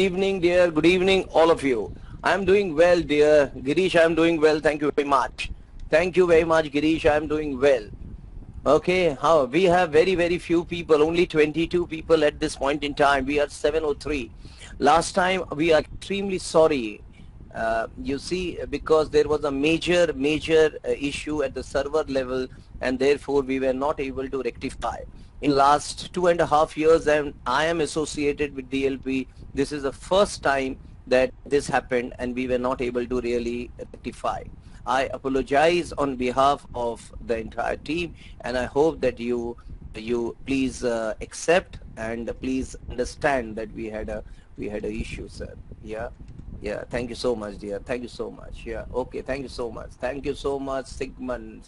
evening, dear. Good evening, all of you. I'm doing well, dear. Girish, I'm doing well. Thank you very much. Thank you very much, Girish. I'm doing well. Okay, how we have very few people, only 22 people at this point in time. We are 703. Last time we are extremely sorry. You see, because there was a major issue at the server level, and therefore we were not able to rectify. In last 2.5 years, and I am associated with DLP. This is the first time that this happened, and we were not able to really rectify. I apologize on behalf of the entire team, and I hope that you please accept and please understand that we had a issue, sir. Yeah. Yeah, thank you so much, dear. Thank you so much. Yeah, okay, thank you so much. Thank you so much, Sigmund.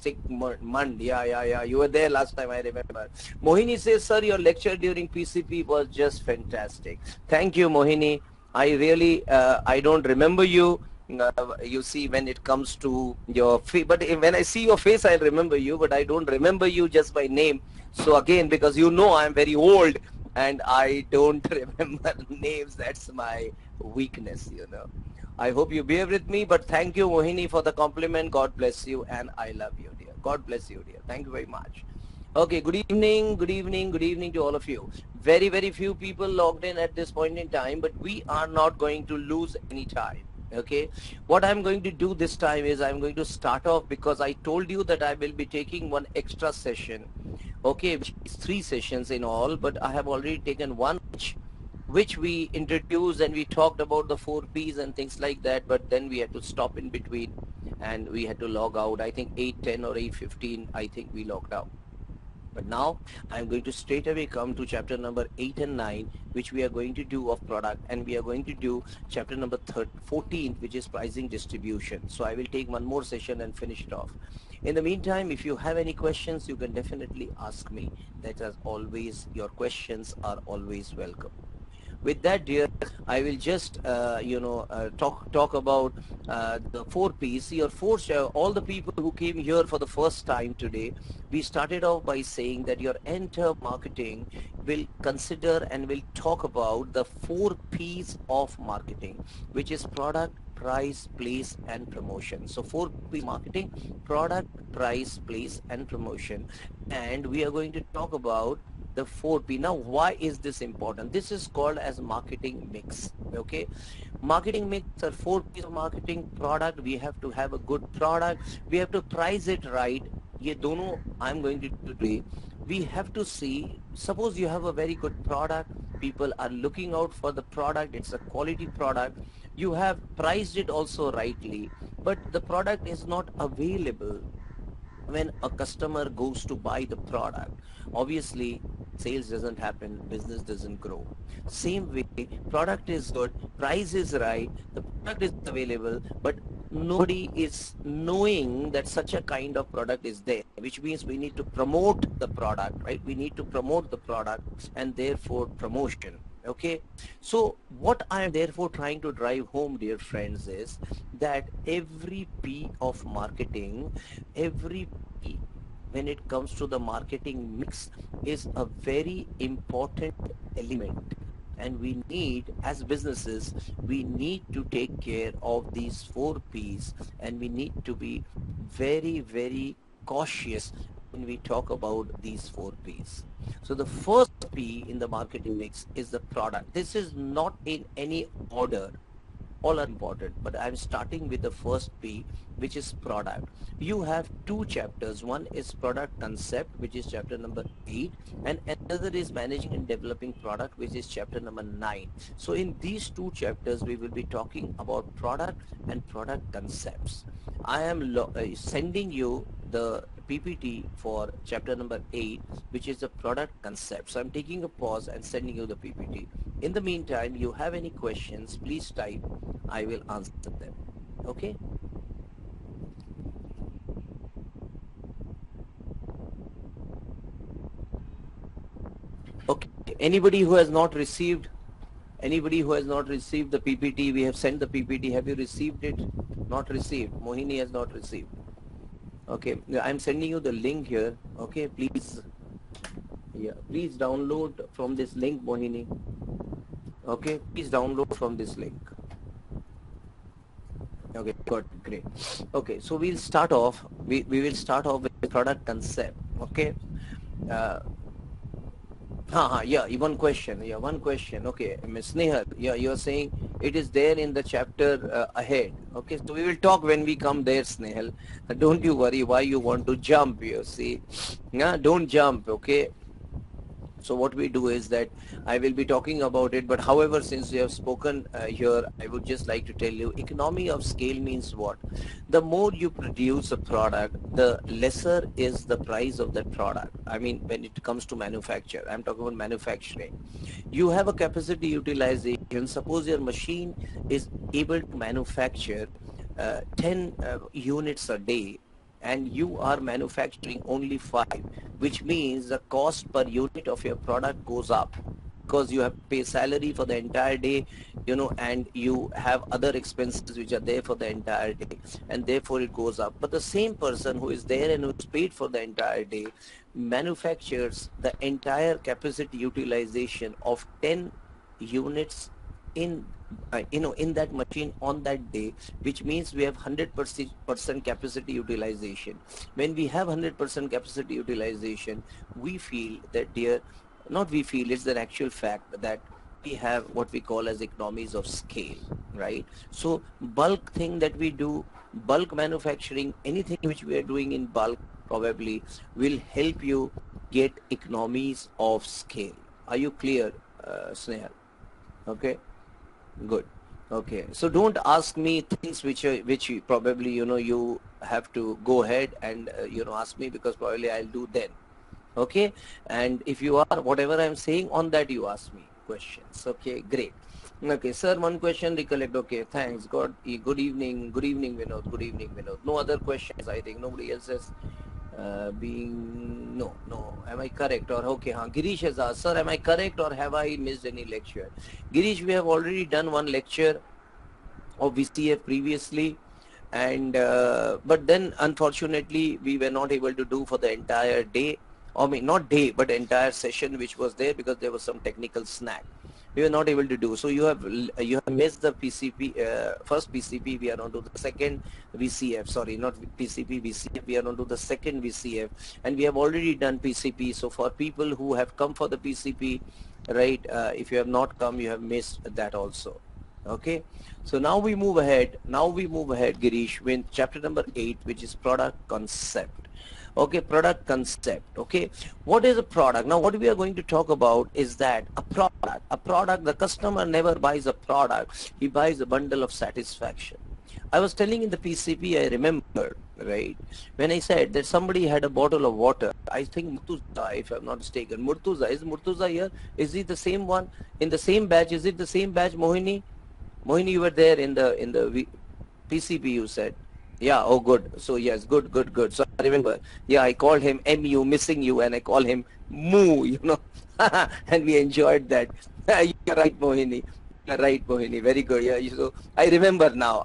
Yeah. You were there last time, I remember. Mohini says, sir, your lecture during PCP was just fantastic. Thank you, Mohini. I really, I don't remember you. You see, when it comes to your face, but when I see your face, I remember you, but I don't remember you just by name. So again, because you know I'm very old and I don't remember names, that's my weakness. I hope you bear with me, but thank you, Mohini, for the compliment. God bless you, and I love you, dear. God bless you, dear. Thank you very much. Okay, good evening to all of you. Very few people logged in at this point in time, but we are not going to lose any time. Okay, what I'm going to do this time is I'm going to start off because I told you that I will be taking one extra session. Okay, which is 3 sessions in all, but I have already taken one which we introduced and we talked about the 4 Ps and things like that, but then we had to stop in between and we had to log out. I think 8:10 or 8:15, I think we logged out. But now I'm going to straight away come to chapter number 8 and 9, which we are going to do of product, and we are going to do chapter number 14, which is pricing distribution. So I will take one more session and finish it off. In the meantime, if you have any questions, you can definitely ask me. That as always, your questions are always welcome. With that, dear, I will just talk about the 4 Ps. See, all the people who came here for the first time today, we started off by saying that your entire marketing will consider and will talk about the 4 Ps of marketing, which is product, price, place, and promotion. So 4 P marketing: product, price, place, and promotion. And we are going to talk about the 4 P. Now, why is this important? This is called as marketing mix. Okay, marketing mix are 4 Ps of marketing. Product, we have to have a good product. We have to price it right. ये दोनों I'm going to do today. We have to see, suppose you have a very good product, people are looking out for the product, it's a quality product, you have priced it also rightly, but the product is not available when a customer goes to buy the product. Obviously, sales doesn't happen, business doesn't grow. Same way, product is good, price is right, the product is available, but nobody is knowing that such a kind of product is there, which means we need to promote the product, right? We need to promote the product, and therefore promotion. Okay, so what I am therefore trying to drive home, dear friends, is that every P of marketing, every P when it comes to the marketing mix is a very important element, and we need, as businesses, we need to take care of these 4 Ps, and we need to be very cautious when we talk about these 4 Ps. So the first P in the marketing mix is the product. This is not in any order, all are important, but I'm starting with the first P, which is product. You have 2 chapters. One is product concept, which is chapter number 8, and another is managing and developing product, which is chapter number 9. So in these 2 chapters, we will be talking about product and product concepts. I am sending you the PPT for chapter number 8, which is the product concept. So I'm taking a pause and sending you the PPT. In the meantime, you have any questions, please type. I will answer them. Okay. Okay. Anybody who has not received the PPT, we have sent the PPT. Have you received it? Not received. Mohini has not received. Okay. I'm sending you the link here. Okay. Please. Yeah. Please download from this link, Mohini. Okay, please download from this link. Okay, good, great. Okay, so we'll start off. We will start off with the product concept. Okay. Uh, yeah, one question. Yeah, one question. Okay, Ms. Nehal, yeah, you're saying it is there in the chapter ahead. Okay, so we will talk when we come there, Snehal. Don't you worry why you want to jump, you see. Yeah, don't jump, okay? So what we do is that I will be talking about it, but however, since you have spoken here, I would just like to tell you, economy of scale means what? The more you produce a product, the lesser is the price of that product. I mean, when it comes to manufacture, I'm talking about manufacturing. You have a capacity utilization. Suppose your machine is able to manufacture 10 units a day, and you are manufacturing only 5, which means the cost per unit of your product goes up because you have to pay salary for the entire day, and you have other expenses which are there for the entire day, and therefore it goes up. But the same person who is there and who is paid for the entire day manufactures the entire capacity utilization of 10 units in in that machine on that day, which means we have 100% capacity utilization. When we have 100% capacity utilization, we feel that, dear, not we feel, it's an actual fact that we have what we call as economies of scale, right? So bulk thing that we do, bulk manufacturing, anything which we are doing in bulk probably will help you get economies of scale. Are you clear, Snehal? Okay. Good. Okay. So don't ask me things which probably you have to go ahead and ask me, because probably I'll do then. Okay. And if you are whatever I'm saying on that, you ask me questions. Okay. Great. Okay, sir. One question recollect. Okay. Thanks. God. Good evening. Good evening, Vinod. Good evening, Vinod. No other questions. I think nobody else has being no, am I correct? Or okay, Girish has asked, sir, am I correct or have I missed any lecture? Girish, we have already done one lecture of VCF previously, and but then unfortunately we were not able to do for the entire day. I mean, not day, but entire session which was there, because there was some technical snag. We were not able to do. So you have missed the PCP, first PCP. We are on to the second VCF. Sorry, not PCP, VCF. We are on to the second VCF, and we have already done PCP. So for people who have come for the PCP, right? If you have not come, you have missed that also. Okay, so now we move ahead. Girish, with chapter number 8, which is product concept. Okay, product concept. Okay, what is a product? Now what we are going to talk about is that a product, the customer never buys a product, he buys a bundle of satisfaction. I was telling in the PCP, I remember, right, when I said that somebody had a bottle of water. I think Murtuza, if I'm not mistaken. Is Murtuza here? Is he the same one in the same batch? Is it the same batch, Mohini? Mohini, you were there in the PCP, you said. Yeah, oh good. So yes, good. So I remember, yeah, I called him MU, missing you, and I call him Moo. And we enjoyed that. You're right, Mohini. You're right, Mohini. Very good. Yeah, so I remember now,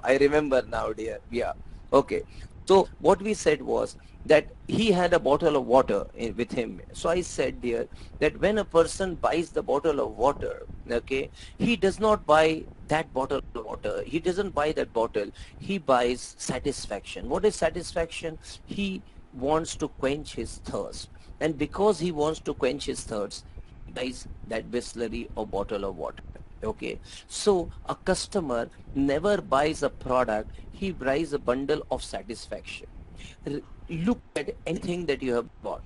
dear. Yeah. Okay. So what we said was that he had a bottle of water with him. So I said, dear, that when a person buys the bottle of water, okay, he does not buy that bottle of water. He doesn't buy that bottle. He buys satisfaction. What is satisfaction? He wants to quench his thirst. And because he wants to quench his thirst, he buys that Bisleri or bottle of water. Okay, so a customer never buys a product, he buys a bundle of satisfaction. Look at anything that you have bought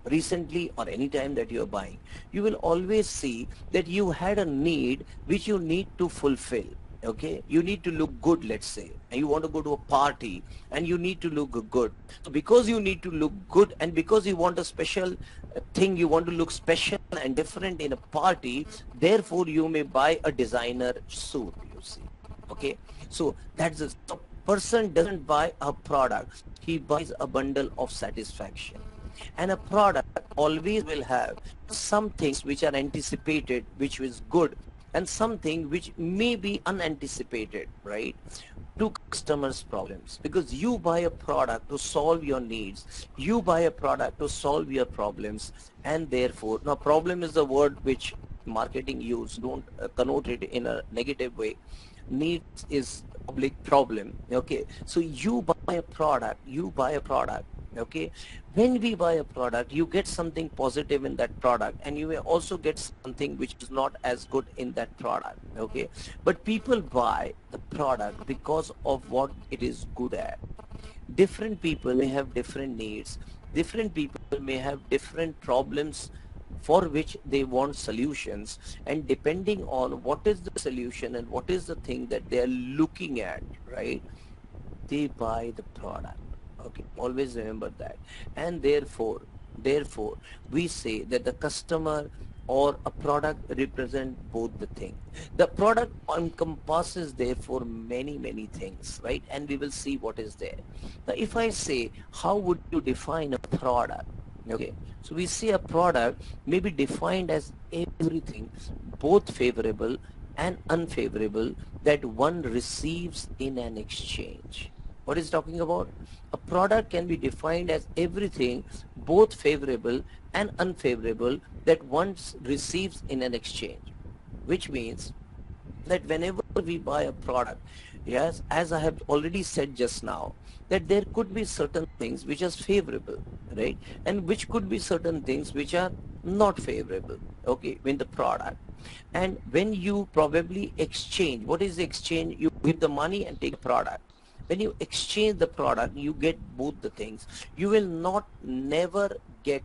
recently or any time that you are buying, you will always see that you had a need which you need to fulfill. Okay, you need to look good, let's say, and you want to go to a party and you need to look good. So because you need to look good, and because you want a special thing, you want to look special and different in a party, therefore you may buy a designer suit, you see. Okay, so that's a so person doesn't buy a product, he buys a bundle of satisfaction. And a product always will have some things which are anticipated, which is good, and something which may be unanticipated, right? To customers' problems, because you buy a product to solve your needs, you buy a product to solve your problems, and therefore, now problem is the word which marketing use, don't connote it in a negative way. Needs is public problem. Okay, so you buy a product, okay. When we buy a product, you get something positive in that product, and you may also get something which is not as good in that product. Okay, but people buy the product because of what it is good at. Different people may have different needs. Different people may have different problems for which they want solutions, and depending on what is the solution and what is the thing that they are looking at, right, they buy the product. Okay, always remember that. And therefore we say that the customer or a product represent both the thing. The product encompasses therefore many things, right? And we will see what is there. Now if I say, how would you define a product? Okay, so we see a product may be defined as everything, both favorable and unfavorable, that one receives in an exchange. What is talking about? A product can be defined as everything, both favorable and unfavorable, that one receives in an exchange. Which means that whenever we buy a product, yes, as I have already said just now, that there could be certain things which are favorable, right, and which could be certain things which are not favorable, okay, in the product. And when you probably exchange, what is the exchange? You give the money and take the product. When you exchange the product, you get both the things. You will not never get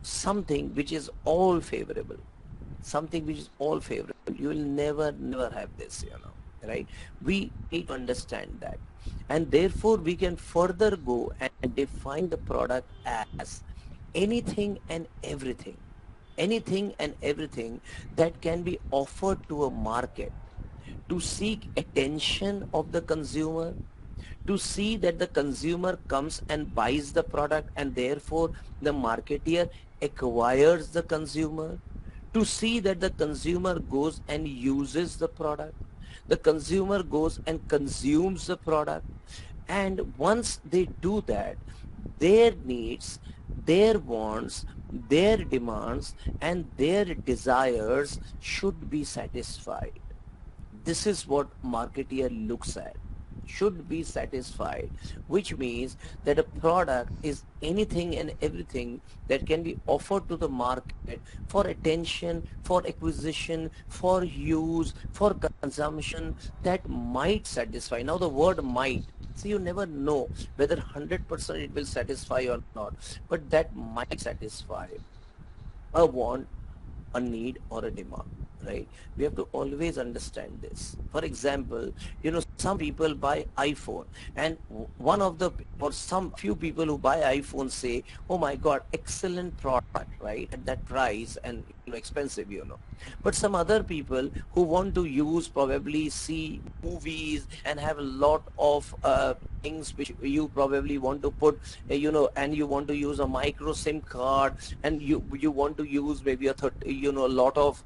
something which is all favorable. Something which is all favorable, you will never have this, right? We need to understand that, and therefore we can further go and define the product as anything and everything, that can be offered to a market to seek attention of the consumer, to see that the consumer comes and buys the product, and therefore the marketeer acquires the consumer, to see that the consumer goes and uses the product, the consumer goes and consumes the product, and once they do that, their needs, their wants, their demands, and their desires should be satisfied. This is what marketeer looks at, should be satisfied, which means that a product is anything and everything that can be offered to the market for attention, for acquisition, for use, for consumption, that might satisfy. Now the word might, see, you never know whether 100% it will satisfy or not, but that might satisfy a want, a need, or a demand, right? We have to always understand this. For example, some people buy iPhone, and one of the, or some few people who buy iPhone say, oh my god, excellent product, right, at that price, and expensive, but some other people who want to use, probably see movies and have a lot of things which you probably want to put, and you want to use a micro SIM card, and you want to use maybe a a lot of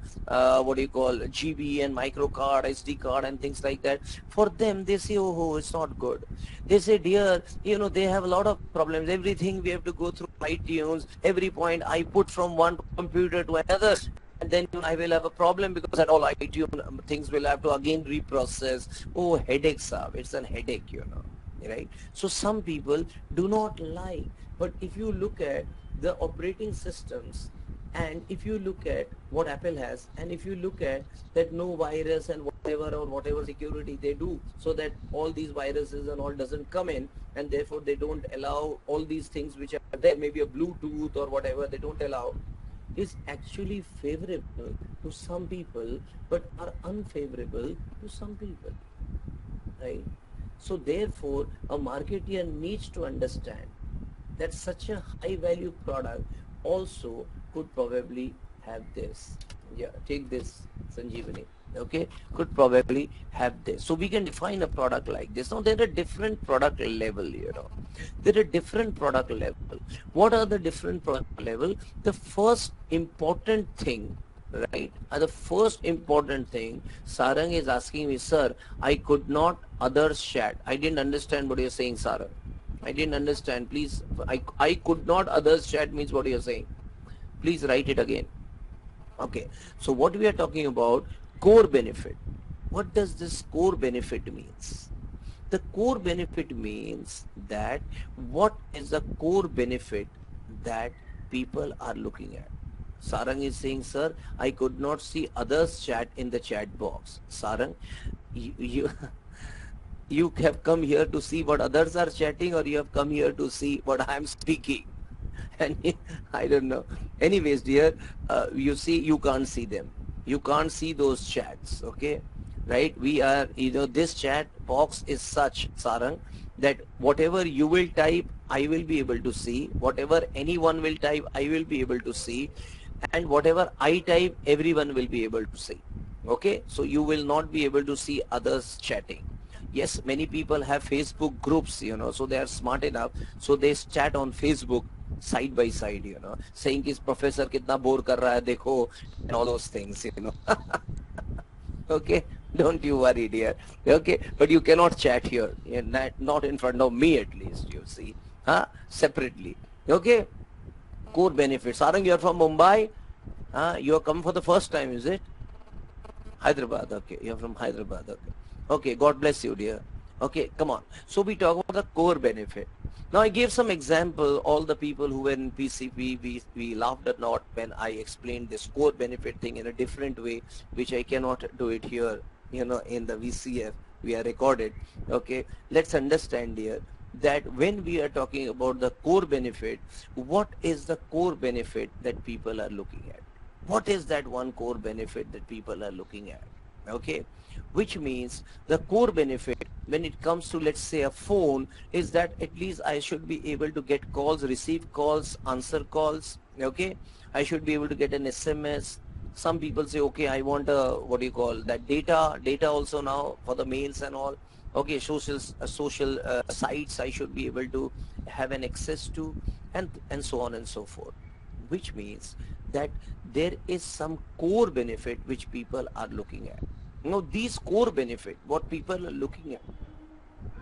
what do you call, GB and micro card, SD card, and things like that. For them, they say, oh, it's not good. They say, dear, they have a lot of problems. Everything we have to go through iTunes. Every point I put from one computer to another, and then I will have a problem because at all iTunes things will have to again reprocess. Oh, headaches are. It's a headache, right? So some people do not like, but if you look at the operating systems, and if you look at what Apple has, and if you look at that no virus and whatever security they do, so that all these viruses and all doesn't come in, and therefore they don't allow all these things which are there, maybe a Bluetooth or whatever, they don't allow, is actually favorable to some people but are unfavorable to some people, right? So therefore a marketer needs to understand that such a high value product also could probably have this. Yeah, take this, Sanjeevani. Okay, could probably have this. So we can define a product like this. Now there are different product level, there are different product level. What are the different product level? The first important thing, right, the first important thing, Sarang is asking me, sir, I could not others chat. I didn't understand what you're saying, Sarang. I didn't understand. Please, I could not others chat means what you're saying. Please write it again. Okay, so what we are talking about, core benefit. What does this core benefit means? The core benefit means that what is the core benefit that people are looking at? Sarang is saying, sir, I could not see others chat in the chat box. Sarang, you you have come here to see what others are chatting, or you have come here to see what I am speaking? And I don't know. Anyways, dear, you see, you can't see them. You can't see those chats, okay? Right? We are, this chat box is such, Sarang, that whatever you will type, I will be able to see. Whatever anyone will type, I will be able to see. And whatever I type, everyone will be able to see. Okay? So you will not be able to see others chatting. Yes, many people have Facebook groups, so they are smart enough. So they chat on Facebook side by side, saying his professor kitna bore kar raha hai, dekho, and all those things. Okay, don't you worry, dear. Okay, but you cannot chat here, not in front of me at least, you see, separately. Okay, core benefits. Sarang, you're from Mumbai. You have come for the first time, is it? Hyderabad, okay. You're from Hyderabad, okay. Okay, God bless you, dear. Okay, come on. So we talk about the core benefit. Now I gave some example, all the people who were in PCP, we laughed a lot when I explained this core benefit thing in a different way, which I cannot do it here, in the VCF. We are recorded. Okay, let's understand here that when we are talking about the core benefit, what is the core benefit that people are looking at? What is that one core benefit that people are looking at? Okay, which means the core benefit when it comes to, let's say, a phone, is that at least I should be able to get calls, receive calls, answer calls. Okay, I should be able to get an SMS. Some people say, okay, I want a, what do you call that, data also now for the mails and all. Okay, social sites I should be able to have an access to, and so on and so forth. Which means that there is some core benefit which people are looking at. Now these core benefit, what people are looking at,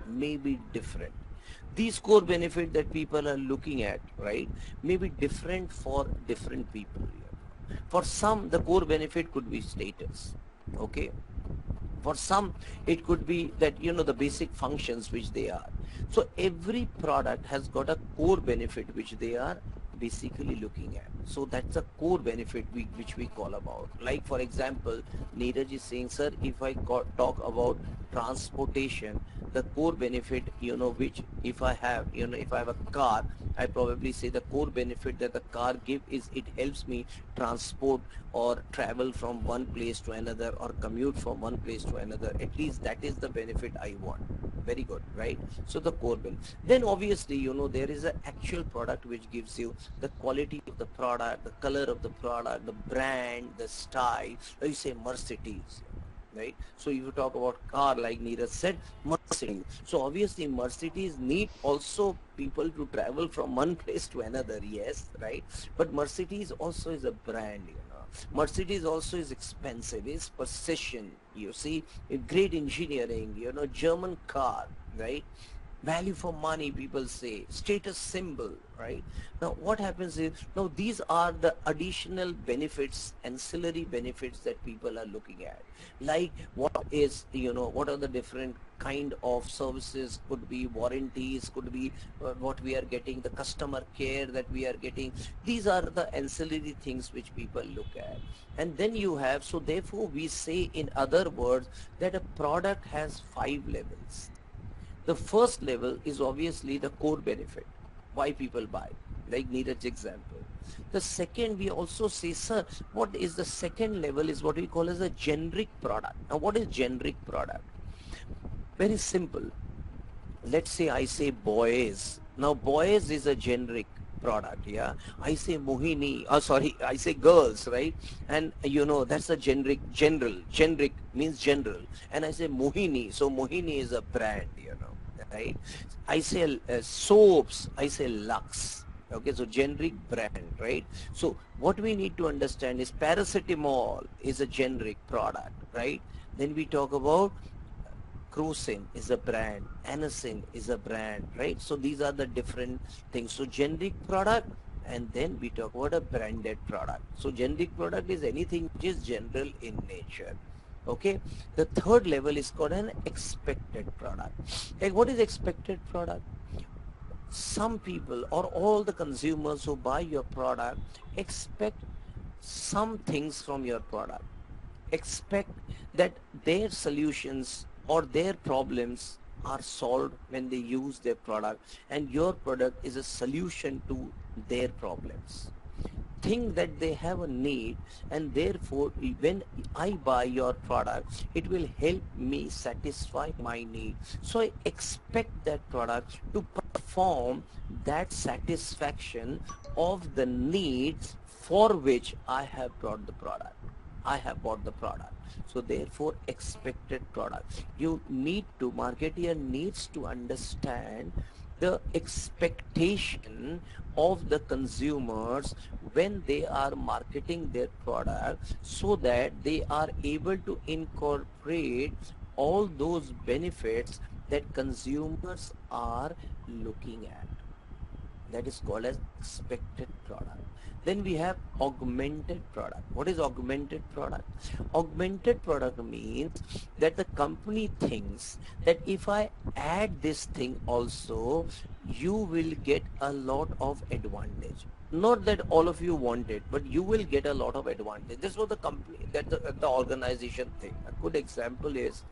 may be different. These core benefit that people are looking at, right, may be different for different people. For some, the core benefit could be status. Okay, for some it could be that, the basic functions which they are. So every product has got a core benefit which they are basically looking at. So that's a core benefit which we call about. Like for example, Neeraj is saying, sir, if I talk about transportation, the core benefit, which if I have, if I have a car, I probably say the core benefit that the car give is it helps me transport or travel from one place to another, or commute from one place to another. At least that is the benefit I want. Very good, right? So the core benefit. Then obviously, there is an actual product which gives you the quality of the product, the color of the product, the brand, the style. Like you say Mercedes, right? So if you talk about car, like Neeraj said, Mercedes. So obviously Mercedes need also people to travel from one place to another, yes, right? But Mercedes also is a brand. Mercedes also is expensive, it's precision, you see, great engineering, German car, right? Value for money, people say, status symbol, right? Now what happens is, now these are the additional benefits, ancillary benefits that people are looking at. Like what is, what are the different kind of services, could be warranties, could be what we are getting, the customer care that we are getting. These are the ancillary things which people look at. And then you have, so therefore we say, in other words, that a product has 5 levels. The first level is obviously the core benefit, why people buy, like Neeraj's example. The second, we also say, sir, what is the second level is what we call as a generic product. Now what is generic product? Very simple. Let's say I say boys. Now boys is a generic product, yeah. I say Mohini, sorry, I say girls, right? And that's a generic means general. And I say Mohini, so Mohini is a brand, right? I say soaps, I say Lux. Okay, so generic brand, right? So what we need to understand is paracetamol is a generic product, right? Then we talk about Crocin is a brand, Anacin is a brand, right? So these are the different things. So generic product, and then we talk about a branded product. So generic product is anything which is general in nature. Okay, the third level is called an expected product. Like, what is expected product? Some people or all the consumers who buy your product expect some things from your product, expect that their solutions or their problems are solved when they use their product, and your product is a solution to their problems. Think that they have a need, and therefore when I buy your product, it will help me satisfy my need. So I expect that product to perform that satisfaction of the needs for which I have brought the product. I have bought the product. So therefore, expected product. You need to, marketer needs to understand the expectation of the consumers when they are marketing their product, so that they are able to incorporate all those benefits that consumers are looking at. That is called as expected product. Then we have augmented product. What is augmented product? Augmented product means that the company thinks that if I add this thing also, you will get a lot of advantage. Not that all of you want it, but you will get a lot of advantage. This was the company, that the organization thing. A good example is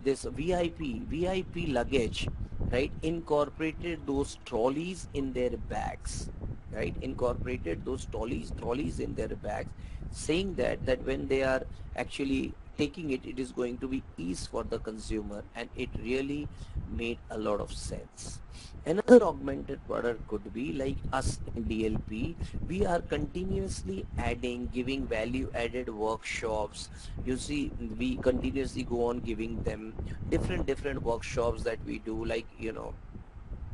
this VIP luggage, right? Incorporated those trolleys in their bags, right? Incorporated those trolleys in their bags, saying that when they are actually taking it, it is going to be ease for the consumer, and it really made a lot of sense. Another augmented product could be like us in DLP. We are continuously adding, giving value added workshops. You see, we continuously go on giving them different workshops that we do, like,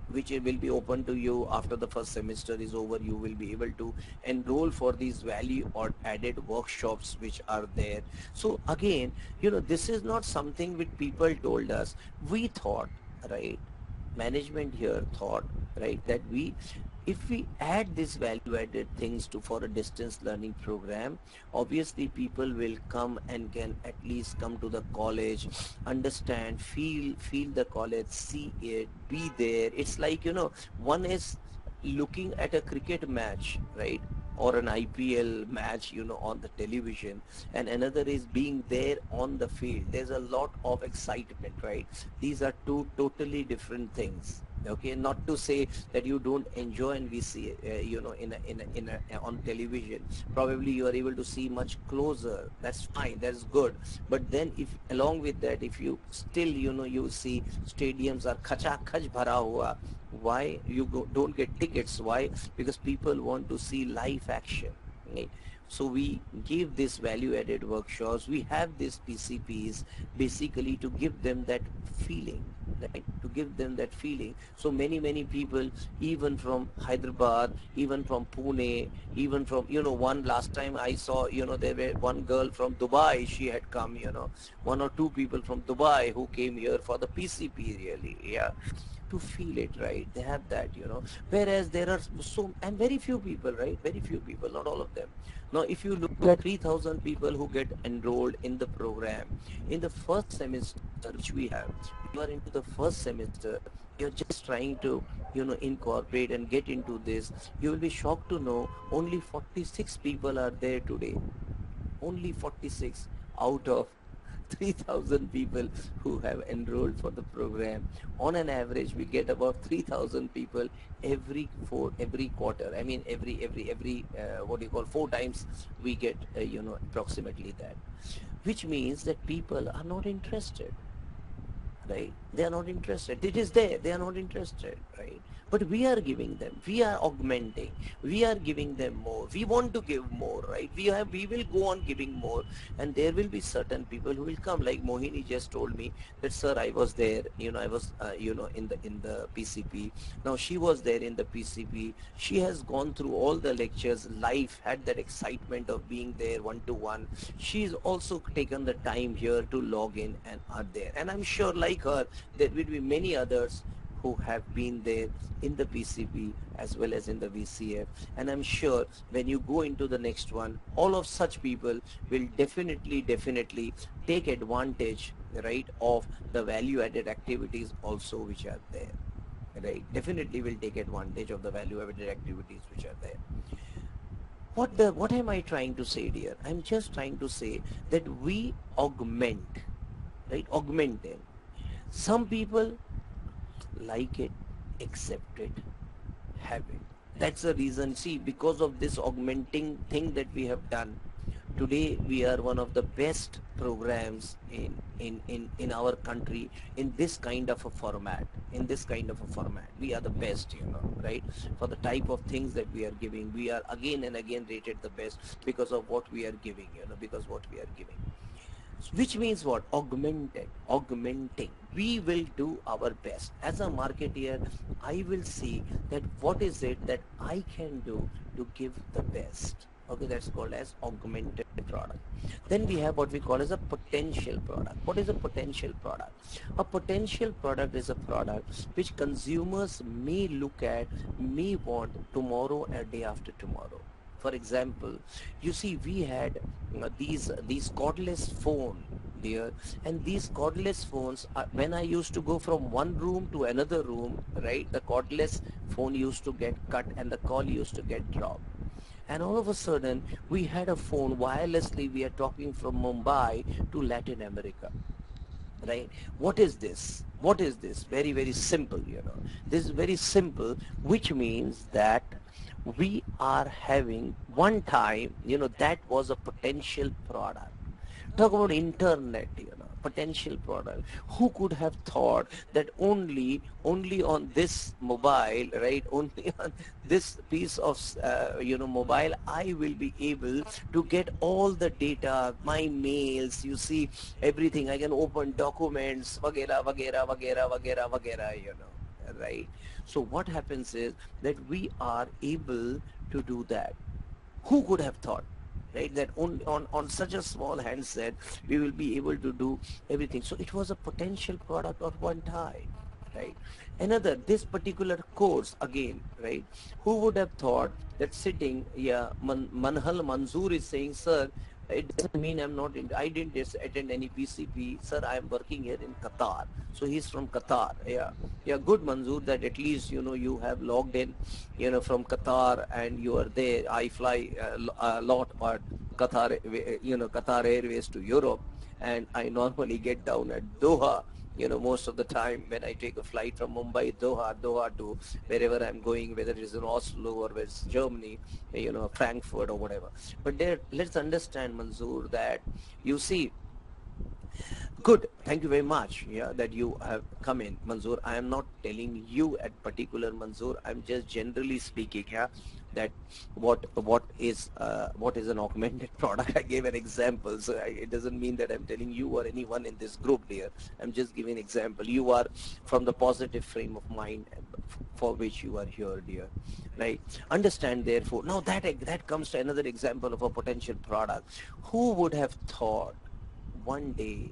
which will be open to you after the first semester is over. You will be able to enroll for these value or added workshops which are there. So again, this is not something which people told us. We thought, right? Management here thought, right, that if we add these value added things to for a distance learning program, obviously people will come and can at least come to the college, understand, feel the college, see it, be there. It's like, one is looking at a cricket match, right, or an IPL match, on the television, and another is being there on the field. There's a lot of excitement, right? These are two totally different things. Okay, not to say that you don't enjoy and we see on television. Probably you are able to see much closer. That's fine. That's good. But then, if along with that, if you still you see stadiums are khacha khach bhara hua, why you don't get tickets? Why? Because people want to see live action, right? So we give this value added workshops. We have these PCPs basically to give them that feeling, right? To give them that feeling. So many people, even from Hyderabad, even from Pune, even from, one last time I saw, there were one girl from Dubai. She had come, one or two people from Dubai who came here for the PCP, really. Yeah, to feel it, right? They have that, whereas there are so, and very few people, right? Very few people, not all of them. Now if you look at 3,000 people who get enrolled in the program in the first semester, which we have, you are into the first semester, you're just trying to, incorporate and get into this. You will be shocked to know only 46 people are there today. Only 46 out of 3,000 people who have enrolled for the program. On an average, we get about 3,000 people every quarter. I mean, every what do you call, 4 times we get, approximately that, which means that people are not interested, right? They are not interested. It is there. They are not interested, right? But we are giving them. We are augmenting. We are giving them more. We want to give more, right? We will go on giving more, and there will be certain people who will come. Like Mohini just told me that, sir, I was there. I was, in the PCP. Now she was there in the PCP. She has gone through all the lectures live, had that excitement of being there one to one. She's also taken the time here to log in and are there. And I'm sure, like her, there will be many others who have been there in the PCB as well as in the VCF. And I'm sure when you go into the next one, all of such people will definitely take advantage, right, of the value added activities also which are there. Right, definitely will take advantage of the value added activities which are there. What am I trying to say, dear? I'm just trying to say that we augment, right? Augmenting. Some people like it, accept it, have it. That's the reason. See, because of this augmenting thing that we have done, today we are one of the best programs in our country in this kind of a format. In this kind of a format, we are the best, right? For the type of things that we are giving, we are again and again rated the best because of what we are giving, because what we are giving. Which means what? Augmenting. We will do our best. As a marketeer, I will see that what is it that I can do to give the best. Okay, that's called as augmented product. Then we have what we call as a potential product. What is a potential product? A potential product is a product which consumers may look at, may want tomorrow or day after tomorrow. For example, you see, we had these cordless phone there, and these cordless phones, when I used to go from one room to another room, right, the cordless phone used to get cut and the call used to get dropped. And all of a sudden, we had a phone wirelessly. We are talking from Mumbai to Latin America, right? What is this? What is this? Very simple, This is very simple, which means that we are having one time, that was a potential product. Talk about internet, potential product. Who could have thought that only on this mobile, right, only on this piece of mobile, I will be able to get all the data, my mails, you see, everything. I can open documents, vagera, right? So what happens is that we are able to do that. Who could have thought, right, that on such a small handset we will be able to do everything? So it was a potential product at one time, right? Another, this particular course again, right? Who would have thought that sitting, yeah, Manhal Manzoor is saying, sir, it doesn't mean I didn't just attend any PCP, sir. I am working here in Qatar. So he's from Qatar. Yeah, yeah, good, Manzoor, that at least you have logged in, from Qatar, and you are there. I fly a lot, but Qatar Airways to Europe, and I normally get down at Doha, most of the time when I take a flight from Mumbai, Doha to wherever I'm going, whether it is in Oslo or whether it's Germany, Frankfurt or whatever. But there, let's understand, Manzoor, that you see, good. Thank you very much. Yeah, that you have come in, Manzoor. I am not telling you at particular, Manzoor. I'm just generally speaking. Yeah, that what is an augmented product. I gave an example, so it doesn't mean that I'm telling you or anyone in this group here. I'm just giving an example. You are from the positive frame of mind for which you are here, dear. Right? Understand, therefore. Now that comes to another example of a potential product. Who would have thought one day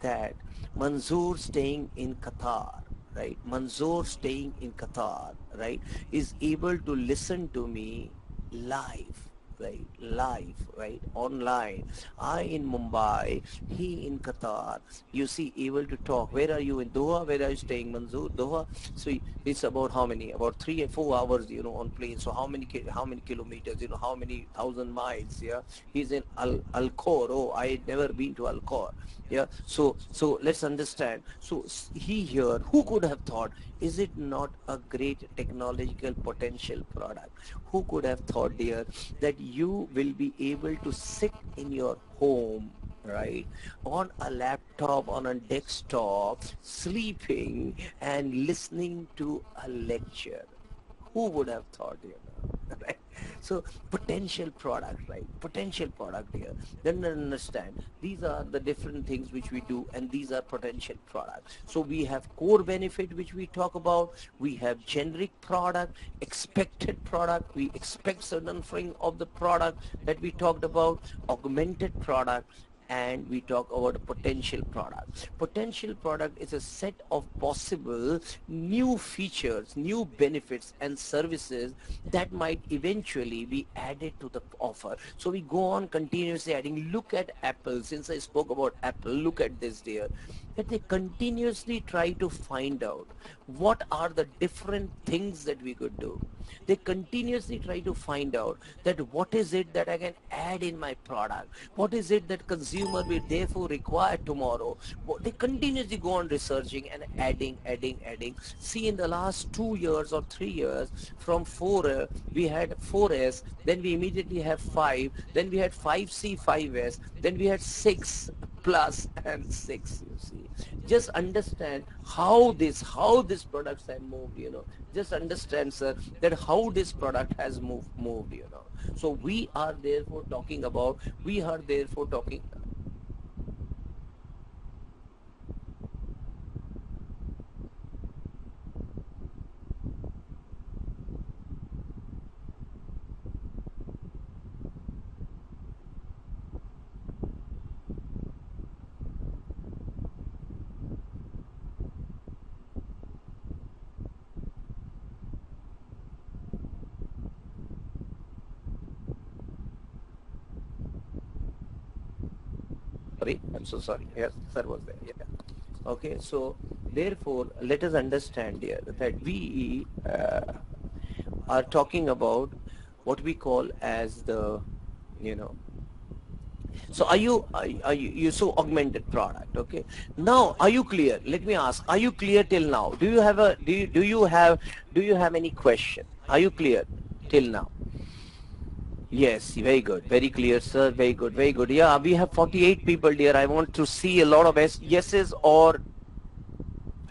that Manzoor staying in Qatar, right? Manzoor staying in Qatar, right, is able to listen to me live, right? Live, right? Online. I in Mumbai, he in Qatar. You see, able to talk. Where are you in Doha? Where are you staying, Manzoor? Doha. So it's about how many? About 3 or 4 hours, on plane. So how many kilometers? How many thousand miles? Yeah. He's in Al Khor. Oh, I had never been to Al Khor. Yeah. So let's understand. So he here, who could have thought? Is it not a great technological potential product? Who could have thought, dear, that you will be able to sit in your home, right, on a laptop, on a desktop, sleeping and listening to a lecture? Who would have thought, right? So potential product, right? Potential product here. Then understand, these are the different things which we do, and these are potential products. So we have core benefit, which we talk about. We have generic product, expected product. We expect certain thing of the product that we talked about, augmented product, and we talk about a potential product. Potential product is a set of possible new features, new benefits and services that might eventually be added to the offer. So we go on continuously adding. Look at Apple. Since I spoke about Apple, look at this dear, that they continuously try to find out what are the different things that we could do. They continuously try to find out that what is it that I can add in my product, what is it that consumer will therefore require tomorrow. They continuously go on researching and adding. See, in the last 2 years or 3 years, from 4 we had 4S, then we immediately have 5, then we had 5C, 5S, then we had 6 plus and 6. You see, just understand how this products have moved, just understand, sir, that how this product has moved. So we are therefore talking about, sorry, I'm so sorry. Yes, sir was there. Yeah. Okay, so therefore let us understand here that we are talking about what we call as the, you know so you so augmented product. Okay, now are you clear? Let me ask, are you clear till now? Do you have a do you have any question? Are you clear till now? Yes, very good, very clear, sir. Very good, very good. Yeah, we have 48 people, dear. I want to see a lot of yeses, or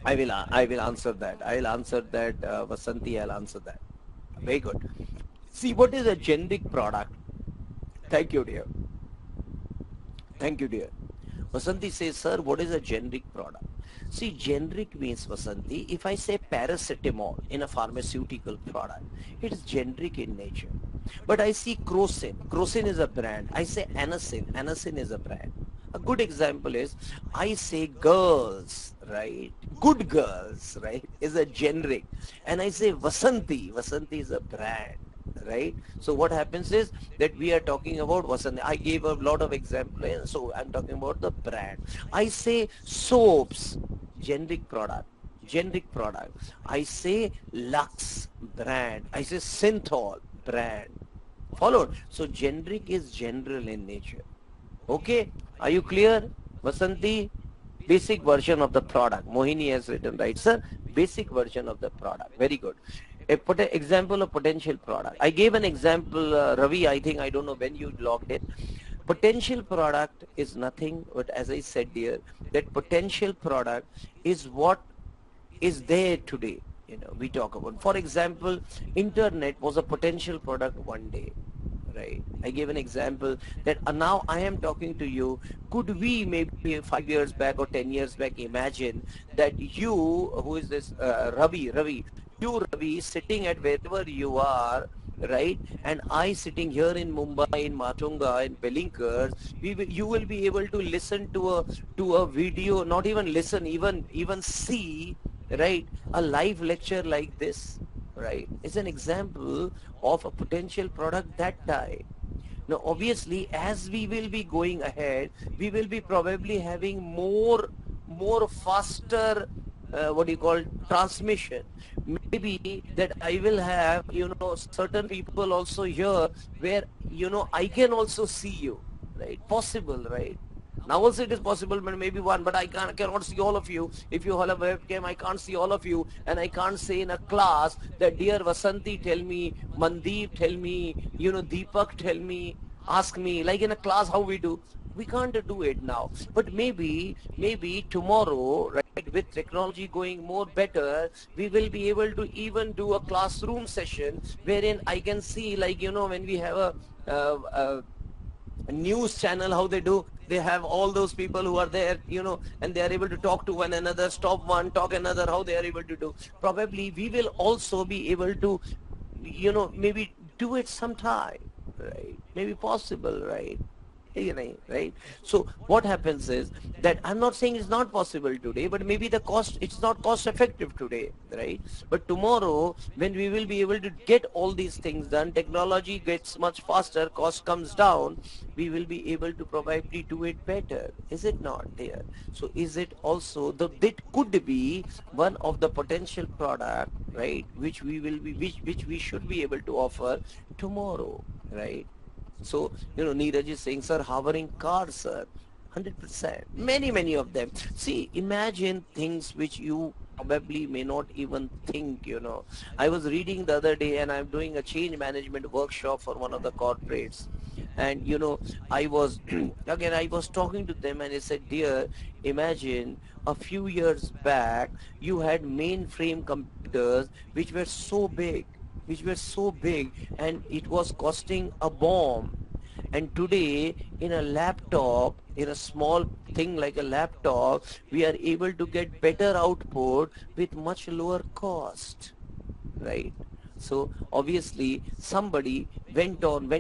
I will answer that. I will answer that, Vasanti. I'll answer that. Very good. See, what is a generic product? Thank you, dear. Thank you, dear. Vasanti says, sir, what is a generic product? See, generic means, Vasanti, if I say paracetamol in a pharmaceutical product, it is generic in nature. But I see Crocin. Crocin is a brand. I say Anacin. Anacin is a brand. A good example is, I say girls, right? Good girls, right? Is a generic. And I say Vasanti. Vasanti is a brand, right? So what happens is that we are talking about Vasanti. I gave a lot of examples, so I'm talking about the brand. I say soaps, generic product. Generic product. I say Lux, brand. I say Synthol, brand. Followed. So generic is general in nature. Okay, are you clear, Vasanti? Basic version of the product. Mohini has written, right, sir? Basic version of the product. Very good. Put an example of potential product. I gave an example, Ravi, I think, I don't know when you logged in. Potential product is nothing but, as I said here, that potential product is what is there today. We talk about. For example, internet was a potential product one day. Right. I gave an example that now I am talking to you. Could we maybe 5 years back or 10 years back imagine that you, who is this, Ravi, you Ravi sitting at wherever you are, right? And I sitting here in Mumbai, in Matunga, in Bellinkers, you will be able to listen to a video, not even listen, even see, right? A live lecture like this. Right, it's an example of a potential product that time. Now, obviously, as we will be going ahead, we will be probably having more faster, what do you call, transmission. Maybe that I will have, certain people also here where, I can also see you, right? Possible, right? Now also it is possible, but maybe one, but I cannot see all of you. If you have a webcam, I can't see all of you, and I can't say in a class that, dear Vasanti, tell me, Mandeep, tell me, Deepak, tell me, ask me, like in a class how we do. We can't do it now, but maybe tomorrow, right, with technology going more better, we will be able to even do a classroom session wherein I can see, like, when we have a news channel, how they do, they have all those people who are there, and they are able to talk to one another, stop one, talk another, how they are able to do. Probably we will also be able to, maybe do it sometime, right? Maybe possible, right? Right? So what happens is that I'm not saying it's not possible today, but maybe the cost, it's not cost effective today, right? But tomorrow, when we will be able to get all these things done, technology gets much faster, cost comes down, we will be able to probably do it better. Is it not there? So is it also that could be one of the potential product, right, which we will be, which we should be able to offer tomorrow, right? So, Neeraj is saying, sir, hovering cars, sir. 100%. Many of them. See, imagine things which you probably may not even think. I was reading the other day and I'm doing a change management workshop for one of the corporates. And, I was, again, I was talking to them and I said, dear, imagine a few years back, you had mainframe computers which were so big and it was costing a bomb. And today in a laptop, in a small thing like a laptop, we are able to get better output with much lower cost, right? So obviously somebody went on,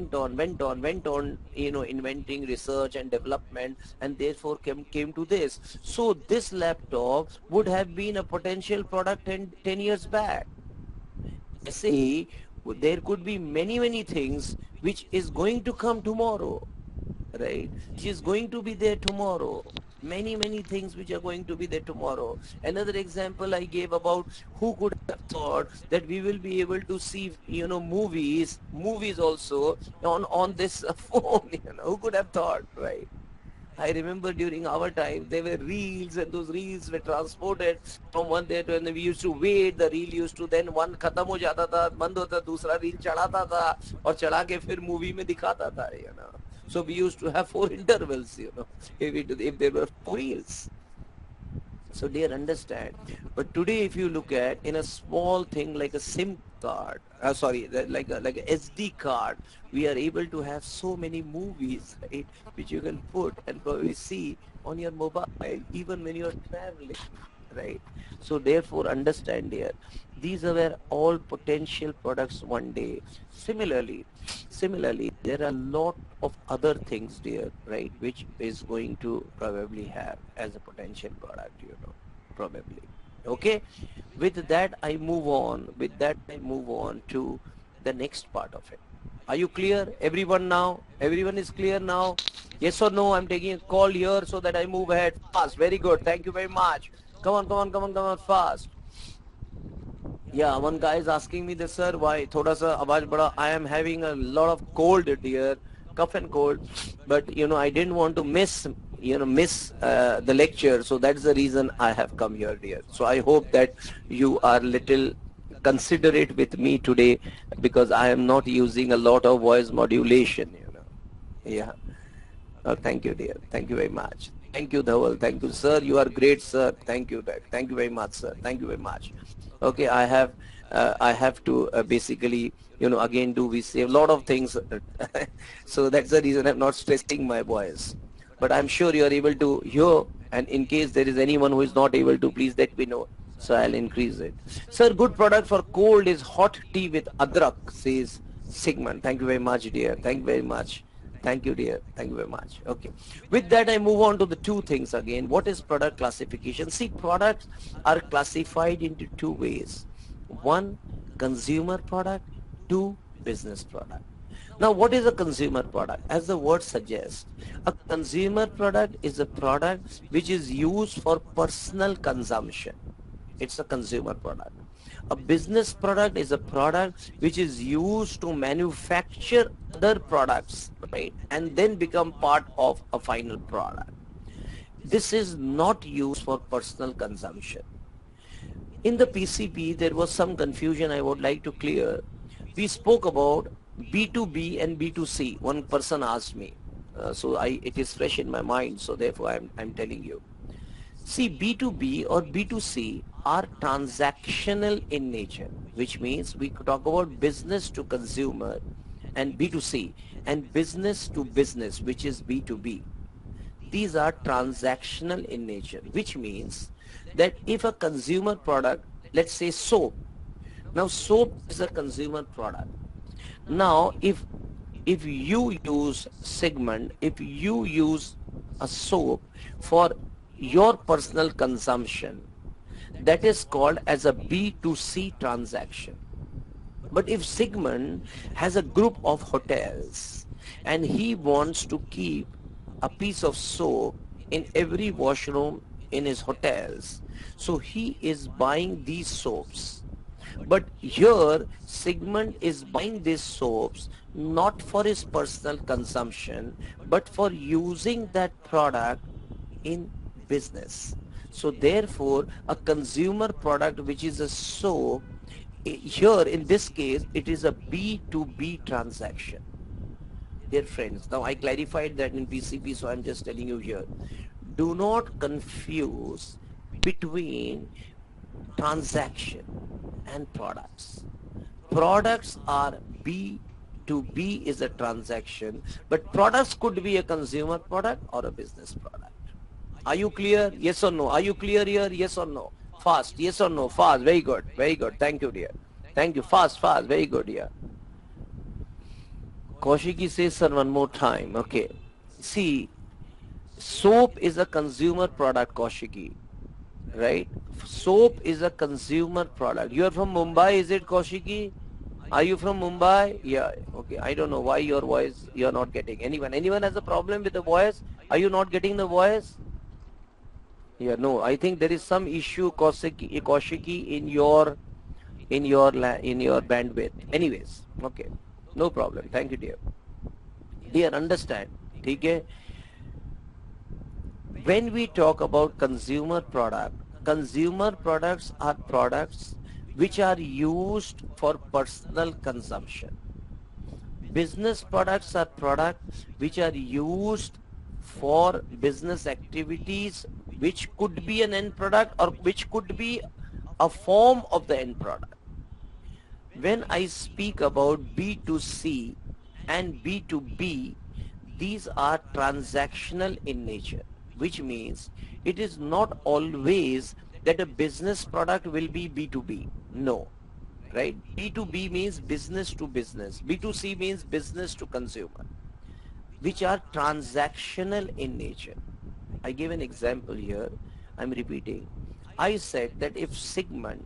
inventing research and development, and therefore came to this. So this laptop would have been a potential product 10 years back. Say there could be many things which is going to come tomorrow, right? Which is going to be there tomorrow. Many things which are going to be there tomorrow. Another example I gave about who could have thought that we will be able to see, movies also on this phone. Who could have thought, right? I remember during our time, there were reels and those reels were transported from one there to another. We used to wait, the reel used to then one खत्म हो जाता था, बंद होता, दूसरा reel चढ़ाता था और चढ़ा के फिर movie में दिखाता था. So we used to have 4 intervals, if there were 4 reels. So dear, understand. But today, if you look at in a small thing like a SIM card, like a SD card, we are able to have so many movies, right, which you can put and probably see on your mobile, even when you are traveling, right? So therefore, understand here, these are all potential products one day. Similarly, there are a lot of other things there, right, which is going to probably have as a potential product, probably. Okay. With that, I move on. With that, I move on to the next part of it. Are you clear? Everyone now? Everyone is clear now? Yes or no? I'm taking a call here so that I move ahead fast. Very good. Thank you very much. Come on, fast. Yeah, one guy is asking me this, sir, why thoda sa आवाज बड़ा, I am having a lot of cold, dear, cough and cold, but I didn't want to miss the lecture, so that's the reason I have come here, dear. So I hope that you are little considerate with me today because I am not using a lot of voice modulation. Yeah. Oh, thank you, dear. Thank you very much. Thank you, Dhawal. Thank you, sir. You are great, sir. Thank you. Thank you very much, sir. Thank you very much. Okay, I have to basically, again, do we say a lot of things. So that's the reason I'm not stressing my voice. But I'm sure you are able to hear. And in case there is anyone who is not able to, please let me know. So I'll increase it. Sir, good product for cold is hot tea with adrak, says Sigmund. Thank you very much, dear. Thank you very much. Thank you, dear. Thank you very much. Okay. With that, I move on to the two things again. What is product classification? See, products are classified into two ways. One, consumer product. Two, business product. Now, what is a consumer product? As the word suggests, a consumer product is a product which is used for personal consumption. It's a consumer product. A business product is a product which is used to manufacture other products, right, and then become part of a final product. This is not used for personal consumption. In the PCP, there was some confusion I would like to clear. We spoke about B2B and B2C. One person asked me. It is fresh in my mind, so therefore I'm telling you. See, B2B or B2C are transactional in nature, which means we could talk about business to consumer and B2C, and business to business, which is B2B. These are transactional in nature, which means that if a consumer product, let's say soap, now soap is a consumer product. Now, if if you use Sigmund, if you use a soap for your personal consumption, that is called as a B2C transaction. But if Sigmund has a group of hotels and he wants to keep a piece of soap in every washroom in his hotels, so he is buying these soaps. But here Sigmund is buying these soaps not for his personal consumption but for using that product in business. So therefore a consumer product which is a soap, here in this case it is a B2B transaction. Dear friends, now I clarified that in PCP, so I'm just telling you here, do not confuse between transaction and products. Products are B2B is a transaction, but products could be a consumer product or a business product. Are you clear? Yes or no? Are you clear here? Yes or no? Fast. Yes or no? Fast. Very good. Very good. Thank you, dear. Thank you. Fast, fast. Very good, dear. Kaushiki says, sir, one more time. Okay. See, soap is a consumer product, Kaushiki. Right? Soap is a consumer product. You are from Mumbai, is it, Kaushiki? Are you from Mumbai? Yeah. Okay. I don't know why your voice you're not getting. Anyone has a problem with the voice? Are you not getting the voice? Yeah, no, I think there is some issue, Kaushiki, in your bandwidth. Anyways, okay, no problem. Thank you, dear. Dear, understand, okay? When we talk about consumer products are products which are used for personal consumption. Business products are products which are used for business activities, which could be an end product or which could be a form of the end product. When I speak about B2C and B2B, these are transactional in nature, which means it is not always that a business product will be B2B. No, right? B2B means business to business. B2C means business to consumer, which are transactional in nature. I gave an example here. I'm repeating. I said that if Sigmund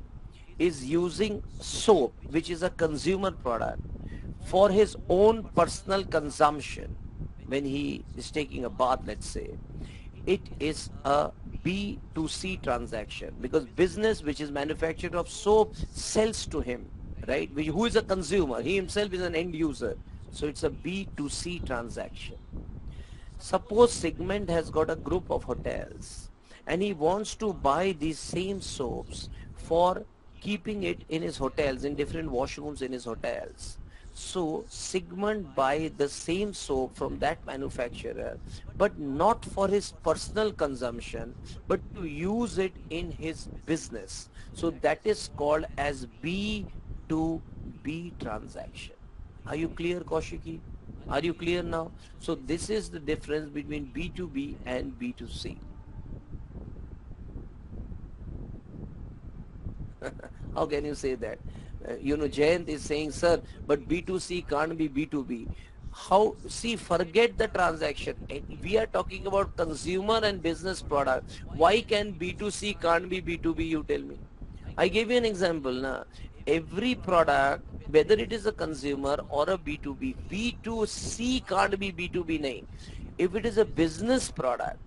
is using soap, which is a consumer product, for his own personal consumption, when he is taking a bath, let's say, it is a B2C transaction, because business which is manufacturer of soap sells to him, right? Who is a consumer? He himself is an end user. So it's a B2C transaction. Suppose Sigmund has got a group of hotels and he wants to buy these same soaps for keeping it in his hotels, in different washrooms in his hotels. So Sigmund buy the same soap from that manufacturer, but not for his personal consumption, but to use it in his business. So that is called as B2B transaction. Are you clear, Kaushiki? Are you clear now? So this is the difference between B2B and B2C. How can you say that? Jayant is saying, sir, but B2C can't be B2B. How? See, forget the transaction. We are talking about consumer and business product. Why can B2C can't be B2B, you tell me? I gave you an example. Na? Every product, whether it is a consumer or a B2B, B2C can't be B2B. Nahin. If it is a business product,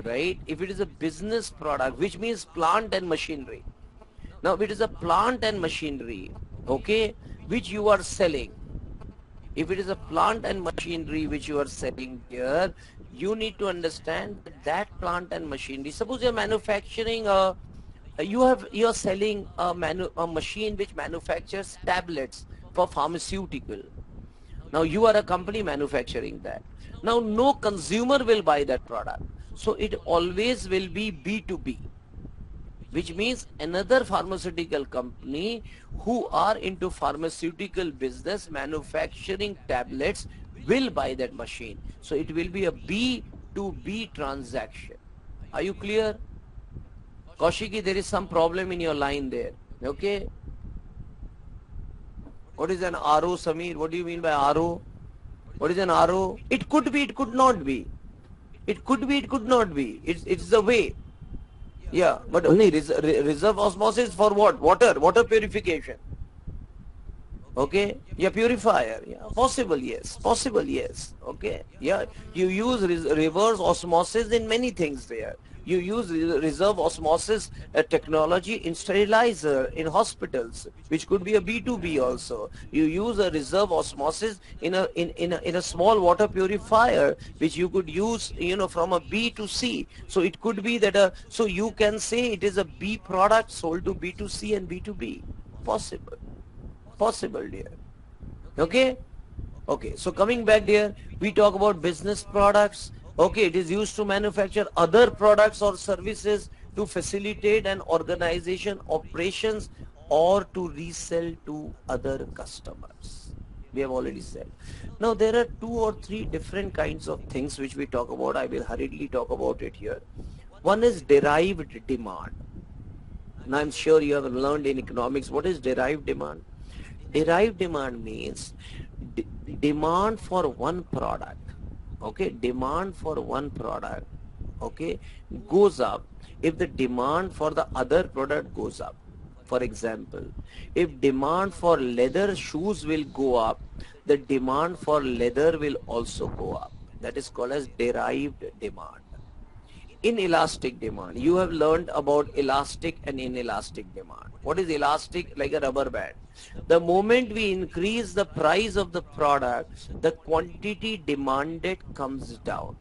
right? If it is a business product, which means plant and machinery. Now it is a plant and machinery, okay, which you are selling. If it is a plant and machinery which you are selling here, you need to understand that plant and machinery. Suppose you are manufacturing you are selling a machine which manufactures tablets for pharmaceutical. Now you are a company manufacturing that. Now no consumer will buy that product. So it always will be B2B, which means another pharmaceutical company who are into pharmaceutical business manufacturing tablets will buy that machine. So it will be a B2B transaction. Are you clear? Kaushiki, there is some problem in your line there. Okay. What is an RO, Samir? What do you mean by RO? What is an RO? It could be, it could not be. It could be, it could not be. It's the way. Yeah, but only reserve osmosis for what? Water purification. Okay, yeah, purifier, yeah, possible, yes, possible, yes, okay, yeah, you use reverse osmosis in many things there. You use reserve osmosis technology in sterilizer in hospitals, which could be a B2B also. You use a reserve osmosis in a small water purifier, which you could use, from a B to C. So it could be that so you can say it is a B product sold to B2C and B2B. Possible, dear. Okay. Okay, so coming back there, we talk about business products. Okay, it is used to manufacture other products or services to facilitate an organization operations or to resell to other customers. We have already said. Now there are two or three different kinds of things which we talk about. I will hurriedly talk about it here. One is derived demand. Now I'm sure you have learned in economics what is derived demand. Derived demand means demand for one product, okay, demand for one product, okay, goes up if the demand for the other product goes up. For example, if demand for leather shoes will go up, the demand for leather will also go up. That is called as derived demand. Inelastic demand, you have learned about elastic and inelastic demand. What is elastic? Like a rubber band. The moment we increase the price of the product, the quantity demanded comes down.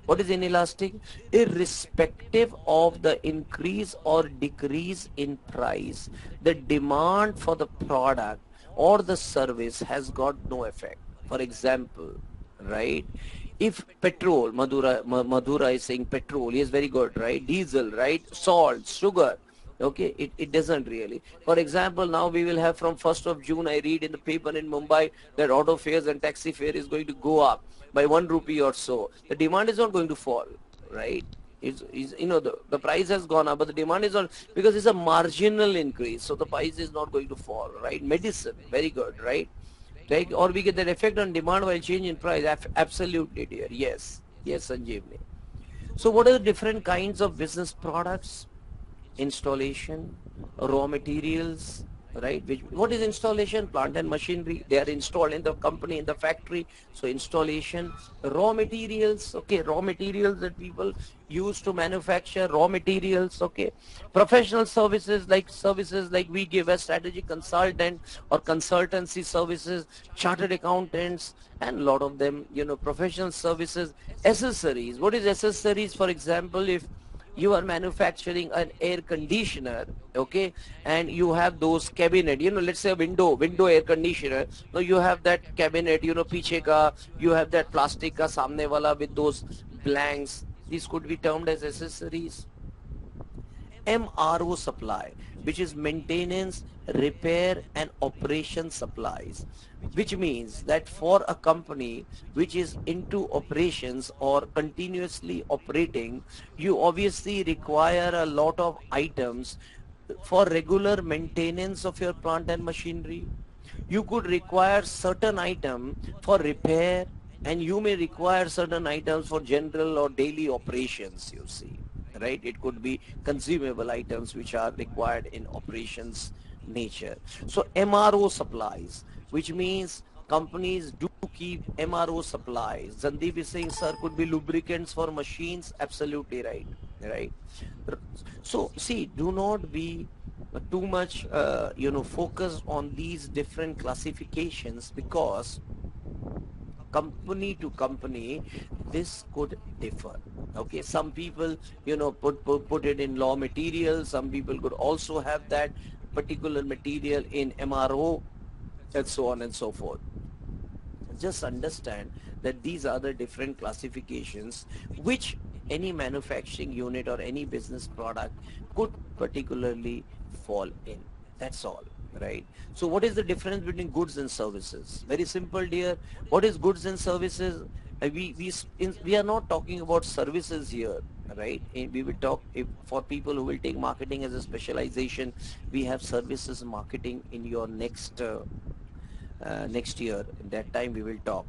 What is inelastic? Irrespective of the increase or decrease in price, the demand for the product or the service has got no effect. For example, right, if petrol, Madhura is saying petrol, yes, very good, right, diesel, right, salt, sugar, okay, it doesn't really. For example, now we will have from 1st of June, I read in the paper in Mumbai that auto fares and taxi fare is going to go up by 1 rupee or so. The demand is not going to fall, right? The price has gone up, but the demand is not, because it's a marginal increase, so the price is not going to fall, right? Medicine, very good, right? Right? Or we get that effect on demand while change in price. Absolutely, dear. Yes, yes, Sanjeevni. So what are the different kinds of business products? Installation, raw materials, right? What is installation? Plant and machinery. They are installed in the company, in the factory. So installation, raw materials, okay, raw materials that people use to manufacture raw materials, okay. Professional services like we give as strategic consultant or consultancy services, chartered accountants, and a lot of them, professional services. Accessories. What is accessories? For example, if you are manufacturing an air conditioner, okay, and you have those cabinet, let's say a window air conditioner. Now you have that cabinet, piche ka, you have that plastic ka samne wala with those blanks. These could be termed as accessories. MRO supply, which is maintenance, repair and operation supplies, which means that for a company which is into operations or continuously operating, you obviously require a lot of items for regular maintenance of your plant and machinery. You could require certain item for repair, and you may require certain items for general or daily operations, you see, right? It could be consumable items which are required in operations nature. So MRO supplies, which means companies do keep MRO supplies. Zandeep is saying, sir, could be lubricants for machines. Absolutely right, right? So see, do not be too much focused on these different classifications, because company to company this could differ. Okay, some people put it in raw material, some people could also have that particular material in MRO, and so on and so forth. Just understand that these are the different classifications which any manufacturing unit or any business product could particularly fall in. That's all, right? So what is the difference between goods and services? Very simple, dear. What is goods and services? We are not talking about services here, right? We will talk, for people who will take marketing as a specialization, we have services marketing in your next year. In that time we will talk.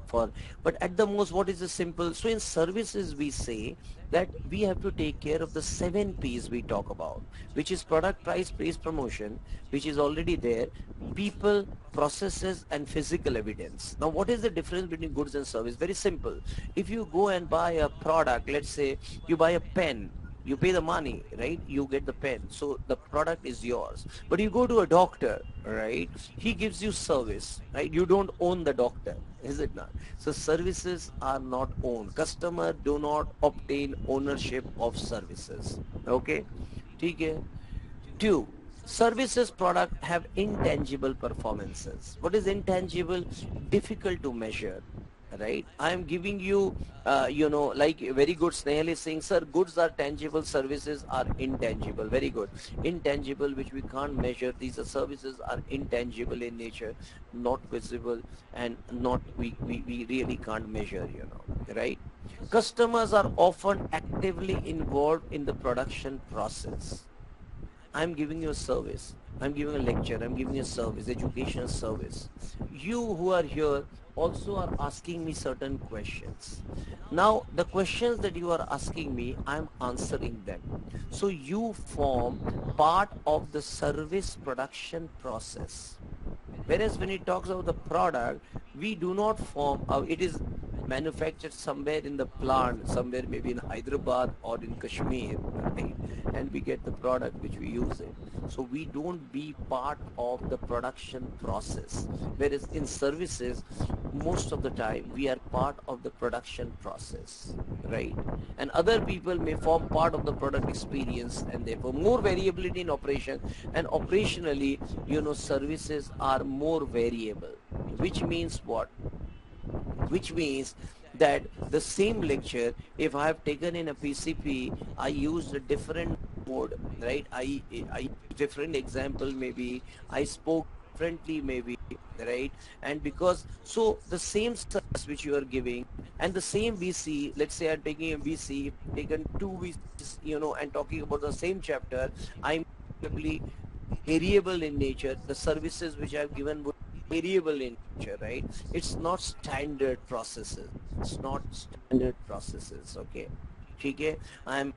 for. But at the most, what is the simple? So in services, we say that we have to take care of the 7 P's we talk about, which is product, price, place, promotion, which is already there, people, processes, and physical evidence. Now, what is the difference between goods and service? Very simple. If you go and buy a product, let's say you buy a pen, you pay the money, right? You get the pen. So the product is yours. But you go to a doctor, right? He gives you service, right? You don't own the doctor, is it not? So services are not owned. Customer do not obtain ownership of services. Okay? ठीक है? 2. Services product have intangible performances. What is intangible? Difficult to measure. Right? I am giving you, like very good. Snehal is saying, sir, goods are tangible, services are intangible. Very good. Intangible, which we can't measure. These are services are intangible in nature, not visible, and not we really can't measure, right? Customers are often actively involved in the production process. I'm giving you a service. I'm giving a lecture. I'm giving a service, educational service. You who are here also are asking me certain questions. Now, the questions that you are asking me, I'm answering them. So you form part of the service production process. Whereas when it talks about the product, we do not form, it is manufactured somewhere in the plant, somewhere maybe in Hyderabad or in Kashmir, right? And we get the product which we use it. So we don't be part of the production process. Whereas in services, most of the time we are part of the production process, right? And other people may form part of the product experience, and therefore more variability in operation. And operationally, services are more variable, which means what? Which means that the same lecture, if I have taken in a PCP, I used a different mode, right? I used different example, maybe I spoke differently, maybe, right? And because, so the same service which you are giving and the same VC, let's say I'm taking a VC, taken 2 VCs, and talking about the same chapter, I'm probably variable in nature. The services which I've given would be variable in nature, right? It's not standard processes. It's not standard processes. Okay. Okay. I'm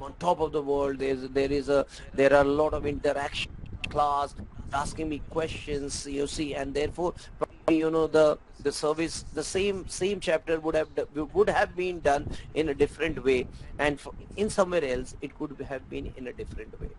on top of the world. There are a lot of interaction class, asking me questions, you see, and therefore probably, the service, the same chapter would have been done in a different way, and in somewhere else it could have been in a different way,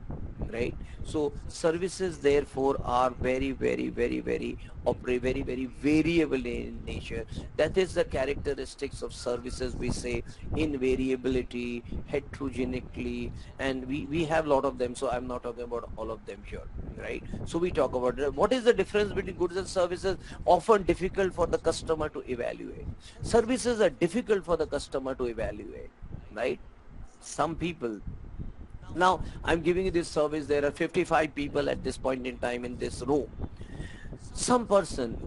right? So services therefore are very, very, very, very very, very variable in nature. That is the characteristics of services. We say invariability, heterogeneity, and we have a lot of them, so I'm not talking about all of them here, right? So we talk about what is the difference between goods and services. Often difficult for the customer to evaluate. Services are difficult for the customer to evaluate, right? Some people, now I'm giving you this service, there are 55 people at this point in time in this room. Some person,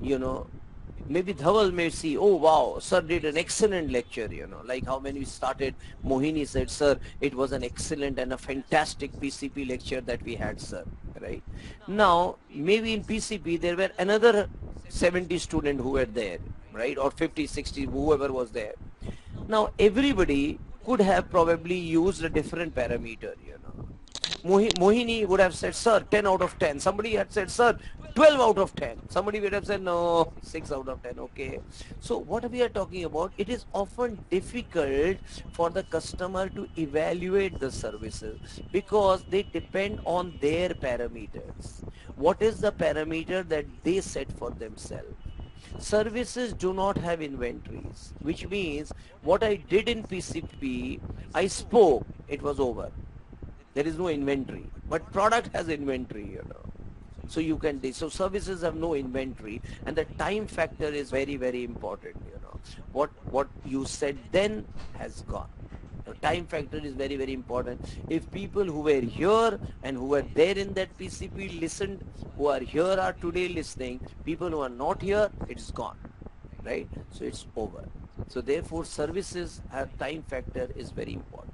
maybe Dhaval may see, oh wow, sir did an excellent lecture, like how when we started, Mohini said, sir, it was an excellent and a fantastic PCP lecture that we had, sir, right? Now, maybe in PCP, there were another 70 students who were there, right? Or 50, 60, whoever was there. Now, everybody could have probably used a different parameter, Mohini would have said, sir, 10 out of 10. Somebody had said, sir, 12 out of 10. Somebody would have said, no, 6 out of 10. Okay. So what we are talking about, it is often difficult for the customer to evaluate the services because they depend on their parameters. What is the parameter that they set for themselves? Services do not have inventories, which means what I did in PCP, I spoke, it was over. There is no inventory, but product has inventory, So you can, so services have no inventory, and the time factor is very, very important, What you said then has gone. The time factor is very, very important. If people who were here and who were there in that PCP listened, who are here are today listening, people who are not here, it's gone, right? So it's over. So therefore services have time factor is very important.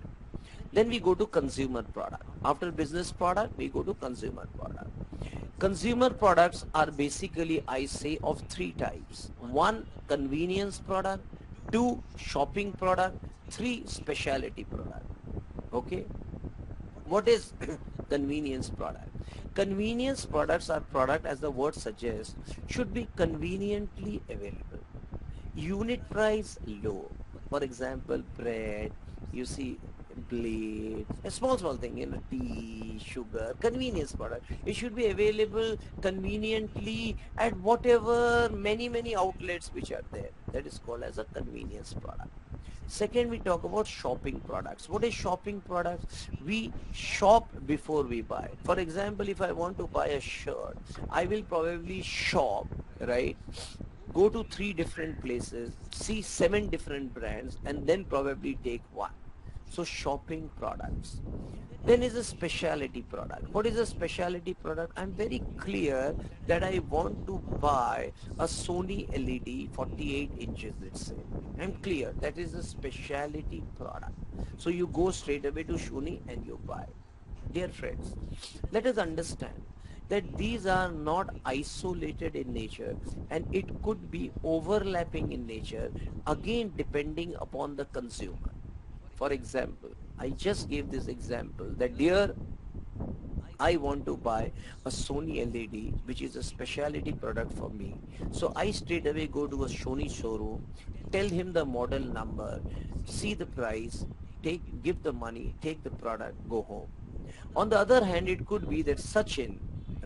Then we go to consumer product. After business product, we go to consumer product. Consumer products are basically, I say, of three types. One, convenience product. Two, shopping product. Three, specialty product. Okay. What is convenience product? Convenience products are product, as the word suggests, should be conveniently available. Unit price low. For example, bread, you see, blade, a small thing, tea, sugar, convenience product. It should be available conveniently at whatever many outlets which are there. That is called as a convenience product. Second, we talk about shopping products. What is shopping products? We shop before we buy. For example, if I want to buy a shirt, I will probably shop, right? Go to 3 different places, see 7 different brands, and then probably take one. So shopping products. Then is a specialty product. What is a specialty product? I'm very clear that I want to buy a Sony LED 48 inches, let's say. I'm clear that is a specialty product. So you go straight away to Sony and you buy. Dear friends, let us understand that these are not isolated in nature, and it could be overlapping in nature, again depending upon the consumer. For example, I just gave this example that, dear, I want to buy a Sony LED, which is a specialty product for me. So I straight away go to a Sony showroom, tell him the model number, see the price, give the money, take the product, go home. On the other hand, it could be that Sachin,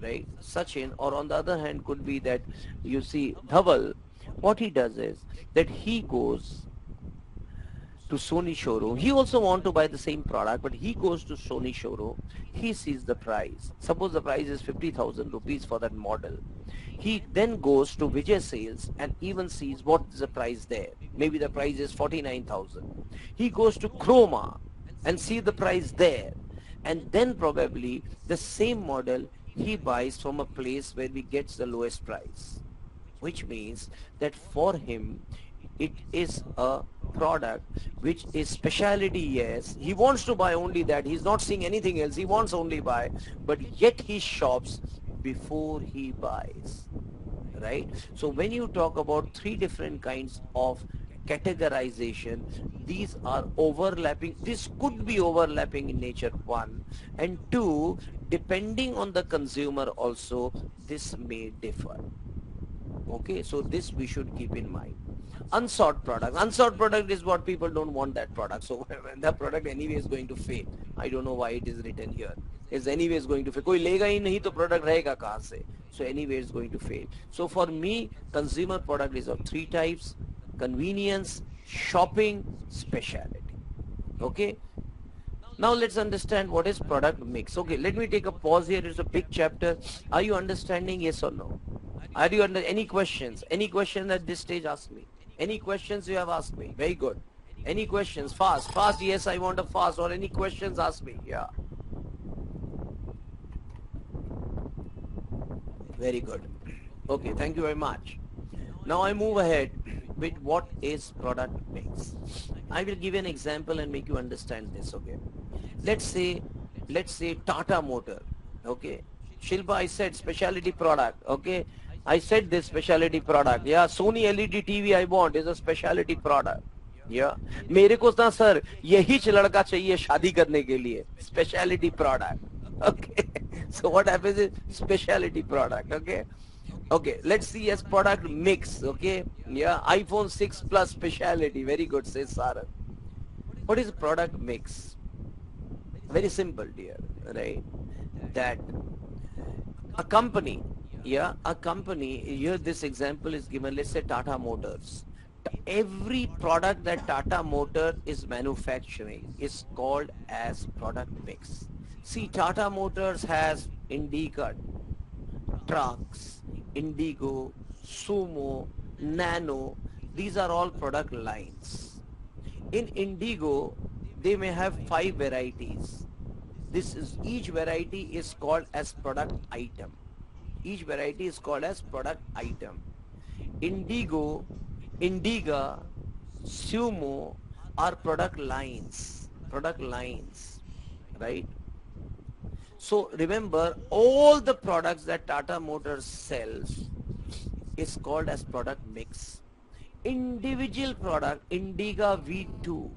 right? Sachin, or on the other hand, could be that, you see, Dhaval, what he does is that he goes to Sony showroom. He also want to buy the same product, but he goes to Sony showroom. He sees the price. Suppose the price is 50,000 rupees for that model. He then goes to Vijay Sales and even sees what is the price there. Maybe the price is 49,000. He goes to Chroma and see the price there. And then probably the same model he buys from a place where he gets the lowest price, which means that for him it is a product which is specialty. Yes, he wants to buy only that, he's not seeing anything else, he wants only buy, but yet he shops before he buys, right? So when you talk about 3 different kinds of categorization, these are overlapping. This could be overlapping in nature, one, and two, depending on the consumer also, this may differ. Okay, so this we should keep in mind. Unsought product. Unsought product is what people don't want that product. So when the product anyway is going to fail, I don't know why it is written here. It's anyway is going to fail. कोई लेगा ही नहीं तो product रहेगा कहाँ से? So anyway it's going to fail. So for me, consumer product is of 3 types: convenience, shopping, specialty. Okay. Now let's understand what is product mix. Okay, let me take a pause here. It's a big chapter. Are you understanding? Yes or no? Are you under any questions? Any questions at this stage? Ask me. Any questions you have asked me? Very good. Any questions? Fast, fast. Yes, I want a fast. Or any questions? Ask me. Yeah. Very good. Okay, thank you very much. Now I move ahead with what is product mix. I will give you an example and make you understand this. Okay. Let's say Tata Motor. Okay. Shilpa, I said specialty product. Okay. I said this specialty product. Yeah. Sony LED TV I want is a specialty product. Yeah. मेरे को ना sir यही लड़का चाहिए शादी करने के लिए. Specialty product. Okay. So what happens is specialty product. Okay. Okay, let's see as product mix. Okay, yeah, iPhone 6 Plus specialty. Very good, says Sarah. What is product mix? Very simple, dear, right? That a company, yeah, a company, here this example is given, let's say Tata Motors. Every product that Tata Motor is manufacturing is called as product mix. See, Tata Motors has Indica trucks, Indigo, Sumo, Nano. These are all product lines. In Indigo, they may have 5 varieties. Each variety is called as product item. Each variety is called as product item. Indigo, Indiga, Sumo are product lines, right? So remember, all the products that Tata Motors sells is called as product mix. Individual product, Indiga V2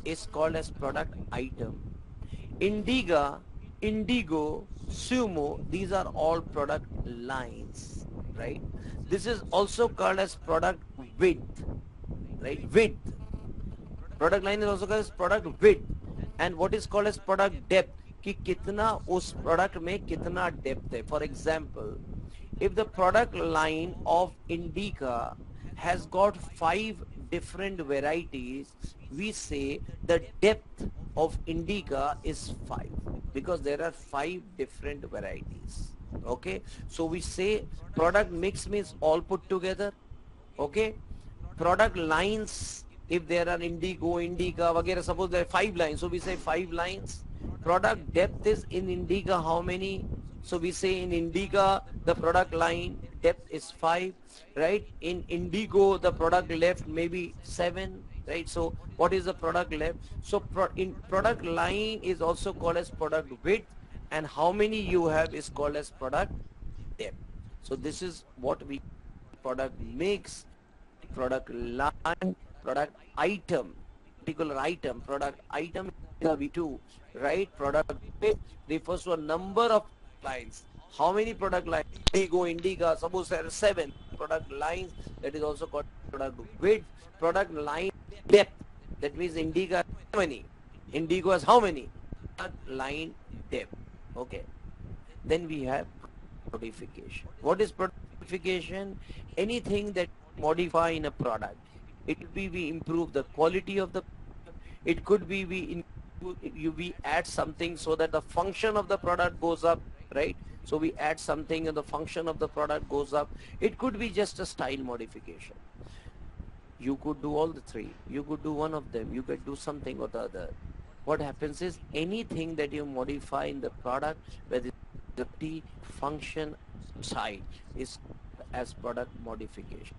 is called as product item. Indiga, Indigo, Sumo, these are all product lines, right? This is also called as product width, right? Width. Product line is also called as product width. And what is called as product depth, कि कितना उस product में कितना depth है. For example, if the product line of Indica has got 5 different varieties, we say the depth of Indica is 5 because there are 5 different varieties. Okay, so we say product mix means all put together. Okay, product lines, if there are Indigo, Indica, वगैरह, suppose there are 5 lines, so we say 5 lines. Product depth is in Indica how many? So we say in Indica the product line depth is 5, right? In Indigo the product left maybe 7, right? So what is the product left? So in product line is also called as product width, and how many you have is called as product depth. So this is what we product mix, product line, product item, particular item, product item V2, right? Product refers to a number of lines. How many product lines? Indigo, Indica, suppose there are 7 product lines, that is also called product width. Product line depth, that means Indica has how many? Indigo has how many? Product line depth. Okay. Then we have modification. What is modification? Anything that modify in a product. It could be we improve the quality of the product. It could be we add something so that the function of the product goes up, right? So we add something and the function of the product goes up. It could be just a style modification. You could do all the 3. You could do one of them. You could do something or the other. What happens is anything that you modify in the product, whether it's the function, side, is as product modification.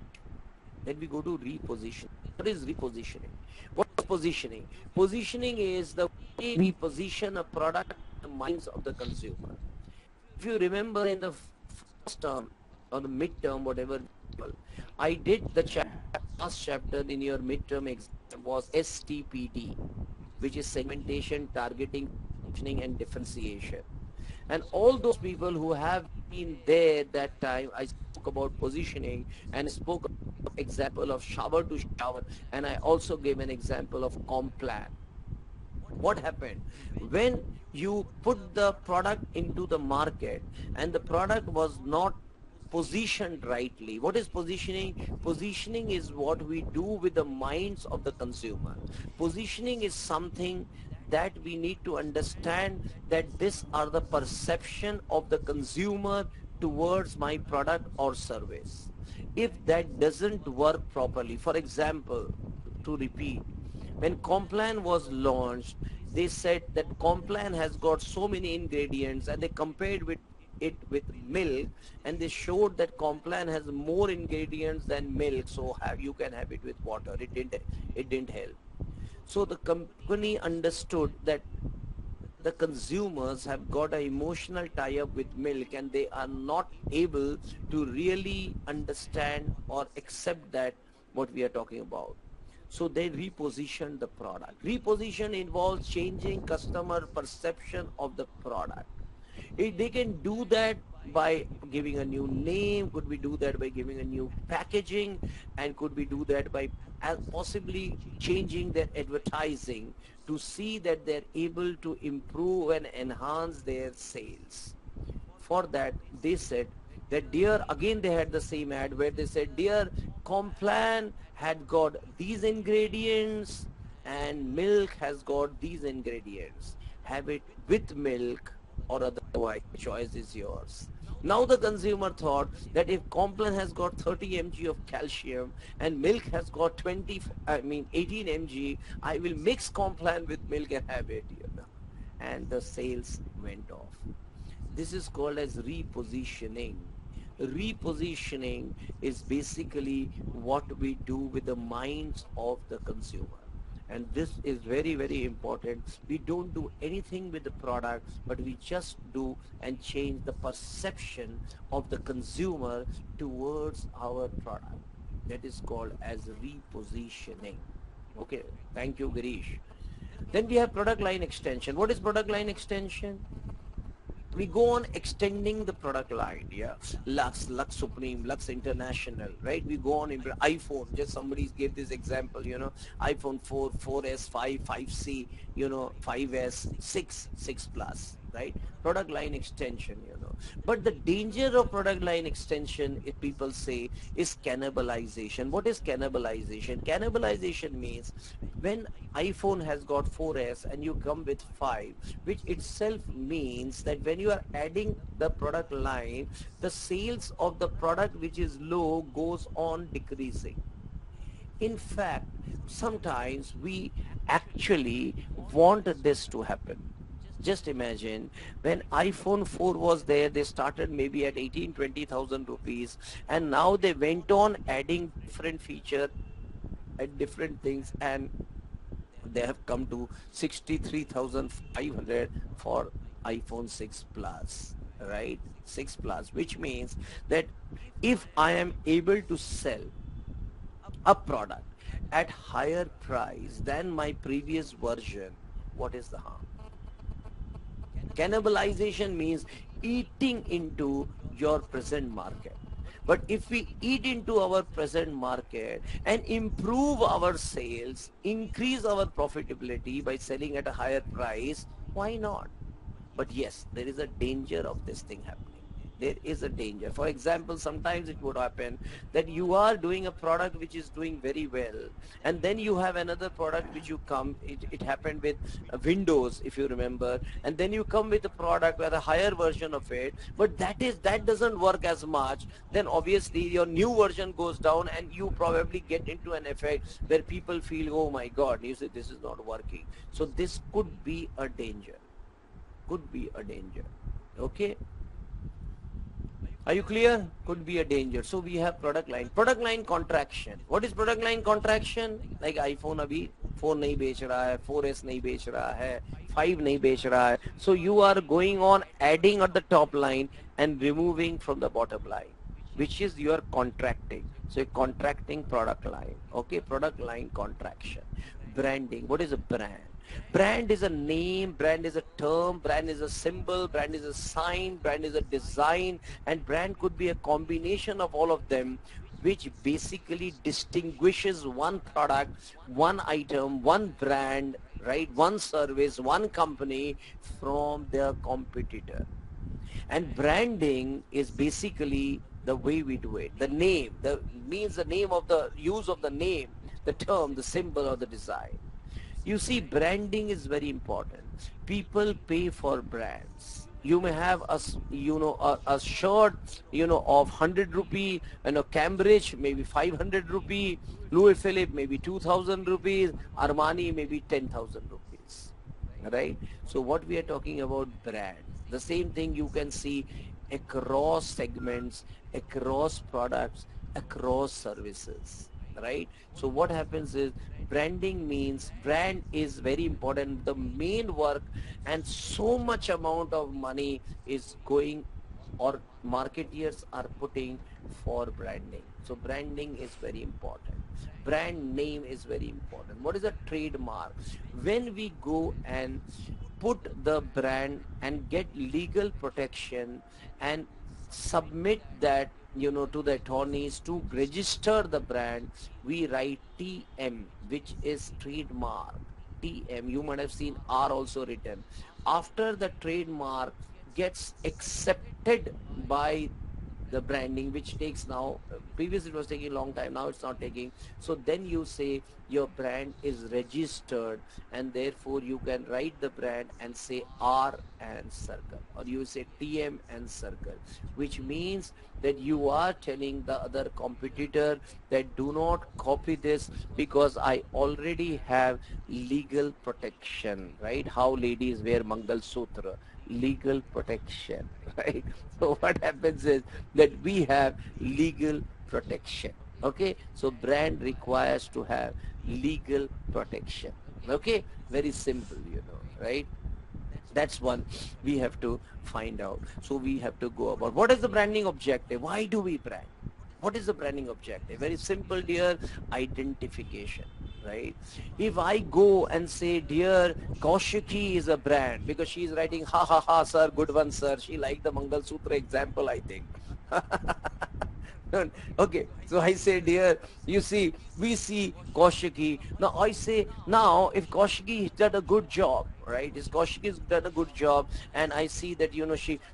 Then we go to repositioning. What is repositioning? What is positioning? Positioning is the way we position a product in the minds of the consumer. If you remember in the first term or the midterm, whatever, I did the last chapter in your midterm exam was STPD, which is segmentation, targeting, positioning, and differentiation. And all those people who have been there that time, I spoke about positioning and spoke about example of shower to shower, and I also gave an example of Complan. What happened? When you put the product into the market and the product was not positioned rightly. What is positioning? Positioning is what we do with the minds of the consumer. Positioning is something that we need to understand that these are the perception of the consumer towards my product or service. If that doesn't work properly, for example, to repeat, when Complan was launched, they said that Complan has got so many ingredients and they compared it with milk, and they showed that Complan has more ingredients than milk, so you can have it with water. It didn't help. So the company understood that the consumers have got an emotional tie-up with milk and they are not able to really understand or accept that what we are talking about. So they reposition the product. Reposition involves changing customer perception of the product. They can do that by giving a new name, could we do that by giving a new packaging, and could we do that by possibly changing their advertising to see that they're able to improve and enhance their sales. For that, they said that dear, again they had the same ad where they said, dear, Complan had got these ingredients and milk has got these ingredients. Have it with milk or otherwise, choice is yours. Now the consumer thought that if Complan has got 30 mg of calcium and milk has got 18 mg, I will mix Complan with milk and have it, and the sales went off. This is called as repositioning. Repositioning is basically what we do with the minds of the consumer. And this is very, very important. We don't do anything with the product, but we just do and change the perception of the consumer towards our product. That is called as repositioning. Okay, thank you, Girish. Then we have product line extension. What is product line extension? We go on extending the product line. Yeah, Lux Supreme, Lux International, right? We go on iPhone. Just somebody gave this example, iPhone 4, 4S, 5, 5C, 5S, 6, 6 plus, right? Product line extension. But the danger of product line extension, if people say, is cannibalization. What is cannibalization? Cannibalization means when iPhone has got 4S and you come with 5, which itself means that when you are adding the product line, the sales of the product which is low goes on decreasing. In fact, sometimes we actually want this to happen. Just imagine when iPhone 4 was there, they started maybe at 18-20,000 rupees, and now they went on adding different feature and different things, and they have come to 63,500 for iPhone 6 Plus, right? 6 Plus, which means that if I am able to sell a product at higher price than my previous version, what is the harm? Cannibalization means eating into your present market. But if we eat into our present market and improve our sales, increase our profitability by selling at a higher price, why not? But yes, there is a danger of this thing happening. There is a danger. For example, sometimes it would happen that you are doing a product which is doing very well, and then you have another product which it happened with Windows, if you remember, and then you come with a product with a higher version of it, but that doesn't work as much. Then obviously your new version goes down, and you probably get into an effect where people feel, oh my God, you see, this is not working. So this could be a danger. Could be a danger. Okay. Are you clear? Could be a danger. So we have product line. Product line contraction. What is product line contraction? Like iPhone अभी 4 नहीं बेच रहा है, 4S नहीं बेच रहा है, 5 नहीं बेच रहा है. So you are going on adding at the top line and removing from the bottom line, which is your contracting. So a contracting product line. Okay, product line contraction. Branding. What is a brand? Brand is a name, brand is a term, brand is a symbol, brand is a sign, brand is a design, and brand could be a combination of all of them, which basically distinguishes one product, one item, one brand, right, one service, one company from their competitor. And branding is basically the way we do it. The name, means the name of the use of the name, the term, the symbol, or the design. You see, branding is very important. People pay for brands. You may have a shirt, of 100 rupee, Cambridge, maybe 500 rupee, Louis Philippe, maybe 2,000 rupees, Armani, maybe 10,000 rupees, right? So what we are talking about, brand. The same thing you can see across segments, across products, across services, right? So what happens is branding means brand is very important. The main work and so much amount of money is going or marketeers are putting for branding. So branding is very important. Brand name is very important. What is a trademark? When we go and put the brand and get legal protection and submit that to the attorneys to register the brand, we write TM, which is trademark. TM, you might have seen R also written. After the trademark gets accepted by the branding, which takes now, previously it was taking a long time, now it's not taking. So then you say your brand is registered, and therefore you can write the brand and say R and circle, or you say TM and circle, which means that you are telling the other competitor that do not copy this because I already have legal protection, right? How ladies wear Mangal Sutra, legal protection, right? So what happens is that we have legal protection. Okay, so brand requires to have legal protection. Okay, very simple, right? That's one we have to find out. So we have to go about what is the branding objective? Why do we brand? What is the branding objective? Very simple, dear. Identification, right? If I go and say, dear, Kaushiki is a brand because she's writing, ha ha ha, sir, good one, sir. She liked the Mangal Sutra example, I think. Okay, so I say, dear, you see, we see Kaushiki. Now I say, now if Kaushiki has done a good job, right? Is Kaushiki has done a good job, and I see that,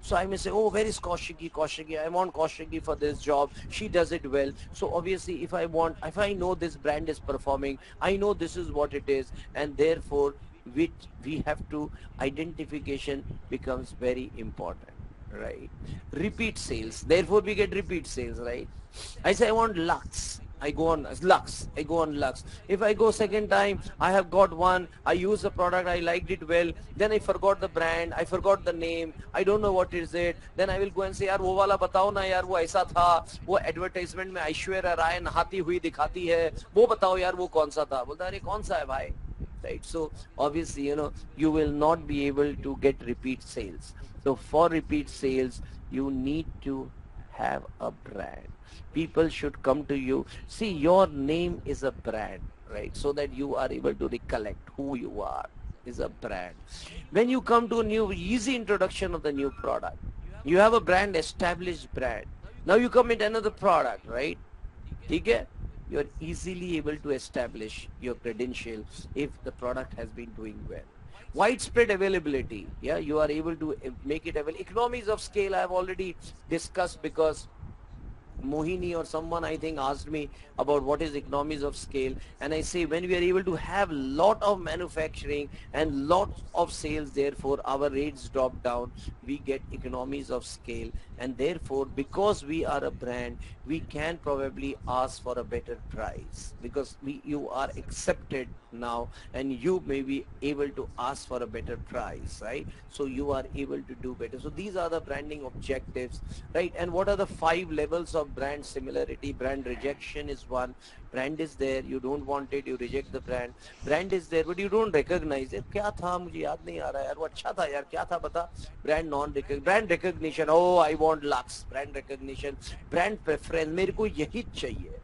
so I may say, oh, where is Kaushiki? Kaushiki, I want Kaushiki for this job. She does it well. So obviously, if I know this brand is performing, I know this is what it is, and therefore, which we have to, identification becomes very important, right? Repeat sales, therefore we get repeat sales, right? I say I want Lux, I go on Lux, I go on Lux. If I go second time, I have got one, I use the product, I liked it well, then I forgot the brand, I forgot the name, I don't know what is it, then I will go and say, यार वो वाला बताओ ना यार, वो ऐसा था, वो एडवर्टाइजमेंट में ऐश्वर्या राय नहाती हुई दिखाती है, वो बताओ यार वो कौन सा था? बोलता अरे कौन सा है भाई? Right? So obviously, you will not be able to get repeat sales. So for repeat sales, you need to have a brand. People should come to you. See, your name is a brand, right? So that you are able to recollect who you are is a brand. When you come to a new, easy introduction of the new product, you have a brand, established brand. Now you come with another product, right? Okay? You are easily able to establish your credentials if the product has been doing well. Widespread availability, yeah, you are able to make it available. Economies of scale I have already discussed, because Mohini or someone I think asked me about what is economies of scale, and I say when we are able to have lot of manufacturing and lots of sales, therefore our rates drop down, we get economies of scale, and therefore because we are a brand, we can probably ask for a better price because you are accepted now, and you may be able to ask for a better price, right? So you are able to do better. So these are the branding objectives, right? And what are the 5 levels of brand similarity? Brand rejection is one. Brand is there, you don't want it, you reject the brand. Brand is there but you don't recognize it. क्या था मुझे याद नहीं आ रहा यार, वो अच्छा था यार, क्या था बता? Brand non recognition. Brand recognition, oh I want Lux. Brand recognition. Brand preference, मेरे को यही चाहिए.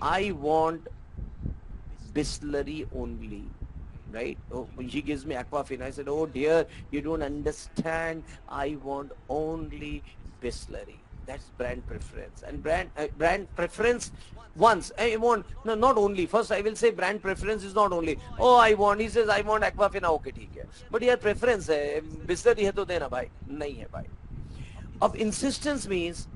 I want Bisleri only, right? Oh, she gives me Aquafina. I said, oh dear, you don't understand. I want only Bisleri. That's brand preference. And brand preference once. I want, no, not only. First I will say brand preference is not only, oh I want, he says I want Aquafina, okay ठीक है. But यार preference है, Bisleri है तो देना भाई. नहीं है भाई. अब insistence means,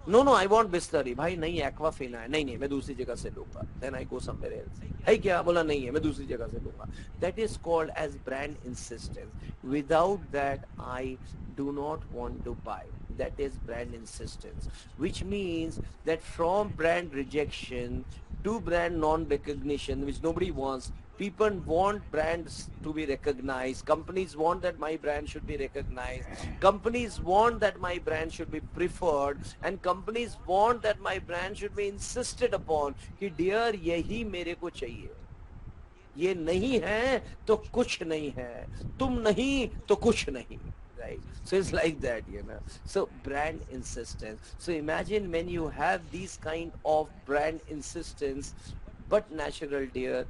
no no I want Bisleri. भाई नहीं, एक्वाफिना है. नहीं नहीं, मैं दूसरी जगह से लूंगा. Then I go somewhere else. है क्या? बोला नहीं है, मैं दूसरी जगह से लूंगा. That is called as brand insistence. Without that I do not want to buy. That is brand insistence, which means that from brand rejection to brand non-recognition, which nobody wants. People want brands to be recognized. Companies want that my brand should be recognized. Companies want that my brand should be preferred, and companies want that my brand should be insisted upon कि dear यही मेरे को चाहिए. ये नहीं है तो कुछ नहीं है, तुम नहीं तो कुछ नहीं, right? So it's like that, so brand insistence. So imagine when you have these kind of brand insistence, but natural, dear,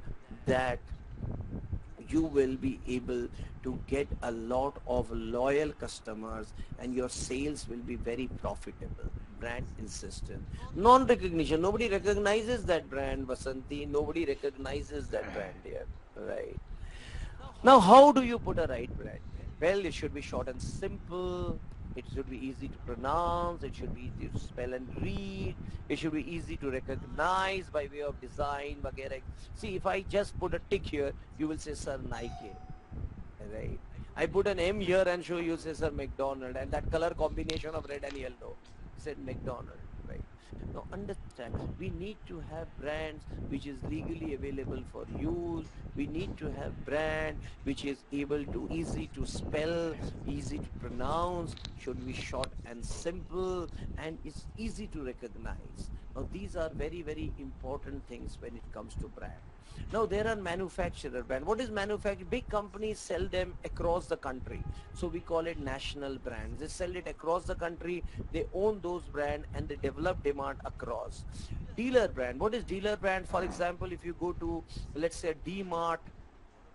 that you will be able to get a lot of loyal customers and your sales will be very profitable. Brand insistence. Non-recognition, nobody recognizes that brand, Vasanti. Nobody recognizes that brand here, right? Now how do you put a right brand? Well, it should be short and simple. It should be easy to pronounce. It should be easy to spell and read. It should be easy to recognize by way of design. Vagera. See, if I just put a tick here, you will say, Sir, Nike. Right? I put an M here and show you, say, Sir, McDonald. And that color combination of red and yellow said McDonald. Right? Now understand, we need to have brands which is legally available for use. We need to have brand which is able to easy to spell, easy to pronounce, should be short and simple, and it's easy to recognize. Now these are very, very important things when it comes to brand. Now there are manufacturer brand. What is manufacturer? Big companies sell them across the country. So we call it national brands. They sell it across the country. They own those brands and they develop demand across. Dealer brand. What is dealer brand? For example, if you go to, let's say, D-Mart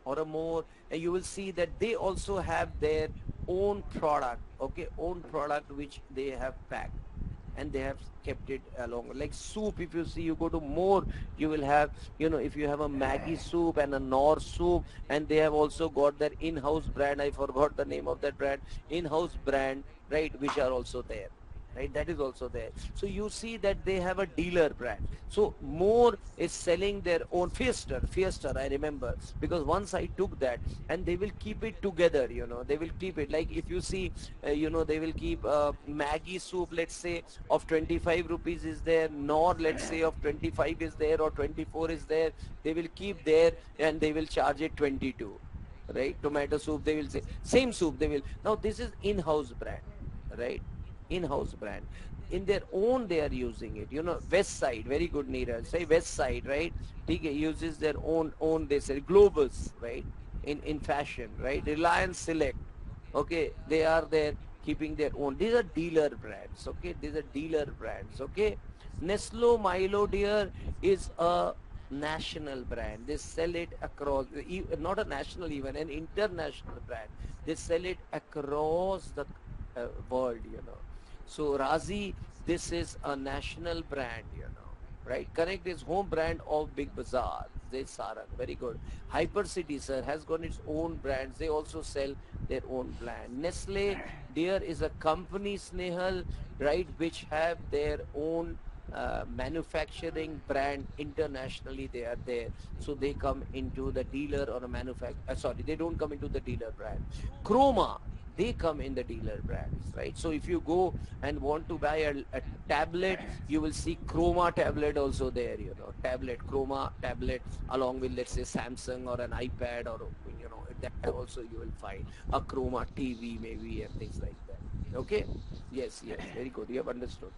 or a more, and you will see that they also have their own product, okay, own product which they have packed and they have kept it along. Like soup, if you see, you go to more, you will have, if you have a Maggie soup and a Knorr soup, and they have also got their in-house brand. I forgot the name of that brand, in-house brand, right, which are also there, right? That is also there. So you see that they have a dealer brand. So more is selling their own Fiesta, I remember, because once I took that, and they will keep it together, they will keep it. Like if you see, they will keep Maggie soup, let's say, of 25 rupees is there, nor let's say of 25 is there, or 24 is there. They will keep there and they will charge it 22, right? Tomato soup, they will say same soup, they will. Now this is in-house brand, right? In-house brand. In their own they are using it. West Side, very good, Neeraj. Say West Side, right? TK uses their own, they say Globus, right? In fashion, right? Reliance Select, okay? They are there keeping their own. These are dealer brands, okay? These are dealer brands, okay? Nestle Milo, dear, is a national brand. They sell it across, not a national, even an international brand. They sell it across the world. So Razi, this is a national brand, right? Connect is home brand of Big Bazaar. They Sarang, very good. Hypercity, sir, has got its own brands. They also sell their own brand. Nestle, dear, is a company, Snehal, right, which have their own manufacturing brand internationally. They are there, so they come into the dealer or a sorry, they don't come into the dealer brand. Chroma, they come in the dealer brands, right? So if you go and want to buy a tablet, you will see Chroma tablet also there, Chroma tablet, along with, let's say, Samsung or an iPad, or that also you will find a Chroma TV maybe, and things like that. Okay, yes, very good, you have understood.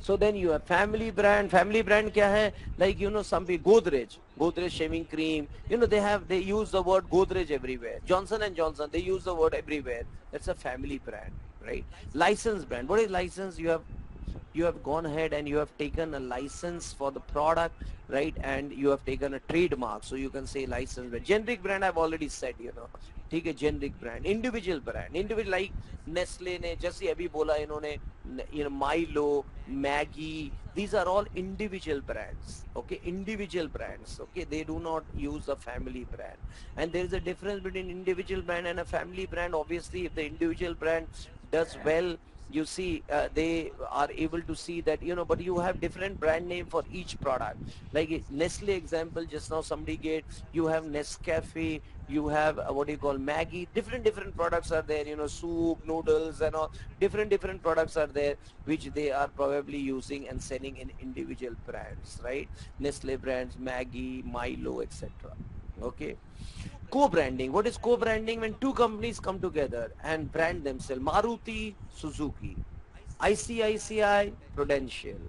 So then you have family brand. Family brand kya hai? Like, some people, Godrej shaving cream, they use the word Godrej everywhere. Johnson and Johnson, they use the word everywhere. That's a family brand, right? License brand. What is license? You have gone ahead and you have taken a license for the product, right? And you have taken a trademark, so you can say license brand. Generic brand, I've already said. ठीक है, generic brand. Individual brand, individual, like Nestle ने जैसे अभी बोला इन्होंने, Milo, Maggie, these are all individual brands, okay? Individual brands, okay? They do not use a family brand. And there is a difference between individual brand and a family brand. Obviously, if the individual brand does well, you see, they are able to see that, but you have different brand name for each product. Like Nestle example, just now somebody gave, you have Nescafe, you have what do you call, Maggie, different products are there, soup, noodles, and all, different products are there, which they are probably using and selling in individual brands, right? Nestle brands, Maggie, Milo, etc. Okay. Co-branding. What is co-branding? When two companies come together and brand themselves. Maruti, Suzuki. ICICI, Prudential,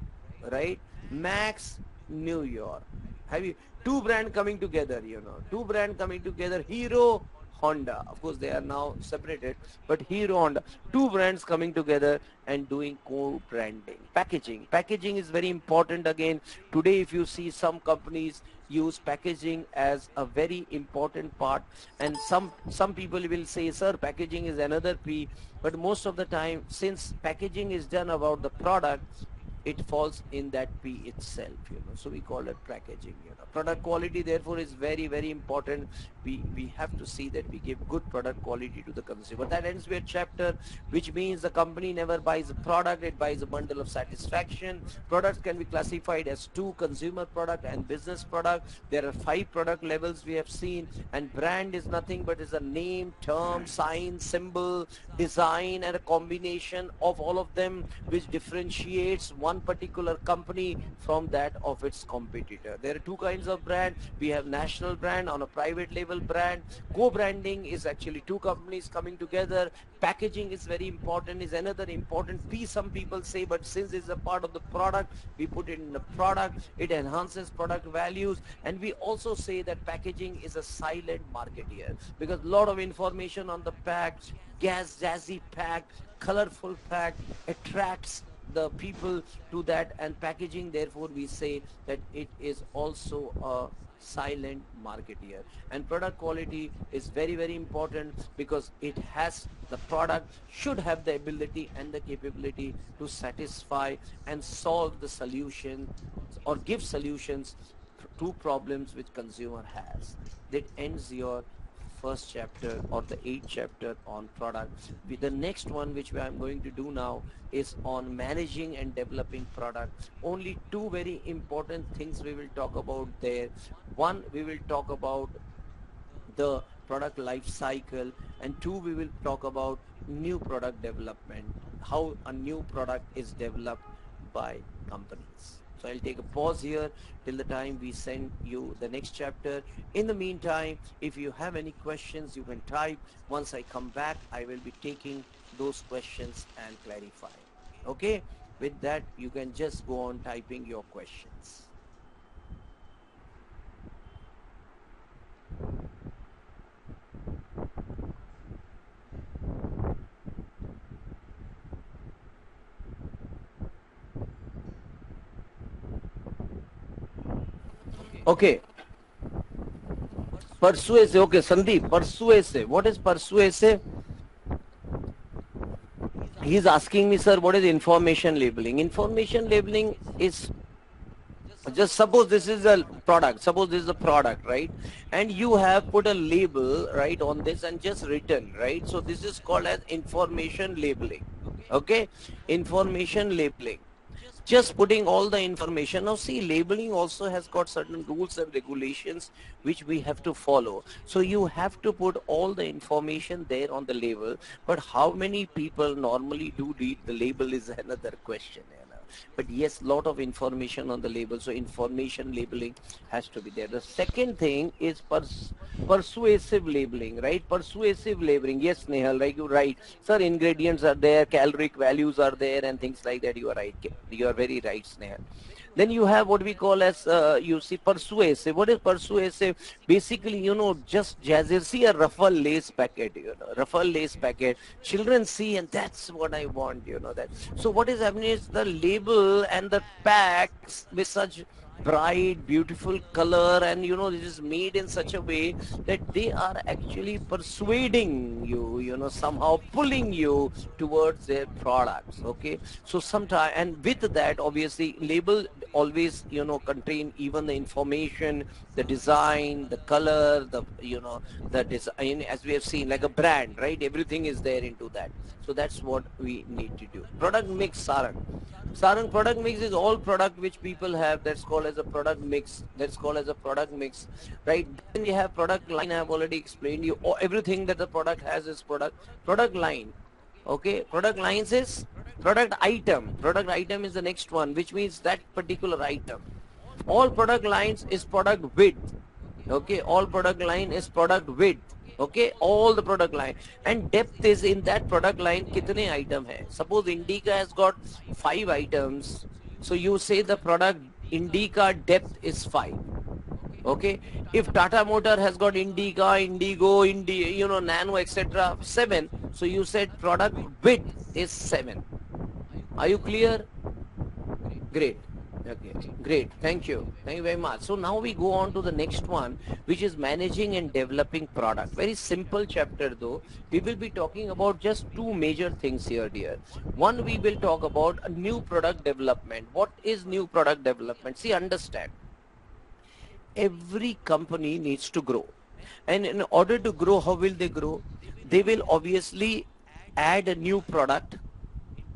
right? Max, New York. Have you two brand coming together? Two brand coming together. Hero, Honda. Of course, they are now separated, but Hero, Honda, two brands coming together and doing co-branding. Packaging is very important. Again, today, if you see, some companies use packaging as a very important part, and some people will say, sir, packaging is another P, but most of the time, since packaging is done about the product, it falls in that P itself. So we call it packaging. Product quality, therefore, is very important. We have to see that we give good product quality to the consumer. That ends with chapter, which means the company never buys a product, it buys a bundle of satisfaction. Products can be classified as two: consumer product and business product. There are 5 product levels we have seen, and brand is nothing but is a name, term, sign, symbol, design, and a combination of all of them which differentiates one one particular company from that of its competitor. There are two kinds of brand. We have national brand on a private label brand. Co-branding is actually two companies coming together. Packaging is very important, is another important piece, some people say, but since it's a part of the product, we put it in the product. It enhances product values. And we also say that packaging is a silent marketeer, because a lot of information on the pack, jazzy pack, colorful pack, attracts the people to that, and packaging, therefore we say that it is also a silent marketeer. And product quality is very, very important, because it has, the product should have the ability and the capability to satisfy and solve the solution or give solutions to problems which consumer has. That ends your first chapter or the 8th chapter on product. The next one which I'm going to do now is on managing and developing product. Only two very important things we will talk about there. One, we will talk about the product life cycle, and two, we will talk about new product development, how a new product is developed by companies. So I'll take a pause here till the time we send you the next chapter. In the meantime, if you have any questions, you can type. Once I come back, I will be taking those questions and clarifying. Okay? With that, you can just go on typing your questions. Okay. Persuasive. Okay, Sandeep, persuasive. What is persuasive? He's asking me, sir, what is information labeling? Information labeling is, just suppose this is a product, right? And you have put a label, right, on this and just written, right? So this is called as information labeling. Okay, information labeling. Just putting all the information. Now see, labeling also has got certain rules and regulations which we have to follow. So you have to put all the information there on the label, but how many people normally do read the label is another question. But yes, lot of information on the label, so information labeling has to be there. The second thing is persuasive labeling, right? Persuasive labeling. Yes, Nehal, like you right, sir, ingredients are there, caloric values are there, and things like that. You are right. You are very right, Snehal. Then you have what we call as, you see, persuasive. What is persuasive? Basically, just jazzes. See a ruffle lace packet, ruffle lace packet. Children see, and that's what I want, that. So what is happening is the label and the packs with such bright, beautiful color, and it is made in such a way that they are actually persuading you, somehow pulling you towards their products. Okay, so sometimes, and with that, obviously, label always contain even the information, the design, the color, the design, as we have seen, like a brand, right? Everything is there into that. So that's what we need to do. Product mix, Sarang, product mix is all product which people have. That's called as a product mix. Right? Then we have product line. I have already explained you. Everything that the product has is product line. Okay, product lines is product item. Product item is the next one, which means that particular item. All product lines is product width. Okay, all product line is product width. Okay, all the product line, and depth is in that product line kitne item hai. Suppose Indica has got 5 items, so you say the product Indica depth is 5. Okay, if Tata Motor has got Indica, Indigo, Nano, etc., 7, so you said product width is 7. Are you clear? Great. Okay, great. Thank you very much. So now we go on to the next one, which is managing and developing product. Very simple chapter though. We will be talking about just two major things here, dear. One, we will talk about a new product development. What is new product development? See, understand, every company needs to grow, and in order to grow, how will they grow? They will obviously add a new product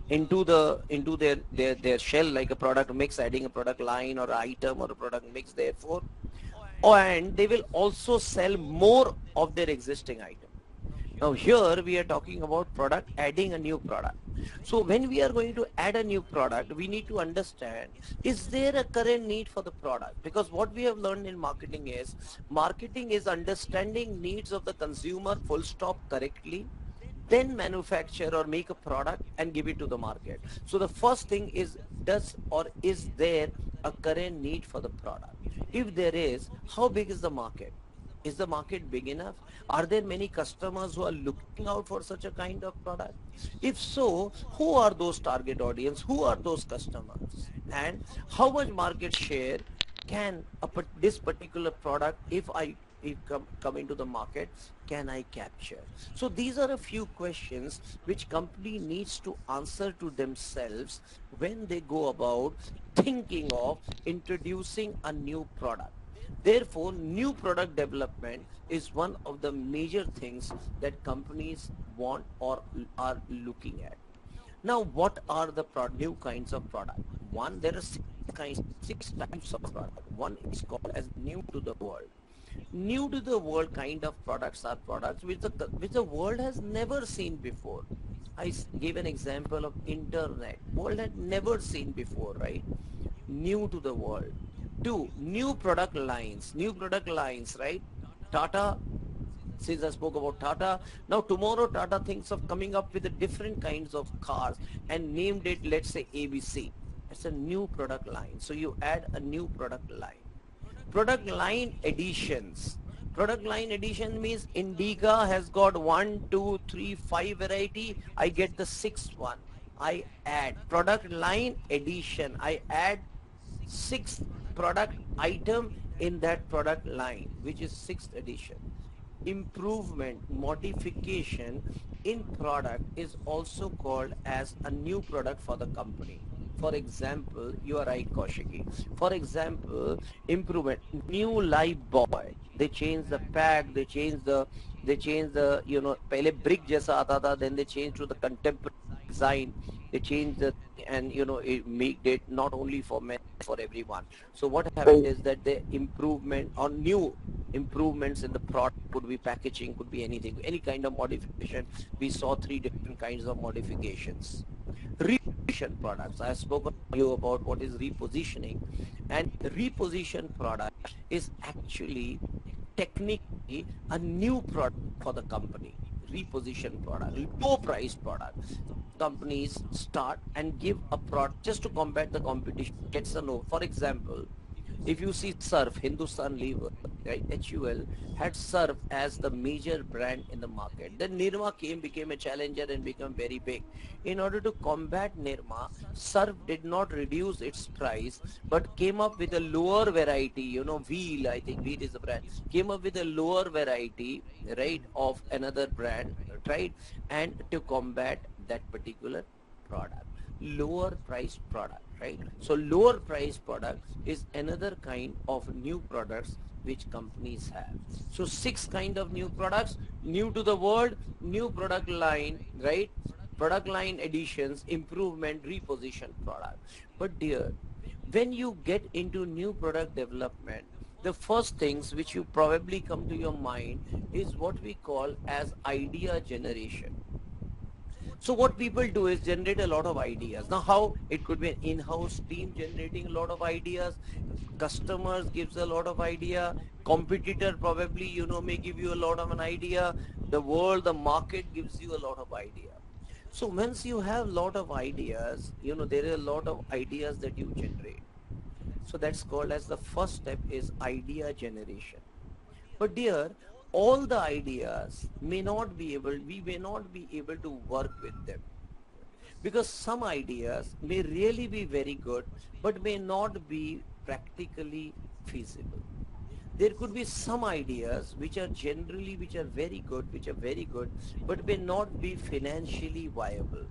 into their shell, like a product mix, adding a product line or item or a product mix, therefore, and they will also sell more of their existing item. Now here we are talking about product, adding a new product. So when we are going to add a new product, we need to understand, is there a current need for the product? Because what we have learned in marketing is understanding needs of the consumer full stop correctly, then manufacture or make a product and give it to the market. So the first thing is, does or is there a current need for the product? If there is, how big is the market? Is the market big enough? Are there many customers who are looking out for such a kind of product? If so, who are those target audience? Who are those customers? And how much market share can this particular product, if come into the market, can I capture? So these are a few questions which company needs to answer to themselves when they go about thinking of introducing a new product. Therefore, new product development is one of the major things that companies want or are looking at. Now, what are the new kinds of product? One, there are six types of product. One is called as new to the world. New to the world kind of products are products which the world has never seen before. I gave an example of internet. World had never seen before, right? New to the world. Two, new product lines. New product lines, right? Tata, since I spoke about Tata, now tomorrow Tata thinks of coming up with the different kinds of cars and named it, let's say, ABC. It's a new product line. So you add a new product line. Product line additions. Product line addition means Indica has got 1, 2, 3, 5 variety. I get the sixth one. I add product line addition. I add sixth product item in that product line, which is sixth edition. Improvement, modification in product is also called as a new product for the company. For example, you are right, Kaushiki. For example, improvement, new life boy. They change the pack, they change the, पहले brick जैसा आता था, then they changed to the contemporary design. They changed the, and it made it not only for men, for everyone. So what happened is that the improvement or new improvements in the product, could be packaging, could be anything, any kind of modification. We saw three different kinds of modifications. Reposition products. I have spoken to you about what is repositioning, and reposition product is actually technically a new product for the company. Reposition product, low price product. Companies start and give a product just to combat the competition, gets a no. For example, if you see Surf, Hindustan Lever, right, HUL had Surf as the major brand in the market. Then Nirma became a challenger and became very big. In order to combat Nirma, Surf did not reduce its price, but came up with a lower variety, Wheel, I think Wheel is the brand, came up with a lower variety, right, of another brand, right, and to combat that particular product. Lower price product, right? So lower price product is another kind of new products which companies have. So six kind of new products, new to the world, new product line, right? Product line additions, improvement, reposition product. But dear, when you get into new product development, the first things which you probably come to your mind is what we call as idea generation. So what people do is generate a lot of ideas. Now how? It could be an in-house team generating a lot of ideas. Customers gives a lot of idea. Competitor probably, may give you a lot of an idea. The world, the market gives you a lot of idea. So once you have a lot of ideas, there are a lot of ideas that you generate. So that's called as the first step is idea generation. But dear, all the ideas we may not be able to work with them, because some ideas may really be very good, but may not be practically feasible. There could be some ideas which are very good, but may not be financially viable.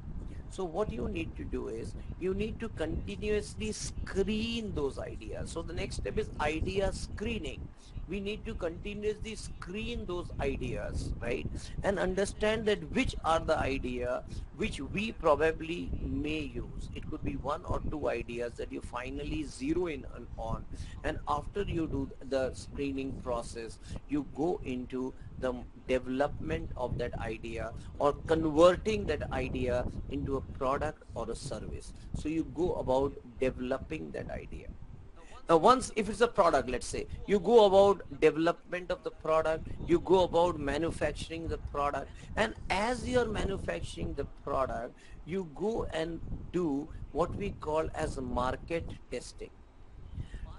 So what you need to do is you need to continuously screen those ideas. So the next step is idea screening. we need to continuously screen those ideas, right? And understand that which are the idea which we probably may use. It could be one or two ideas that you finally zero in on, and after you do the screening process, you go into the development of that idea or converting that idea into a product or a service. So you go about developing that idea. Now, once if it's a product, let's say, you go about development of the product, you go about manufacturing the product, and as you're manufacturing the product, you go and do what we call as market testing.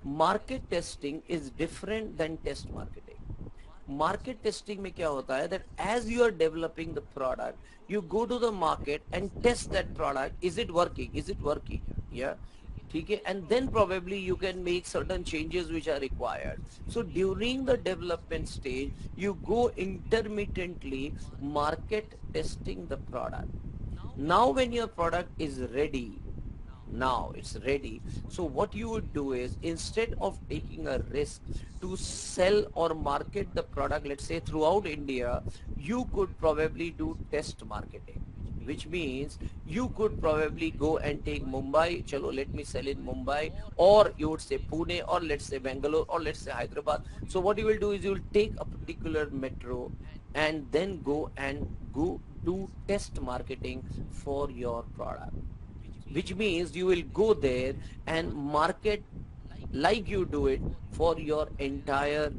Market testing is different than test marketing. Market testing में क्या होता है, that as you are developing the product, you go to the market and test that product. Is it working? Is it working? Yeah. ठीक है, and then probably you can make certain changes which are required. So during the development stage, you go intermittently market testing the product. Now when your product is ready, now it's ready, so what you would do is, instead of taking a risk to sell or market the product, let's say throughout India, you could probably do test marketing, which means you could probably go and take Mumbai, chalo let me sell in Mumbai, or you would say Pune, or let's say Bangalore, or let's say Hyderabad. So what you will do is you will take a particular metro and then go do test marketing for your product, which means you will go there and market like you do it for your entire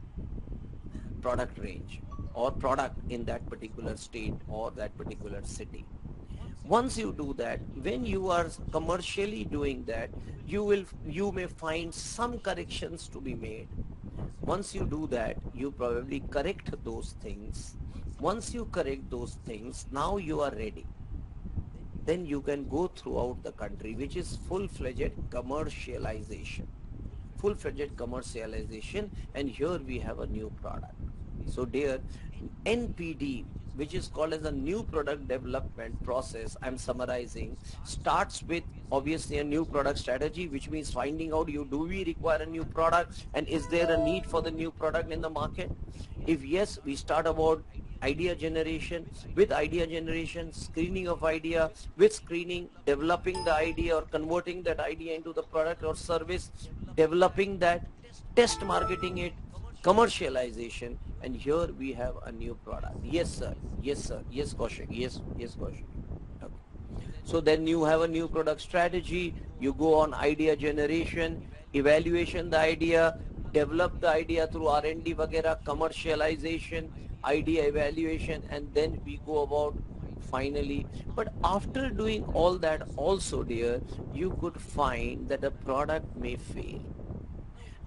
product range or product in that particular state or that particular city. Once you do that, when you are commercially doing that, you may find some corrections to be made. Once you do that, you probably correct those things. Once you correct those things, now you are ready. Then you can go throughout the country, which is full-fledged commercialization. Full-fledged commercialization, and here we have a new product. So dear, NPD, which is called as a new product development process, I'm summarizing, starts with obviously a new product strategy, which means finding out do we require a new product and is there a need for the new product in the market? If yes, we start about idea generation. With idea generation, screening of idea. With screening, developing the idea or converting that idea into the product or service, developing that, test marketing it, commercialization, and here we have a new product. Yes sir, yes sir, yes Kaushik, yes Kaushik. Okay. So then you have a new product strategy, you go on idea generation, evaluation the idea, develop the idea through R&D वगैरह, commercialization, idea evaluation, and then we go about finally. But after doing all that also, dear, you could find that the product may fail.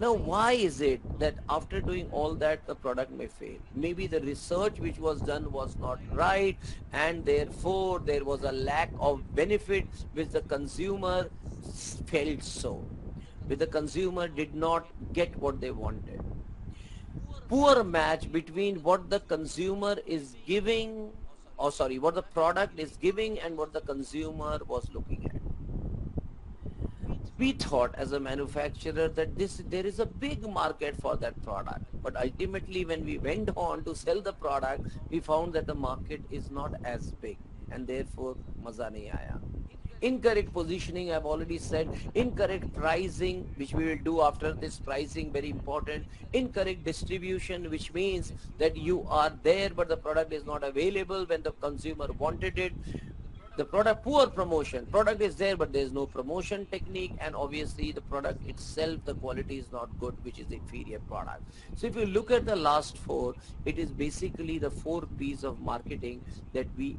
Now, why is it that after doing all that, the product may fail? Maybe the research which was done was not right, and therefore there was a lack of benefit which the consumer felt so. Which the consumer did not get what they wanted. Poor match between what the consumer is giving, or sorry, what the product is giving and what the consumer was looking at. We thought as a manufacturer that there is a big market for that product, but ultimately when we went on to sell the product, we found that the market is not as big, and therefore maza nahi aaya. Incorrect positioning, I've already said. Incorrect pricing, which we will do after this. Pricing, very important. Incorrect distribution, which means that you are there but the product is not available when the consumer wanted it. The product, poor promotion, product is there but there is no promotion technique, and obviously the product itself, the quality is not good, which is the inferior product. So if you look at the last four, it is basically the 4 P's of marketing that we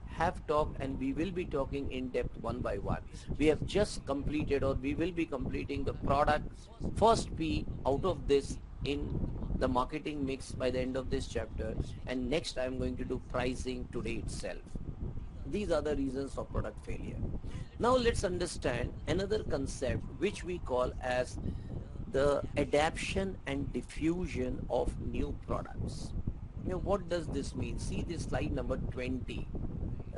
have talked, and we will be talking in depth one by one. We have just completed, or we will be completing, the product first P out of this in the marketing mix by the end of this chapter, and next I'm going to do pricing today itself. These are the reasons for product failure. Now let's understand another concept which we call as the adaptation and diffusion of new products. Now what does this mean? See this slide number 20,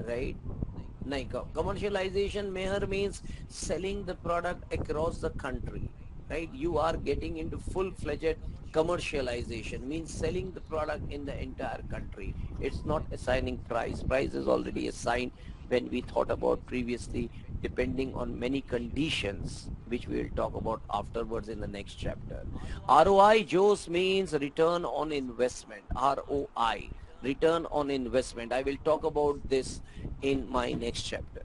right? Commercialization meher means selling the product across the country, right? You are getting into full-fledged Commercialization means selling the product in the entire country. It's not assigning price. Price is already assigned when we thought about previously, depending on many conditions, which we will talk about afterwards in the next chapter. ROI, Joes, means return on investment. ROI, return on investment. I will talk about this in my next chapter.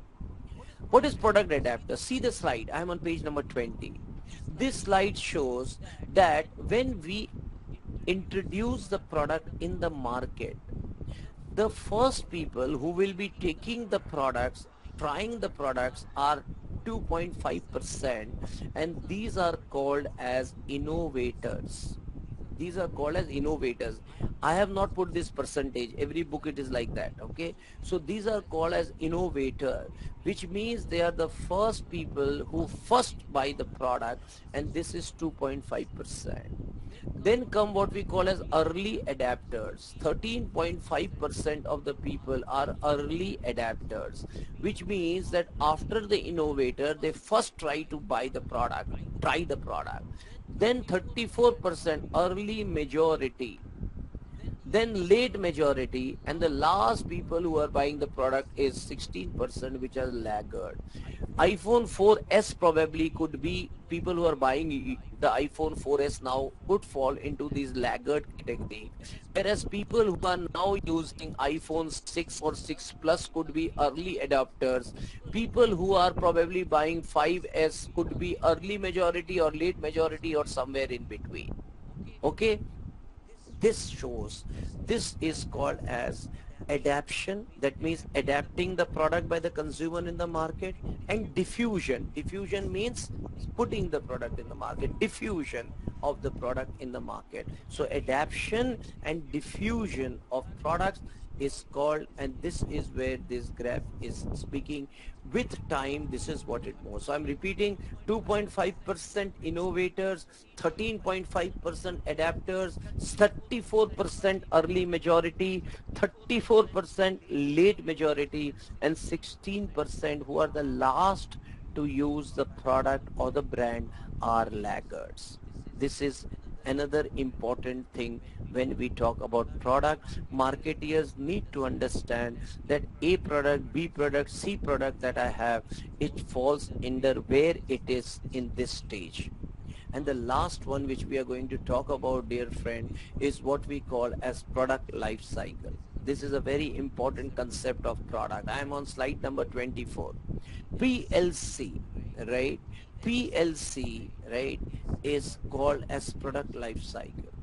What is product adapter? See the slide. I am on page number 20. This slide shows that when we introduce the product in the market, the first people who will be taking the products, trying the products are 2.5%, and these are called as innovators. These are called as innovators. I have not put this percentage. Every book it is like that. Okay. So these are called as innovator, which means they are the first people who first buy the product, and this is 2.5%. Then come what we call as early adapters. 13.5% of the people are early adapters, which means that after the innovator, they first try to buy the product, try the product. Then 34% early majority, then late majority, and the last people who are buying the product is 16%, which are laggard. iPhone 4S probably could be people who are buying the iPhone 4S now could fall into these laggard category, whereas people who are now using iPhone 6 or 6 Plus could be early adopters. People who are probably buying 5S could be early majority or late majority or somewhere in between. Okay, this shows, this is called as adaptation. That means adapting the product by the consumer in the market. And diffusion, diffusion means putting the product in the market, diffusion of the product in the market. So adaptation and diffusion of products is called, and this is where this graph is speaking. With time, this is what it moves. So I'm repeating: 2.5% innovators, 13.5% adapters, 34% early majority, 34% late majority, and 16% who are the last to use the product or the brand are laggards. This is another important thing when we talk about product. Marketeers need to understand that A product, B product, C product that I have, it falls under where it is in this stage. And the last one which we are going to talk about, dear friend, is what we call as product life cycle. This is a very important concept of product. I am on slide number 24. PLC, right? PLC, right, is called as product life cycle.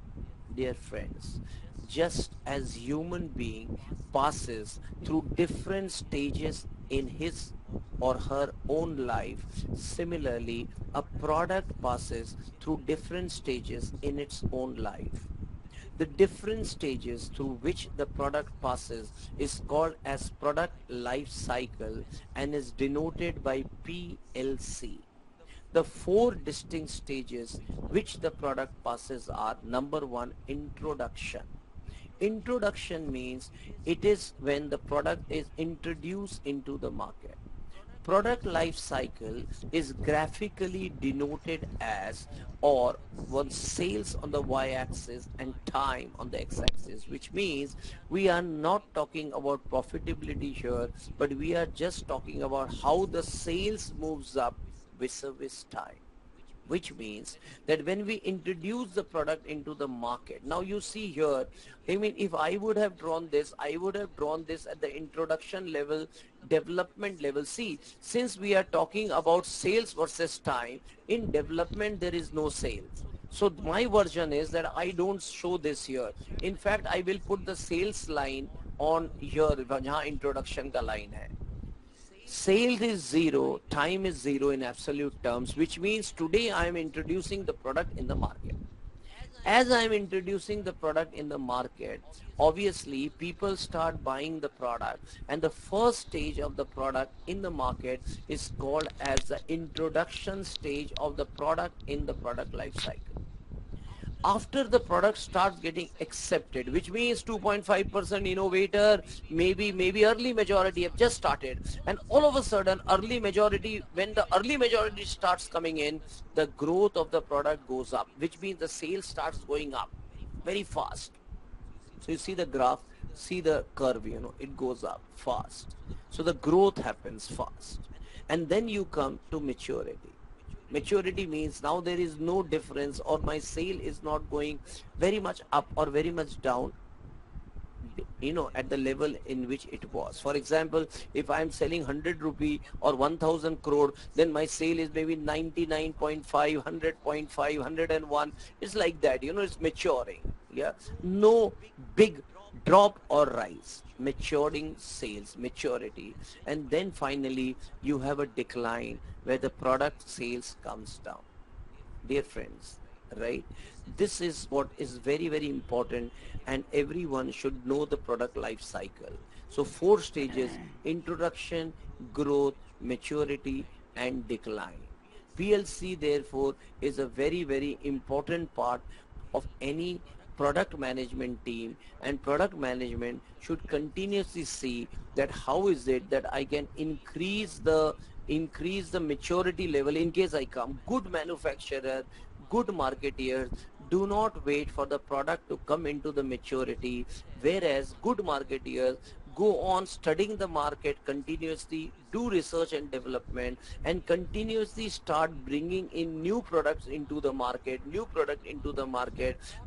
Dear friends, just as human being passes through different stages in his or her own life, similarly a product passes through different stages in its own life. The different stages through which the product passes is called as product life cycle and is denoted by PLC. The four distinct stages which the product passes are: number one, introduction. Introduction means it is when the product is introduced into the market. Product life cycle is graphically denoted as, or one, sales on the y-axis and time on the x-axis, which means we are not talking about profitability here, but we are just talking about how the sales moves up vis-a-vis time. Which means that when we introduce the product into the market, now you see here, I mean, if I would have drawn this, I would have drawn this at the introduction level, development level. See, since we are talking about sales versus time, in development there is no sales. So my version is that I don't show this here. In fact, I will put the sales line on here, jahan introduction ka line hai. Sales is zero, time is zero in absolute terms, which means today I am introducing the product in the market. As I am introducing the product in the market, obviously people start buying the product, and the first stage of the product in the market is called as the introduction stage of the product in the product life cycle. after the product starts getting accepted, which means 2.5% innovator, maybe early majority have just started, and all of a sudden early majority, when the early majority starts coming in, the growth of the product goes up, which means the sales starts going up very fast. So you see the graph, see the curve, it goes up fast. So the growth happens fast. And then you come to maturity. Maturity means now there is no difference, or my sale is not going very much up or very much down, at the level in which it was. For example, if I'm selling 100 rupee or 1000 crore, then my sale is maybe 99.5, 100.5, 101. It's like that, it's maturing. Yeah, no big drop or rise, maturing sales, maturity. And then finally you have a decline where the product sales comes down. Dear friends, right, this is what is very, very important, and everyone should know the product life cycle. So 4 stages: introduction, growth, maturity, and decline. PLC therefore is a very, very important part of any product management team, and product management should continuously see that how is it that I can increase the maturity level. In case I come, good manufacturer, good marketeers do not wait for the product to come into the maturity, whereas good marketeers go on studying the market continuously, do research and development, and continuously start bringing in new products into the market,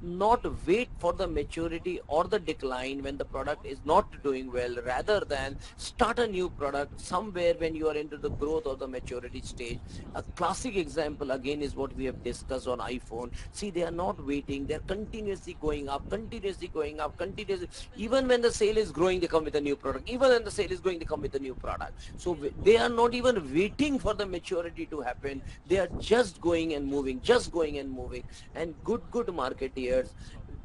not wait for the maturity or the decline when the product is not doing well, rather than start a new product somewhere when you are into the growth or the maturity stage. A classic example again is what we have discussed on iPhone. See, they are not waiting, they're continuously going up, continuously. Even when the sale is growing, they come with a new product. Even when the sale is going, they come with a new product. So they are not even waiting for the maturity to happen. They are just going and moving, And good marketeers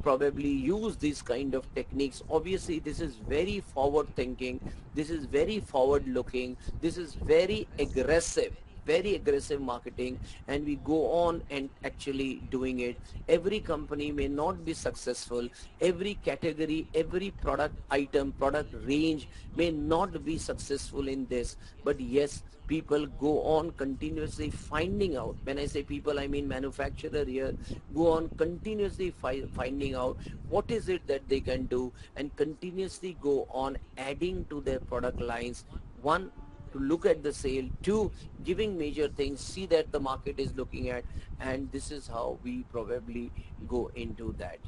probably use these kind of techniques. Obviously, this is very forward thinking, this is very forward looking, this is very aggressive marketing, and we go on and actually doing it. Every company may not be successful, every category, every product item, product range may not be successful in this, but yes, people go on continuously finding out. When I say people, I mean manufacturer here, go on continuously finding out what is it that they can do, and continuously go on adding to their product lines. One, to look at the sale, two, giving major things, see that the market is looking at, and this is how we probably go into that.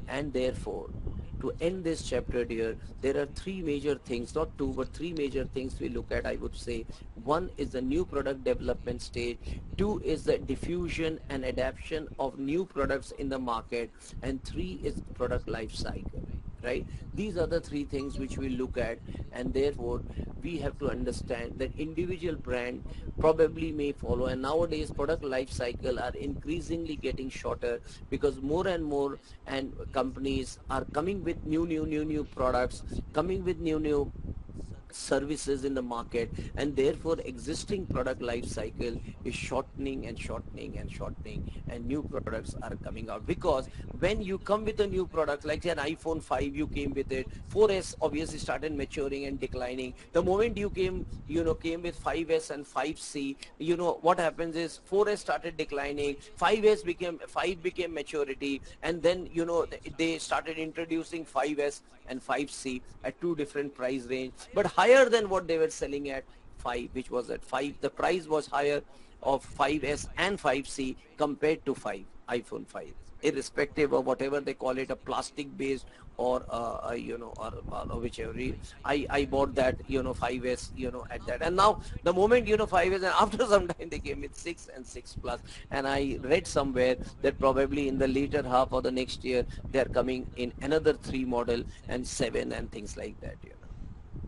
And therefore, to end this chapter here, there are three major things, not two, but three major things we look at, I would say. One is the new product development stage, two is the diffusion and adaptation of new products in the market, and three is product life cycle. Right, these are the three things which we look at, and therefore we have to understand that individual brand probably may follow. And nowadays product life cycle are increasingly getting shorter, because more and more and companies are coming with new products, coming with new services in the market, and therefore existing product life cycle is shortening, and new products are coming out. Because when you come with a new product, like an iPhone 5, you came with it, 4S obviously started maturing and declining. The moment you came with 5S and 5C, what happens is 4S started declining, 5 became maturity, and then they started introducing 5S and 5C at two different price range, but higher than what they were selling at 5, which was at 5. The price was higher of 5S and 5C compared to 5, iPhone 5, irrespective of whatever they call it, a plastic based or or whichever. I bought that 5S at that, and now the moment 5S, and after some time they came with 6 and 6 plus, and I read somewhere that probably in the later half of the next year they are coming in another 3 model and 7 and things like that.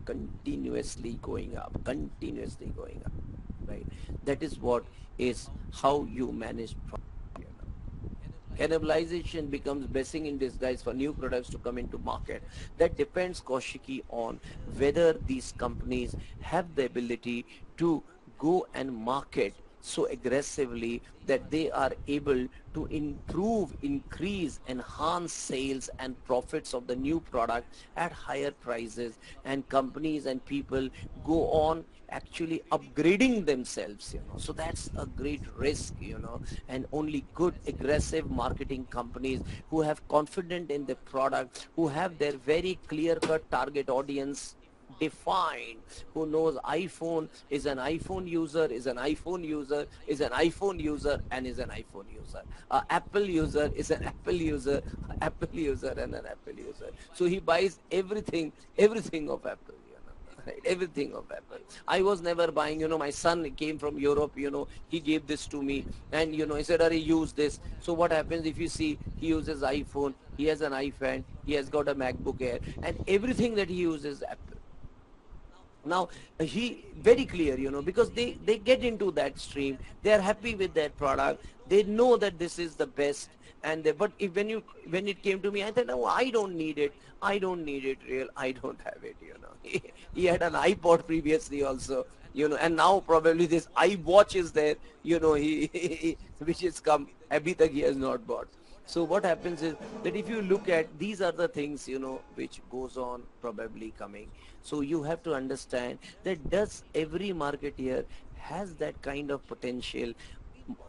Continuously going up, right? That is what is how you manage Cannibalization becomes blessing in disguise for new products to come into market. That depends, Kaushiki, on whether these companies have the ability to go and market so aggressively that they are able to improve, increase, enhance sales and profits of the new product at higher prices, and companies and people go on actually upgrading themselves, so that's a great risk, and only good aggressive marketing companies who have confidence in the product, who have their very clear cut target audience defined, who knows iPhone is an iPhone user, is an iPhone user, is an iPhone user, and is an iPhone user. Apple user is an Apple user, Apple user, and an Apple user. So he buys everything of Apple. Right, everything of Apple. I was never buying, my son came from Europe, he gave this to me, and he said, Ari, use this. So what happens if you see he uses iPhone, he has an iPad, he has got a MacBook Air, and everything that he uses Apple. Now he very clear, because they get into that stream, they are happy with that product, they know that this is the best, and but if when it came to me, I said, no, I don't need it, I don't need it, real, I don't have it. He had an iPod previously also, and now probably this iWatch is there, which is come, abhi tak he has not bought. So what happens is that if you look at, these are the things, which goes on probably coming. So you have to understand that does every marketeer has that kind of potential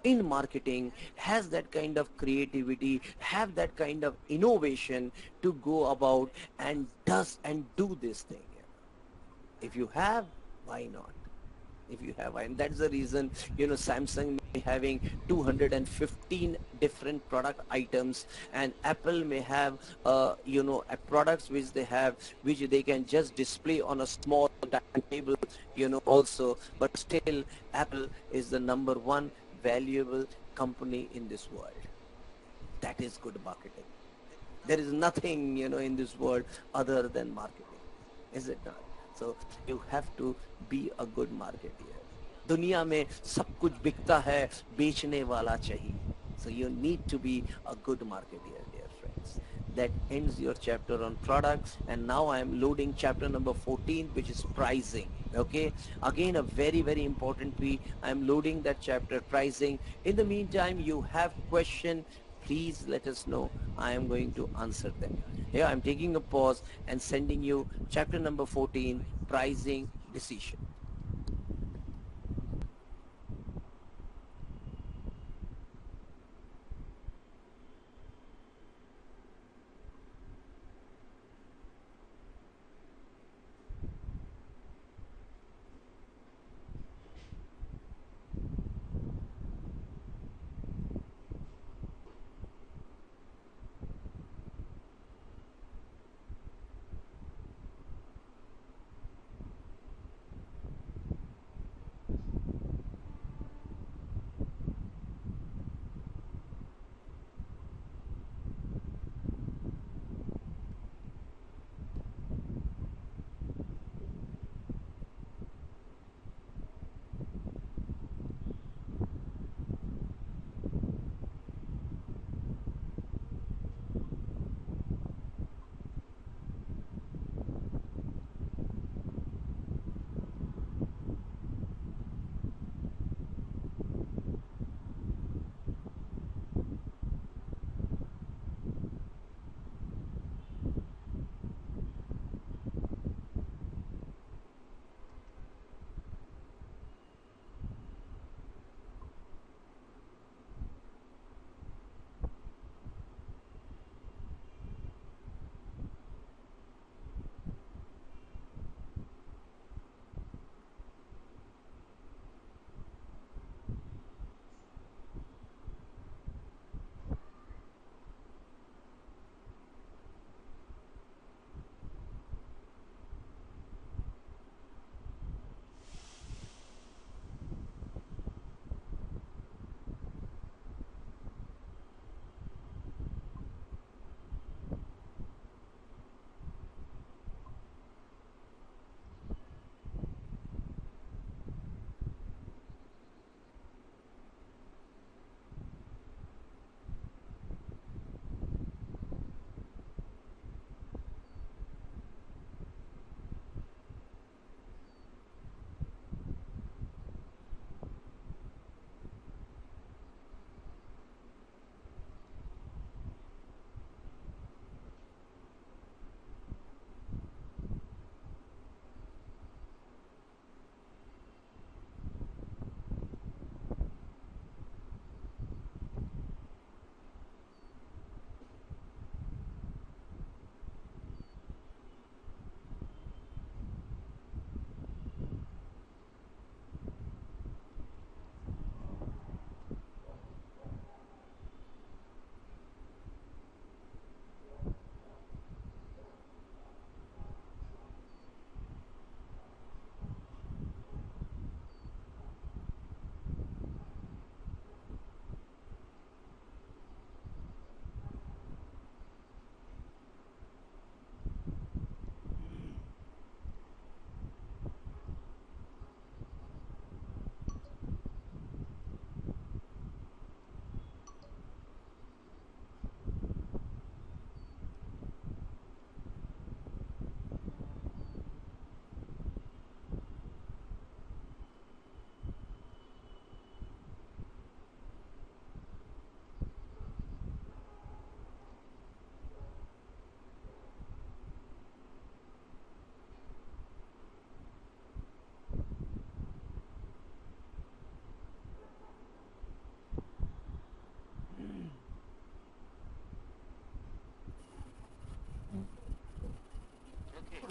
in marketing, has that kind of creativity, have that kind of innovation to go about and does and do this thing. If you have, why not? If you have, and that's the reason, Samsung may be having 215 different product items, and Apple may have products which they have, which they can just display on a small dining table, also, but still Apple is the number one valuable company in this world. That is good marketing. There is nothing, in this world other than marketing, is it not? So you have to be a good marketeer. दुनिया में सब कुछ बिकता है, बेचने वाला चाहिए. So you need to be a good marketeer, dear friends. That ends your chapter on products, and now I am loading chapter number 14, which is pricing. Okay, again a very very important P. I am loading that chapter, pricing. In the meantime, you have question, please let us know. I am going to answer them. Here I'm taking a pause and sending you chapter number 14, pricing decision.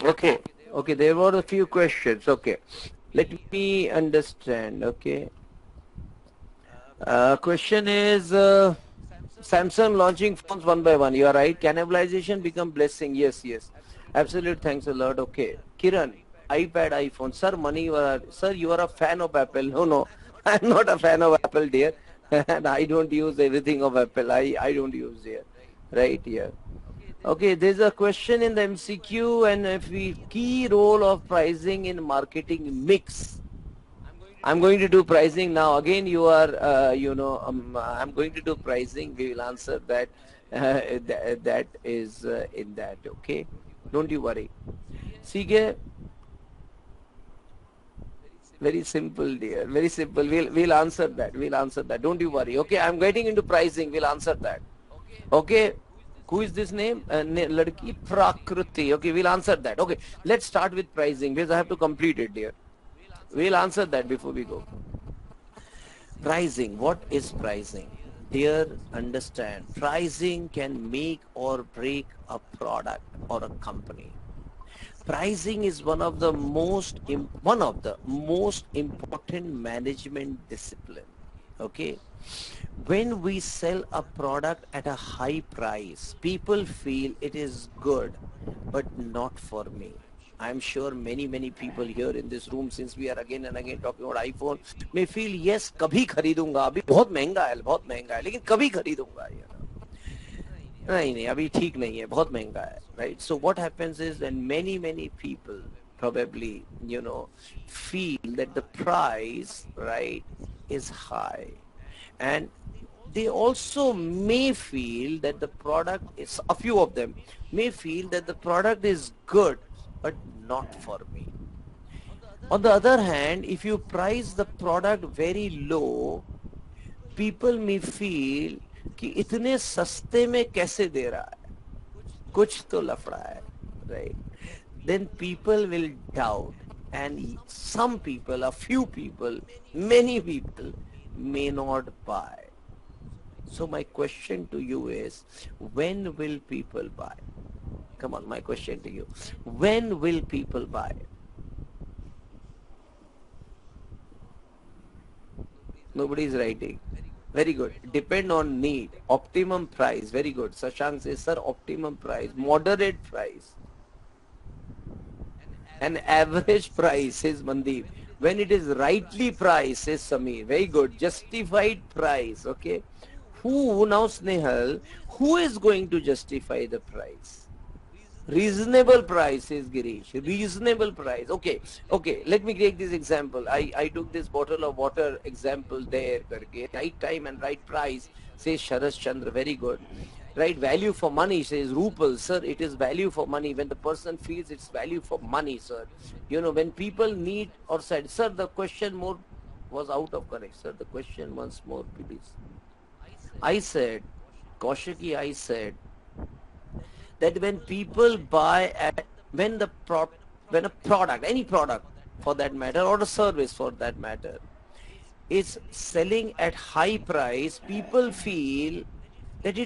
Okay. Okay, there were a few questions. Okay. Let me understand. Okay. Question is Samsung launching phones one by one. You are right. Cannibalization become blessing. Yes, yes. Absolute. Thanks a lot. Okay. Kiran, iPad, iPhone. Sir, money. Sir, you are a fan of Apple. No, no. I'm not a fan of Apple, dear. And I don't use everything of Apple. I don't use here. Right here. Okay, there's a question in the MCQ and if we key role of pricing in marketing mix. I'm going to do pricing now. Again, you are, I'm going to do pricing. We will answer that. That is in that. Okay, don't you worry. Sige, very simple, dear. Very simple. We'll answer that. We'll answer that. Don't you worry. Okay, I'm getting into pricing. We'll answer that. Okay. Who is this name? Ladki Prakruti. Okay, we'll answer that. Okay, let's start with pricing because I have to complete it, dear. We'll answer that before we go. Pricing. What is pricing? Dear, understand. Pricing can make or break a product or a company. Pricing is one of the most important management discipline. Okay. When we sell a product at a high price, people feel it is good, but not for me. I'm sure many people here in this room, since we are again and again talking about iPhone, may feel yes, कभी खरीदूंगा, अभी बहुत महंगा है, लेकिन कभी खरीदूंगा, नहीं नहीं, अभी ठीक नहीं है, बहुत महंगा है, right? So what happens is when many people probably, feel that the price, right, is high, and they also may feel that the product is, a few of them may feel that the product is good but not for me. On the other hand, if you price the product very low, people may feel कि इतने सस्ते में कैसे दे रहा है, कुछ तो लफड़ा है, right? Then people will doubt, and some people, a few people, many people may not buy. So my question to you is, when will people buy? Come on, my question to you. When will people buy? Nobody is writing. Very good. Depend on need. Optimum price. Very good. Shashank says, sir, optimum price. Moderate price. An average price, says Mandeep. When it is rightly priced, says Samir. Very good. Justified price. Okay. Who, now Snehal, who is going to justify the price? Reasonable price, says Girish. Reasonable price. Okay. Okay. Let me take this example. I took this bottle of water example there. Right time and right price, says Sharas Chandra. Very good. Right. Value for money, says Rupal. Sir, it is value for money. When the person feels it's value for money, sir. When people need or said, sir, the question more was out of correct. Sir, the question once more, please. I said, Kaushiki, I said, that when people buy when a product, any product for that matter, or a service for that matter, is selling at high price, people feel that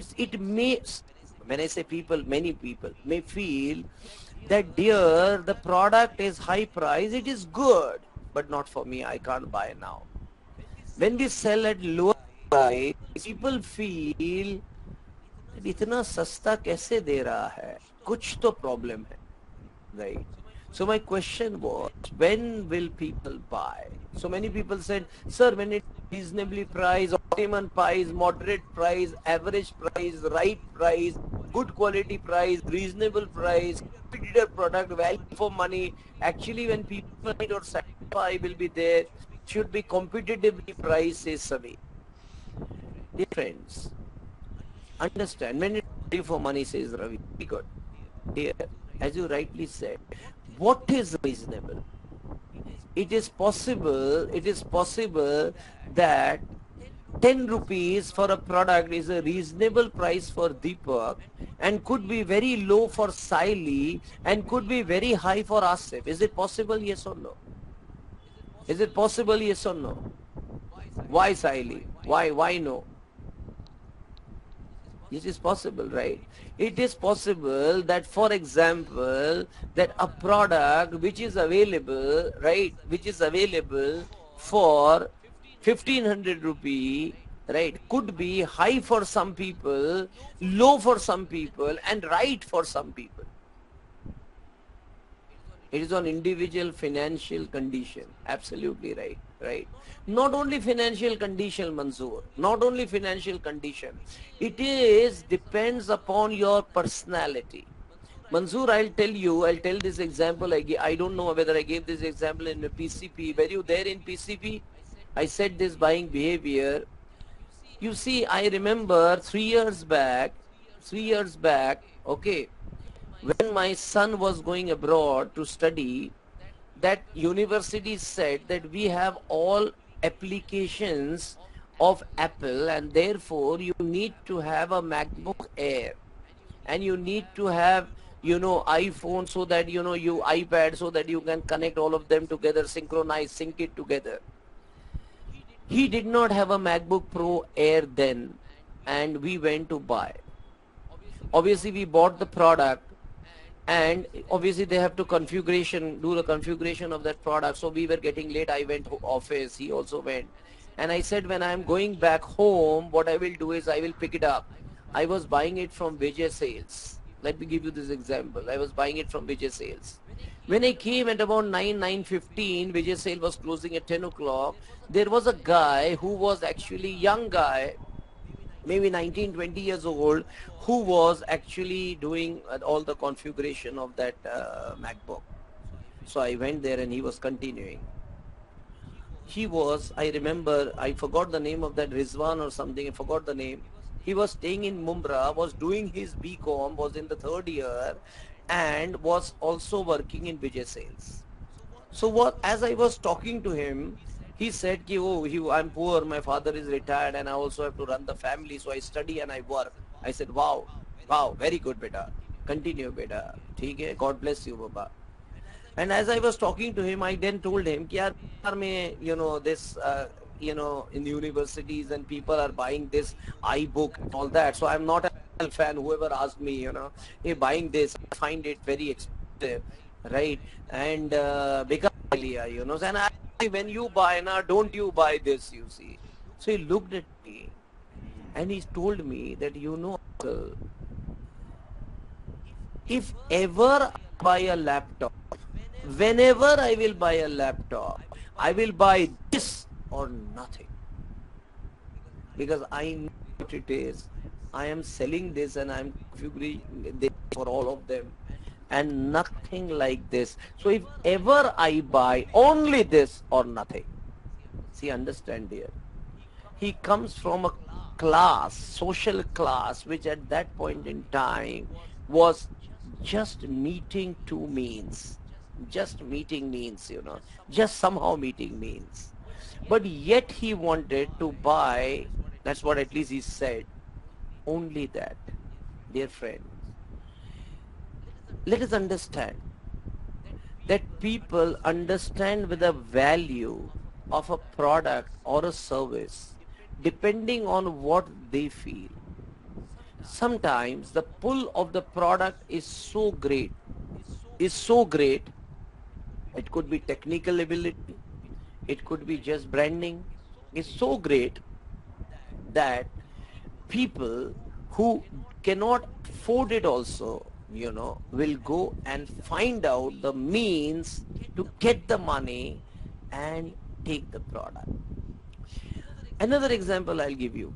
when I say people, many people may feel that, dear, the product is high price, it is good, but not for me, I can't buy now. When we sell at lower price, people feel इतना सस्ता कैसे दे रहा है, कुछ तो problem है, right? So my question was, when will people buy? So many people said, sir, when it reasonably priced, optimum price, moderate price, average price, right price, good quality price, reasonable price, competitor product, value for money. Actually, when people need or satisfy will be there, should be competitively priced, says Savi. Dear friends, understand, when it's value for money, says Ravi. Very good. Here, as you rightly said, what is reasonable? It is possible that 10 rupees for a product is a reasonable price for Deepak and could be very low for Saili and could be very high for Asif. Is it possible, yes or no? Is it possible, yes or no? Why Saili? Why no? It is possible, right? It is possible that, for example, that a product which is available, right, which is available for 1500 rupee, right, could be high for some people, low for some people, and right for some people. It is on individual financial condition. Absolutely right. Right. Not only financial condition, Manzoor. Not only financial condition. It is depends upon your personality. Manzoor, I'll tell this example. I don't know whether I gave this example in the PCP. Were you there in PCP? I said this buying behavior. You see, I remember 3 years back, okay, when my son was going abroad to study, that university said that we have all applications of Apple, and therefore you need to have a MacBook Air, and you need to have, iPhone, so that, you iPad, so that you can connect all of them together, synchronize, sync it together. He did not have a MacBook Pro Air then, and we went to buy. Obviously we bought the product, and obviously they have to do the configuration of that product. So we were getting late. I went to office, he also went, and I said, when I'm going back home, what I will do is I will pick it up. I was buying it from Vijay Sales. Let me give you this example. I was buying it from Vijay Sales. When I came at about 9:15, Vijay Sale was closing at 10 o'clock. There was a guy who was actually young guy, maybe 19, 20 years old, who was actually doing all the configuration of that MacBook. So I went there and he was continuing. I remember, I forgot the name of that, Rizwan or something, I forgot the name. He was staying in Mumbai, was doing his BCom, was in the 3rd year, and was also working in Vijay Sales. So as I was talking to him, he said, I'm poor, my father is retired, and I also have to run the family, so I study and I work. I said, wow, very good, beta. Continue, beta. Okay, God bless you, Baba. And as I was talking to him, I then told him, this, in universities and people are buying this iBook and all that. So I'm not a fan. Whoever asked me, hey, buying this, I find it very expensive, right? And because, and when you buy now, don't you buy this, you see. So he looked at me and he told me that, uncle, if ever I buy a laptop, whenever I will buy a laptop, I will buy this or nothing. Because I know what it is. I am selling this and I'm configuring this for all of them. And nothing like this. So if ever I buy only this or nothing. See, understand here. He comes from a class, social class, which at that point in time was just meeting two means. Just meeting means, just somehow meeting means. But yet he wanted to buy, that's what at least he said, only that. Dear friends, let us understand that people understand with the value of a product or a service depending on what they feel. Sometimes the pull of the product is so great, it could be technical ability, it could be just branding, it's so great that people who cannot afford it also, will go and find out the means to get the money and take the product. Another example I'll give you.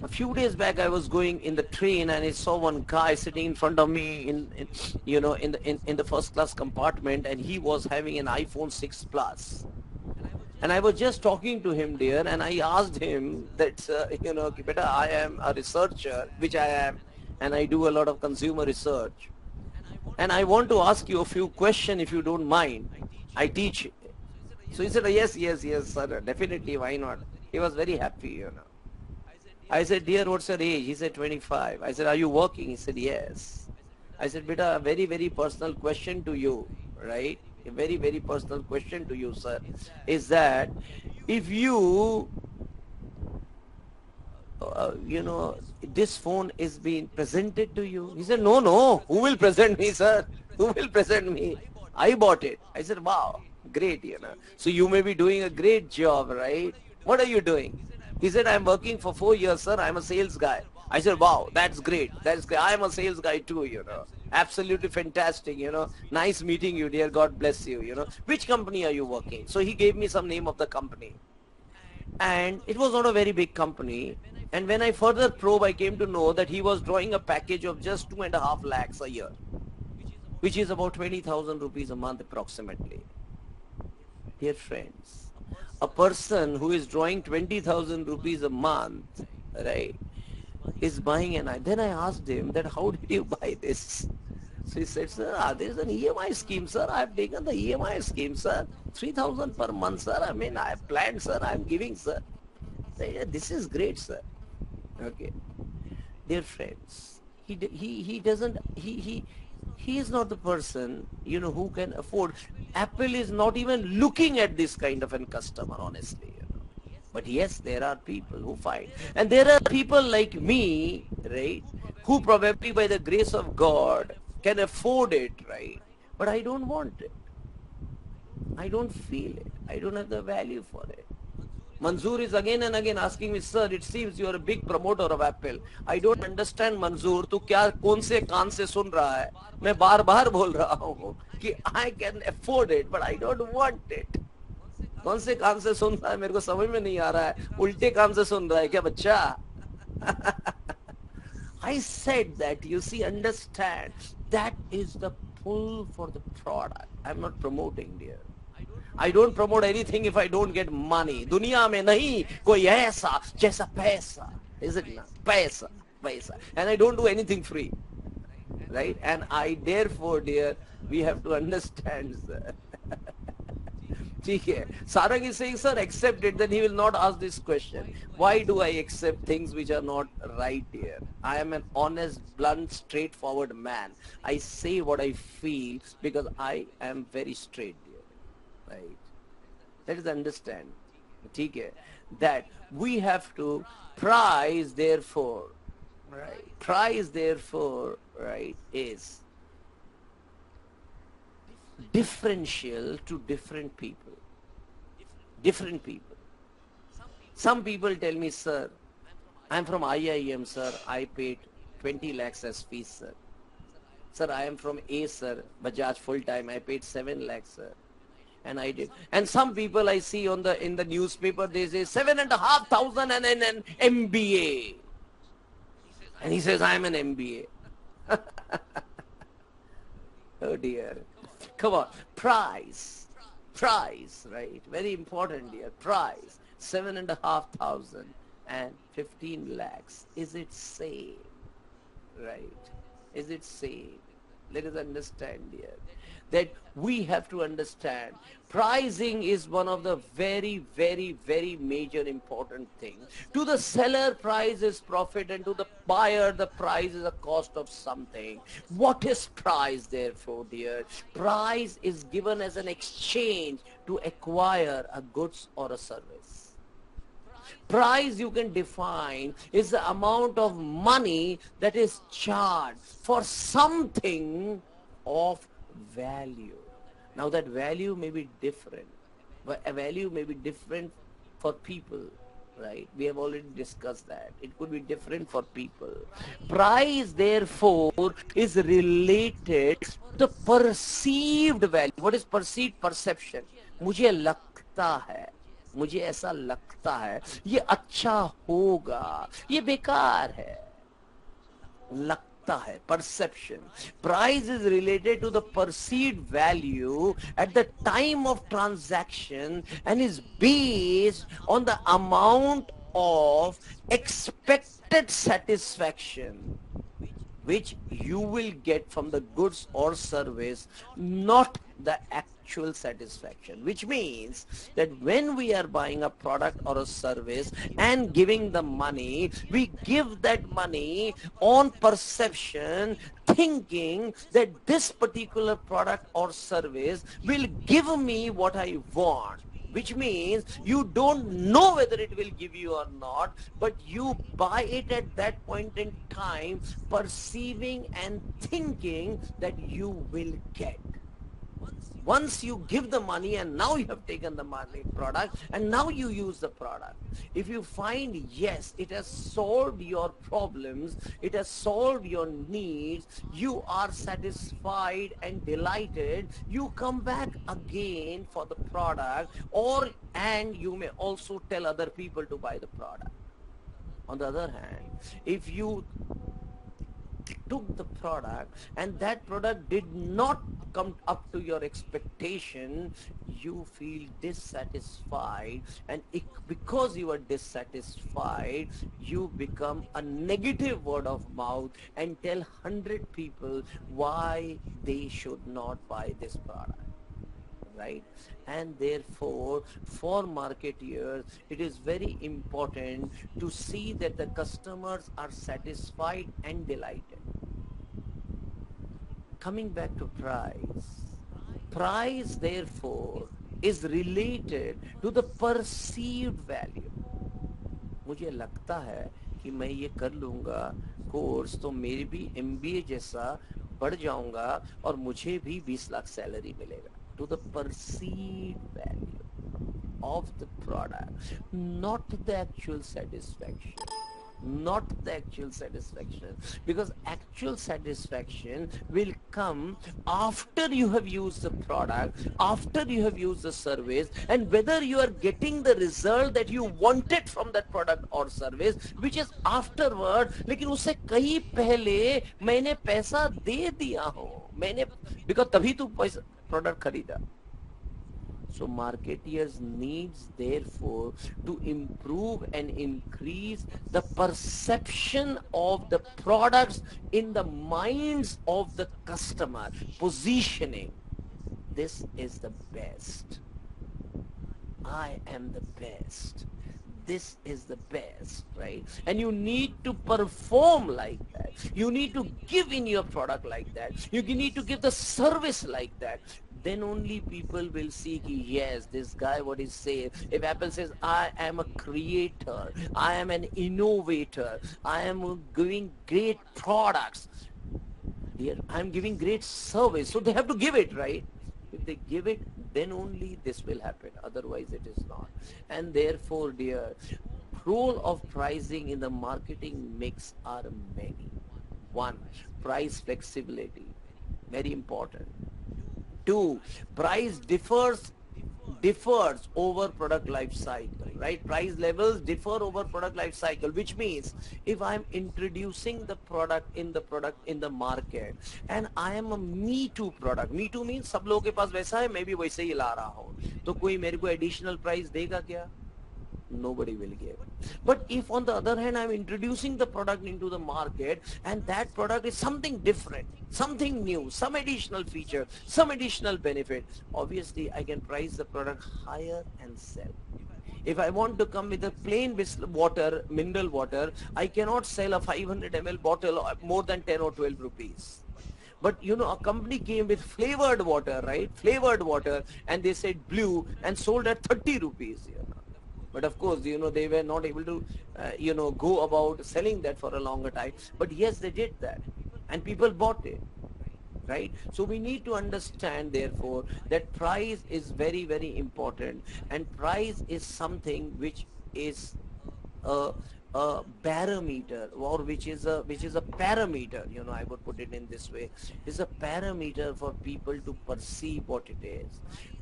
A few days back, I was going in the train and I saw one guy sitting in front of me in the first class compartment, and he was having an iPhone 6 Plus. And I was just talking to him there, and I asked him that, beta, I am a researcher, which I am, and I do a lot of consumer research. And I want to ask you a few questions if you don't mind. I teach. So he said, yes, sir, definitely, why not? He was very happy, I said, dear, what's your age? He said, 25. I said, are you working? He said, yes. I said, beta, a very, very personal question to you, right? A very, very personal question to you, sir, is that if you you know, this phone is being presented to you. He said, no, no, who will present me, sir? Who will present me? I bought it. I said, wow, great, you know. So you may be doing a great job, right? What are you doing? He said, I'm working for 4 years, sir. I'm a sales guy. I said, wow, that's great. That's great. I'm a sales guy too, you know. Absolutely fantastic, you know. Nice meeting you, dear. God bless you, you know. Which company are you working? So he gave me some name of the company. And it was not a very big company. And when I further probe, I came to know that he was drawing a package of just 2.5 lakhs a year, which is about 20,000 rupees a month approximately. Dear friends, a person who is drawing 20,000 rupees a month, right, is buying an item. Then I asked him that how did you buy this? So he said, sir, there's an EMI scheme, sir. I've taken the EMI scheme, sir. 3,000 per month, sir. I mean, I have planned, sir. I'm giving, sir. I said, yeah, this is great, sir. Okay. Dear friends, he doesn't, he is not the person, you know, who can afford. Apple is not even looking at this kind of a customer, honestly, you know. But yes, there are people who find. And there are people like me, right, who probably by the grace of God can afford it, right? But I don't want it. I don't feel it. I don't have the value for it. Manzoor is again and again asking me, sir, it seems you are a big promoter of Apple. I don't understand, Manzoor, तू क्या कौन से कान से सुन रहा है? मैं बार बार बोल रहा हूँ कि I can afford it, but I don't want it. कौन से कान से सुन रहा है मेरे को समझ में नहीं आ रहा है. उल्टे कान से सुन रहा है क्या बच्चा? I said that, you see, understand, that is the pull for the product. I'm not promoting, dear. I don't promote anything if I don't get money. दुनिया में नहीं कोई ऐसा जैसा पैसा. Is it not? पैसा, पैसा. And I don't do anything free. Right? And I, therefore, dear, we have to understand, sir. ठीक है. Sarang is saying, sir, accept it. Then he will not ask this question. Why do I accept things which are not right here? I am an honest, blunt, straightforward man. I say what I feel because I am very straight, dear. Right? Let us understand, ठीक है, that we have to price, therefore, right? Price, therefore, right, is differential to different people. Different people. Some people tell me, sir, I'm from IIM, sir. I paid 20 lakhs as fees, sir. Sir, I am from A, sir. Bajaj full time. I paid 7 lakhs, sir. And I did. And some people I see on in the newspaper, they say 7,500 and an MBA. And he says, I'm an MBA. Oh dear. Come on. Price. Price, right? Very important, dear. Price. 7,500 and 15 lakhs. Is it same? Right? Is it same? Let us understand, dear, that we have to understand pricing is one of the very, very, very major important things. To the seller, price is profit, and to the buyer, the price is a cost of something. What is price, therefore, dear? Price is given as an exchange to acquire a goods or a service. Price, you can define, is the amount of money that is charged for something of value. Now that value may be different, but a value may be different for people, right? We have already discussed that. It could be different for people. Price, therefore, is related to the perceived value. What is perceived? Perception. मुझे लगता है, मुझे ऐसा लगता है, ये अच्छा होगा, ये बेकार है. लगता है, perception. Price is related to the perceived value at the time of transaction and is based on the amount of expected satisfaction which you will get from the goods or service, not the actual satisfaction. Which means that when we are buying a product or a service and giving the money, we give that money on perception, thinking that this particular product or service will give me what I want, which means you don't know whether it will give you or not, but you buy it at that point in time, perceiving and thinking that you will get. Once you give the money and now you have taken the money product and now you use the product, if you find yes, it has solved your problems, it has solved your needs, you are satisfied and delighted, you come back again for the product, or and you may also tell other people to buy the product. On the other hand, if you took the product and that product did not come up to your expectation, you feel dissatisfied, and because you are dissatisfied, you become a negative word of mouth and tell 100 people why they should not buy this product. Right? And therefore, for marketeers, it is very important to see that the customers are satisfied and delighted. Coming back to price therefore is related to the perceived value. मुझे लगता है कि मैं ये कर लूंगा course तो मेरी भी MBA जैसा बढ़ जाऊंगा और मुझे भी 20 लाख सैलरी मिलेगा. To the perceived value of the product, not the actual satisfaction. Not the actual satisfaction, because actual satisfaction will come after you have used the product, after you have used the service, and whether you are getting the result that you wanted from that product or service, which is afterward. लेकिन उससे कहीं पहले मैंने पैसा दे दिया हूँ, मैंने because तभी तू पैसा प्रोडक्ट खरीदा. So marketeers needs therefore to improve and increase the perception of the products in the minds of the customer. Positioning. This is the best. I am the best. This is the best, right? And you need to perform like that. You need to give in your product like that. You need to give the service like that. Then only people will see, yes, this guy, what he says. If Apple says, I am a creator, I am an innovator, I am giving great products, dear, I am giving great service, so they have to give it, right? If they give it, then only this will happen. Otherwise, it is not. And therefore, dear, role of pricing in the marketing mix are many. One, price flexibility, very important. Two, price differs over product life cycle, right? Price levels differ over product life cycle, which means if I'm introducing the product in the market and I am a me too product, me too means सब लोगों के पास वैसा है, मैं भी वैसे ही ला रहा हूँ, तो कोई मेरे को additional price देगा क्या? Nobody will give. But if on the other hand I'm introducing the product into the market and that product is something different, something new, some additional feature, some additional benefit, obviously I can price the product higher and sell. If I want to come with a plain water, mineral water, I cannot sell a 500 ml bottle more than 10 or 12 rupees. But you know, a company came with flavored water, right? Flavored water, and they said blue and sold at 30 rupees. But of course, you know, they were not able to, go about selling that for a longer time. But yes, they did that. And people bought it. Right? So we need to understand, therefore, that price is very, very important. And price is something which is a barometer, or which is a parameter, I would put it in this way, is a parameter for people to perceive what it is.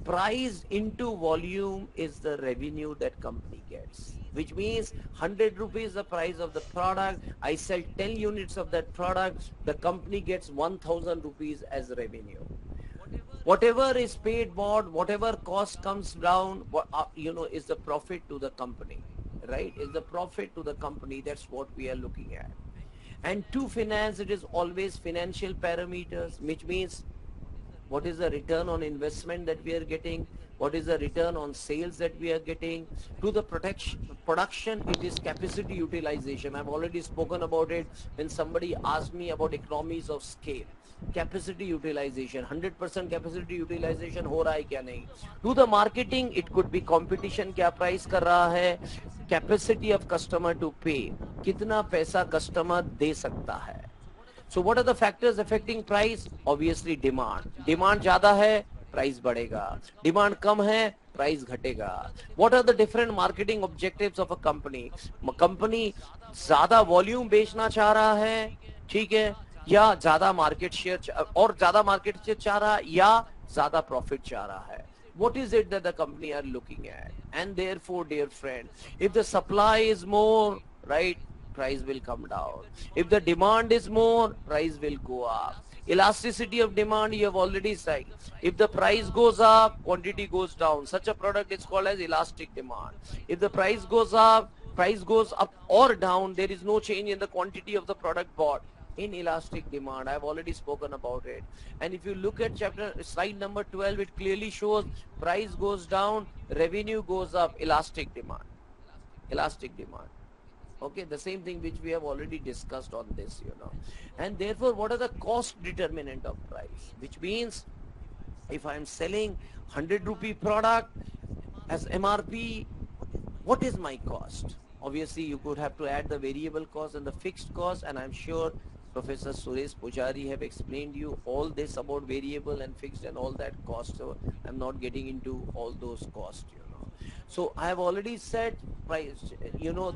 Price into volume is the revenue that company gets, which means 100 rupees the price of the product. I sell 10 units of that product, the company gets 1000 rupees as revenue. Whatever is paid bought, whatever cost comes down, is the profit to the company. Right? Is the profit to the company. That's what we are looking at. And to finance, it is always financial parameters, which means what is the return on investment that we are getting, What is the return on sales that we are getting? To the production, it is capacity utilization. I've already spoken about it when somebody asked me about economies of scale. Capacity utilization, 100% capacity utilization हो रहा है क्या नहीं? To the marketing, it could be competition क्या price कर रहा है, capacity of customer to pay, कितना पैसा customer दे सकता है. So what are the factors affecting price? Obviously demand. Demand ज़्यादा है, price बढ़ेगा. Demand कम है, price घटेगा. What are the different marketing objectives of a company? Company ज़्यादा volume बेचना चाह रहा है, ठीक है, या ज़्यादा market share और ज़्यादा market share चाह रहा है, या ज़्यादा profit चाह रहा है. What is it that the company are looking at? And therefore, dear friend, if the supply is more, right, price will come down. If the demand is more, price will go up. Elasticity of demand, you have already said. If the price goes up, quantity goes down. Such a product is called as elastic demand. If the price goes up or down, there is no change in the quantity of the product bought. In elastic demand, I've already spoken about it. And if you look at slide number 12, it clearly shows price goes down, revenue goes up, elastic demand. Elastic demand. Okay, the same thing which we have already discussed on this, and therefore what are the cost determinant of price, which means if I am selling 100 rupee product as MRP, what is my cost? Obviously you could have to add the variable cost and the fixed cost, and I'm sure Professor Suresh Pujari have explained you all this about variable and fixed and all that cost, so I'm not getting into all those costs. So I have already said price,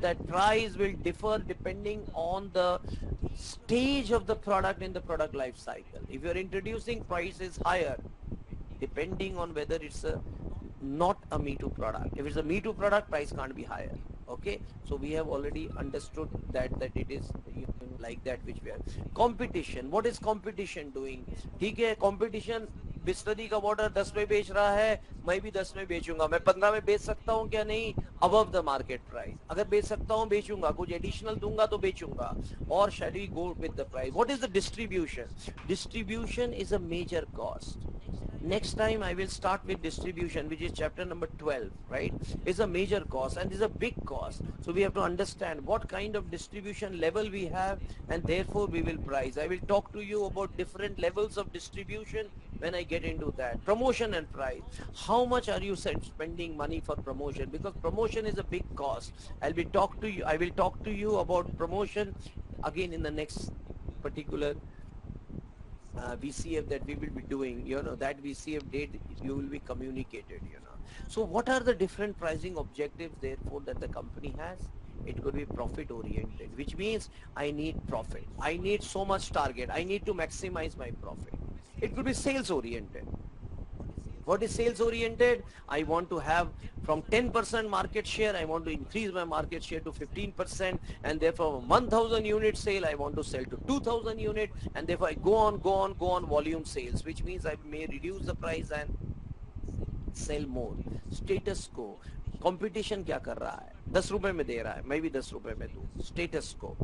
that price will differ depending on the stage of the product in the product life cycle. If you're introducing, price is higher depending on whether it's not a Me Too product. If it's a Me Too product, price can't be higher. Okay, so we have already understood that it is like that which we are. Competition, what is competition doing? ठीक है, competition Bisleri का water 10 में बेच रहा है, मैं भी 10 में बेचूंगा. मैं 15 में बेच सकता हूँ क्या? नहीं, above the market price. अगर बेच सकता हूँ बेचूंगा, कुछ एडिशनल दूंगा तो बेचूंगा. Or shall we go with the price? What is the distribution? Distribution is a major cost. Next time I will start with distribution, which is chapter number 12, right? It's a major cost and is a big cost. So we have to understand what kind of distribution level we have, and therefore we will price. I will talk to you about different levels of distribution when I get into that. Promotion and price. How much are you spending money for promotion? Because promotion is a big cost. I will talk to you about promotion again in the next particular VCF that we will be doing. That VCF date you will be communicated. So what are the different pricing objectives therefore that the company has? It could be profit oriented, which means I need profit, I need so much target, I need to maximize my profit. It could be sales oriented. What is sales oriented? I want to have from 10% market share, I want to increase my market share to 15%, and therefore 1000 unit sale, I want to sell to 2000 unit, and therefore I go on volume sales, which means I may reduce the price and sell more. Status quo, competition क्या कर रहा है? 10 रुपए में दे रहा है, मैं भी 10 रुपए में दूं. Status quo,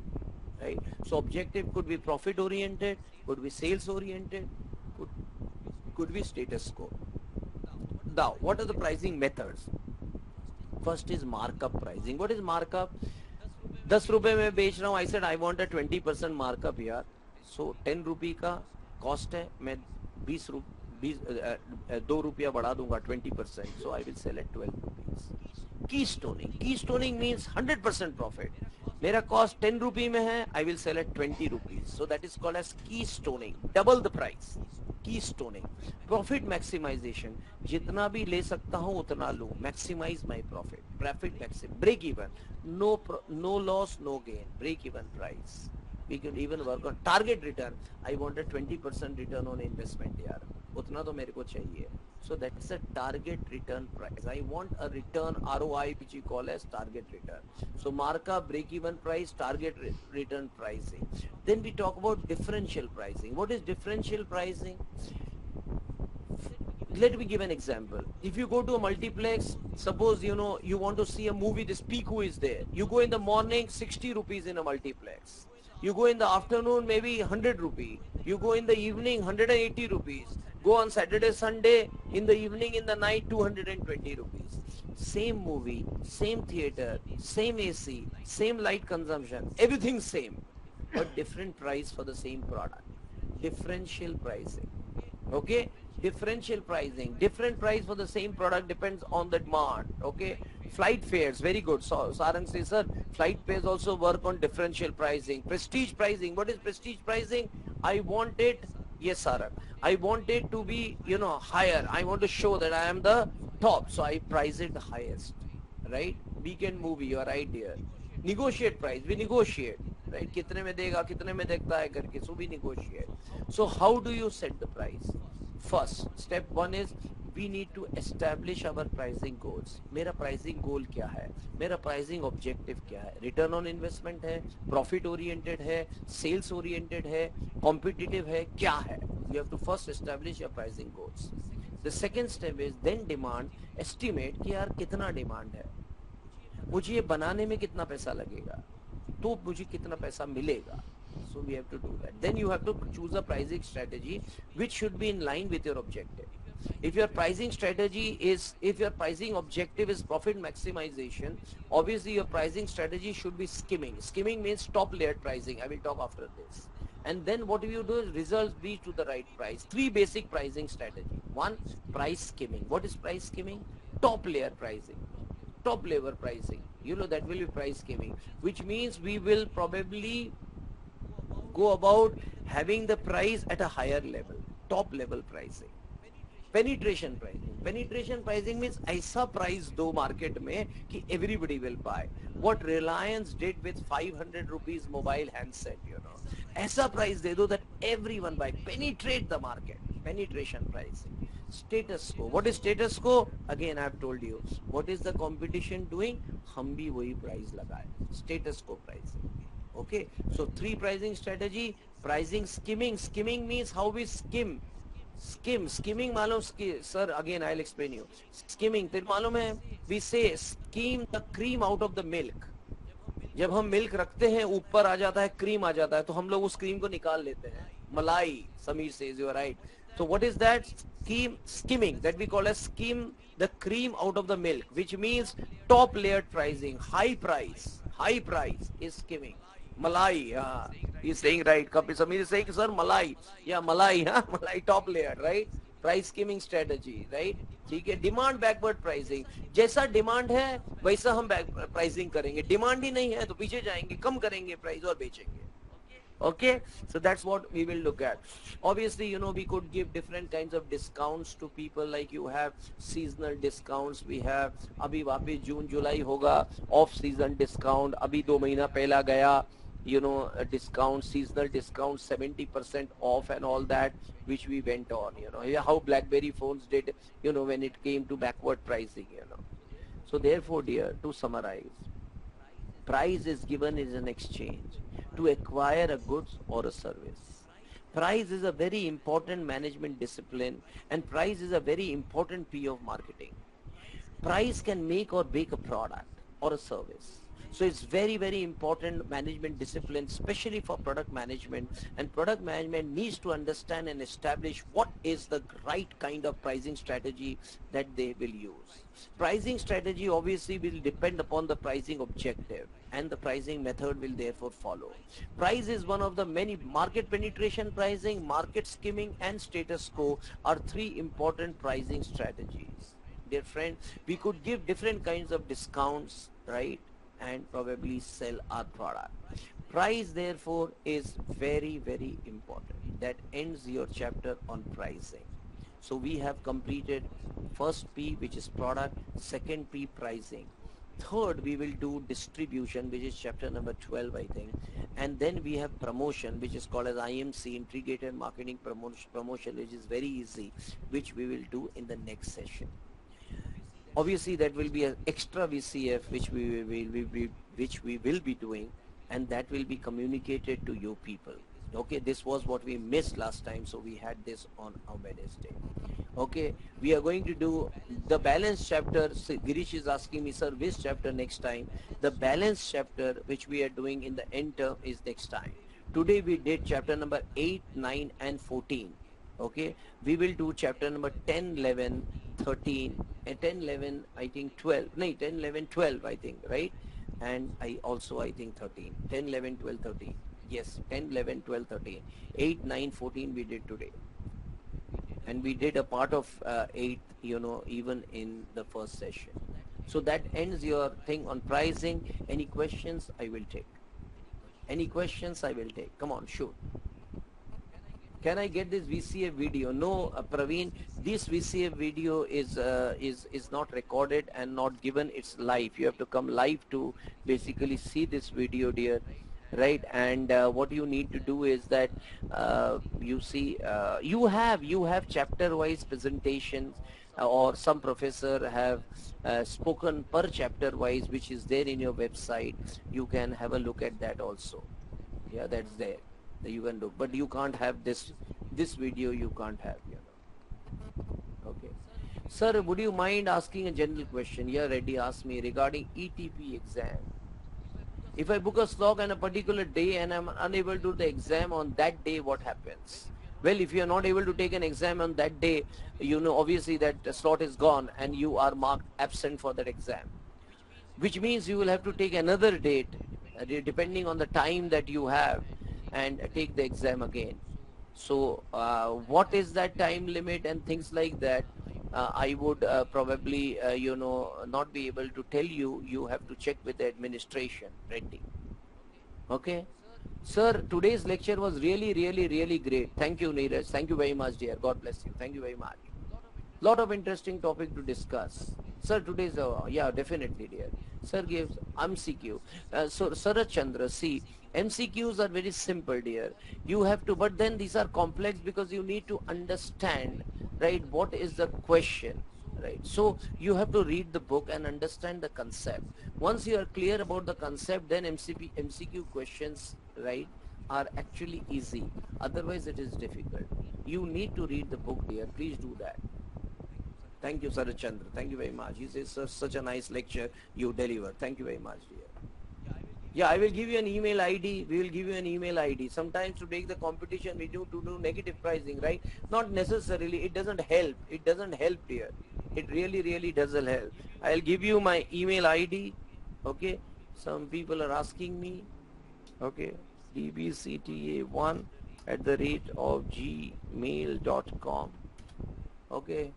right? So objective could be profit oriented, could be sales oriented, could be status quo. Now, what are the pricing methods? First is markup pricing. What is markup? 10 रुपए में बेच रहा हूँ. I said I want a 20% markup here. So 10 रुपए का cost है, मैं 2 रुपया बढ़ा दूंगा 20%. So I will sell at 12 rupees. Keystoning. Keystoning means 100% profit. मेरा cost 10 रुपए में है, I will sell at 20 rupees. So that is called as keystoning. Double the price. Keystoning. Profit maximization. जितना भी ले सकता हूँ उतना लूँ. Maximize my profit. Profit maximum. Break even. No loss, no gain. Break even price. We can even work on target return. I want a 20% return on investment यार. उतना तो मेरे को चाहिए. So that's a target return price. I want a return ROI, which you call as target return. So markup, break even price, target return pricing. Then we talk about differential pricing. What is differential pricing? Let me give an example. If you go to a multiplex, suppose you want to see a movie, this Piku is there. You go in the morning, 60 rupees in a multiplex. You go in the afternoon, maybe 100 rupee. You go in the evening, 180 rupees. Go on Saturday, Sunday, in the evening, in the night, 220 rupees. Same movie, same theater, same AC, same light consumption, everything same, but different price for the same product. Differential pricing. Okay, differential pricing, different price for the same product depends on the demand. Okay, flight fares, very good. So Sarang says, sir, flight fares also work on differential pricing. Prestige pricing, what is prestige pricing? I want it, yes Sarang, I want it to be, higher. I want to show that I am the top, so I price it the highest. Right, weekend movie, you are right here. Negotiate price, we negotiate, right? कितने में देगा, कितने में देखता है करके, so we negotiate. So how do you set the price? First, step one is we need to establish our pricing goals. मेरा pricing goal क्या है? मेरा pricing objective क्या है? Return on investment है, profit oriented है, sales oriented है, competitive है, क्या है? You have to first establish your pricing goals. The second step is then demand, estimate कि यार कितना demand है, मुझे ये बनाने में कितना पैसा लगेगा, तो मुझे कितना पैसा मिलेगा. So we have to do that. Then you have to choose a pricing strategy which should be in line with your objective. If your pricing objective is profit maximization, obviously your pricing strategy should be skimming. Skimming means top layered pricing. I will talk after this. And then what you do is results be to the right price. Three basic pricing strategy. One, price skimming. What is price skimming? Top layer pricing. Top layer pricing. That will be price skimming, which means we will probably go about having the price at a higher level, top level pricing. Penetration pricing. Penetration pricing means ऐसा price दो market में कि everybody will buy. What Reliance did with 500 rupees mobile handset, ऐसा price दे दो that everyone buy. Penetrate the market. Penetration pricing. Status quo. What is status quo? Again, I have told you. What is the competition doing? हम भी वही price लगाए. Status quo pricing. Okay, so three pricing strategy. Pricing skimming. Skimming means how we skim. Skimming मालूम, sir, again I'll explain you. Skimming तेरे मालूम है, we say skim the cream out of the milk. जब हम milk रखते हैं ऊपर आ जाता है, क्रीम आ जाता है, तो हम लोग उस क्रीम को निकाल लेते हैं. मलाई, Sameer says you are right. So what is that? Skimming, that we call as skim the cream out of the milk, which means top layered pricing. High price is skimming. Malai, he's saying right. Kapil Sameer is saying, sir, Malai. Yeah, Malai, Malai top layer, right? Price skimming strategy, right? ठीक है. Demand backward pricing. जैसा demand है वैसा हम pricing करेंगे. Demand ही नहीं है तो पीछे जाएंगे, कम करेंगे प्राइस और बेचेंगे. Okay, so that's what we will look at. Obviously, we could give different kinds of discounts to people, like you have seasonal discounts. We have अभी वापस जून जुलाई होगा off season discount. अभी 2 महीना पहला गया, discount, seasonal discount, 70% off and all that, which we went on. How BlackBerry phones did, when it came to backward pricing. So therefore, dear, to summarize, price is given as an exchange to acquire a goods or a service. Price is a very important management discipline, and price is a very important P of marketing. Price can make or break a product or a service. So it's very, very important management discipline, especially for product management. And product management needs to understand and establish what is the right kind of pricing strategy that they will use. Pricing strategy obviously will depend upon the pricing objective, and the pricing method will therefore follow. Price is one of the many. Market penetration pricing, market skimming, and status quo are three important pricing strategies. Dear friend, we could give different kinds of discounts, right, and probably sell our product. Price therefore is very, very important. That ends your chapter on pricing. So we have completed first P, which is product, second P, pricing. Third, we will do distribution, which is chapter number 12, I think. And then we have promotion, which is called as IMC, integrated marketing promotion, which is very easy, which we will do in the next session. Obviously, that will be an extra VCF which we will be doing, and that will be communicated to you people. Okay, this was what we missed last time, so we had this on a Wednesday. Okay, we are going to do the balance chapter. So Girish is asking me, sir, which chapter next time? The balance chapter which we are doing in the end term is next time. Today we did chapter number 8, 9 and 14. Okay, we will do chapter number 10, 11, 13, and 10, 11, I think 12. No, 10, 11, 12, I think, right? And I also, I think 13. 10, 11, 12, 13. Yes, 10, 11, 12, 13. 8, 9, 14 we did today. And we did a part of 8, even in the first session. So that ends your thing on pricing. Any questions? I will take. Any questions? I will take. Come on, shoot. Can I get this VCF video? No, Praveen, this VCF video is not recorded and not given. It's live. You have to come live to basically see this video, dear. Right, and what you need to do is that you see you have chapter wise presentations, or some professor have spoken per chapter wise, which is there in your website. You can have a look at that also. Yeah, that's there. You can do, but you can't have this video. You can't have, Okay, sir, would you mind asking a general question? Yeah, Reddy asked me regarding ETP exam. If I book a slot on a particular day and I'm unable to do the exam on that day, what happens? Well, if you are not able to take an exam on that day, obviously that slot is gone and you are marked absent for that exam, which means you will have to take another date depending on the time that you have and take the exam again. So what is that time limit and things like that? I would probably, not be able to tell you. You have to check with the administration, Reddy. Okay. Sir, today's lecture was really, really, really great. Thank you, Neeraj. Thank you very much, dear. God bless you. Thank you very much. Lot of interesting topic to discuss. Sir, today's, yeah, definitely, dear. Sir gives MCQ. So, Saraj Chandra, see, MCQs are very simple, dear. You have to, but then these are complex because you need to understand, right, what is the question, right? So you have to read the book and understand the concept. Once you are clear about the concept, then MCQ questions, right, are actually easy. Otherwise it is difficult. You need to read the book, dear. Please do that. Thank you, Saraj Chandra. Thank you very much. He says, such a nice lecture you deliver. Thank you very much, dear. Yeah, I will give you an email ID. We will give you an email ID. Sometimes to take the competition, we need to do negative pricing, right? Not necessarily. It doesn't help. It doesn't help, dear. It really, really doesn't help. I'll give you my email ID. Okay. Some people are asking me. Okay. dbcta1@gmail.com. Okay.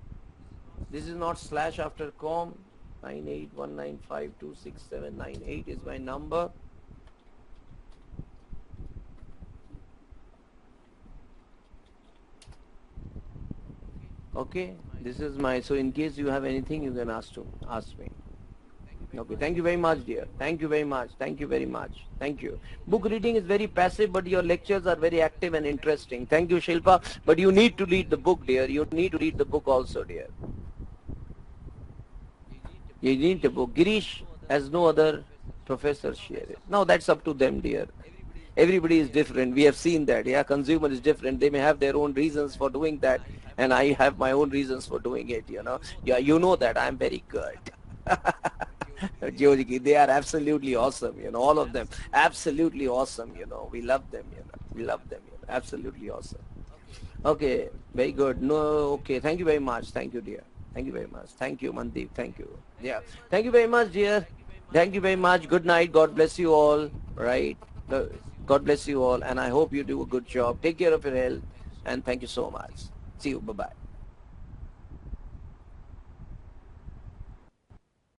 This is not slash after com. 9819526798 is my number. Okay, this is my, so in case you have anything, you can ask me. Okay, thank you very much, dear. Thank you very much. Thank you very much. Thank you. Book reading is very passive, but your lectures are very active and interesting. Thank you, Shilpa. But you need to read the book, dear. You need to read the book also, dear. You need the book. Girish has no other professor share it. Now that's up to them, dear. Everybody is different. We have seen that. Yeah, consumer is different. They may have their own reasons for doing that, and I have my own reasons for doing it. Yeah, you know that I'm very good. Georgie, they are absolutely awesome. All of them, absolutely awesome. We love them. We love them. Absolutely awesome. Okay, very good. No, okay. Thank you very much. Thank you, dear. Thank you very much. Thank you, Mandeep. Thank you. Yeah. Thank you very much, dear. Thank you very much. Good night. God bless you all. Right. God bless you all. And I hope you do a good job. Take care of your health. And thank you so much. See you. Bye-bye.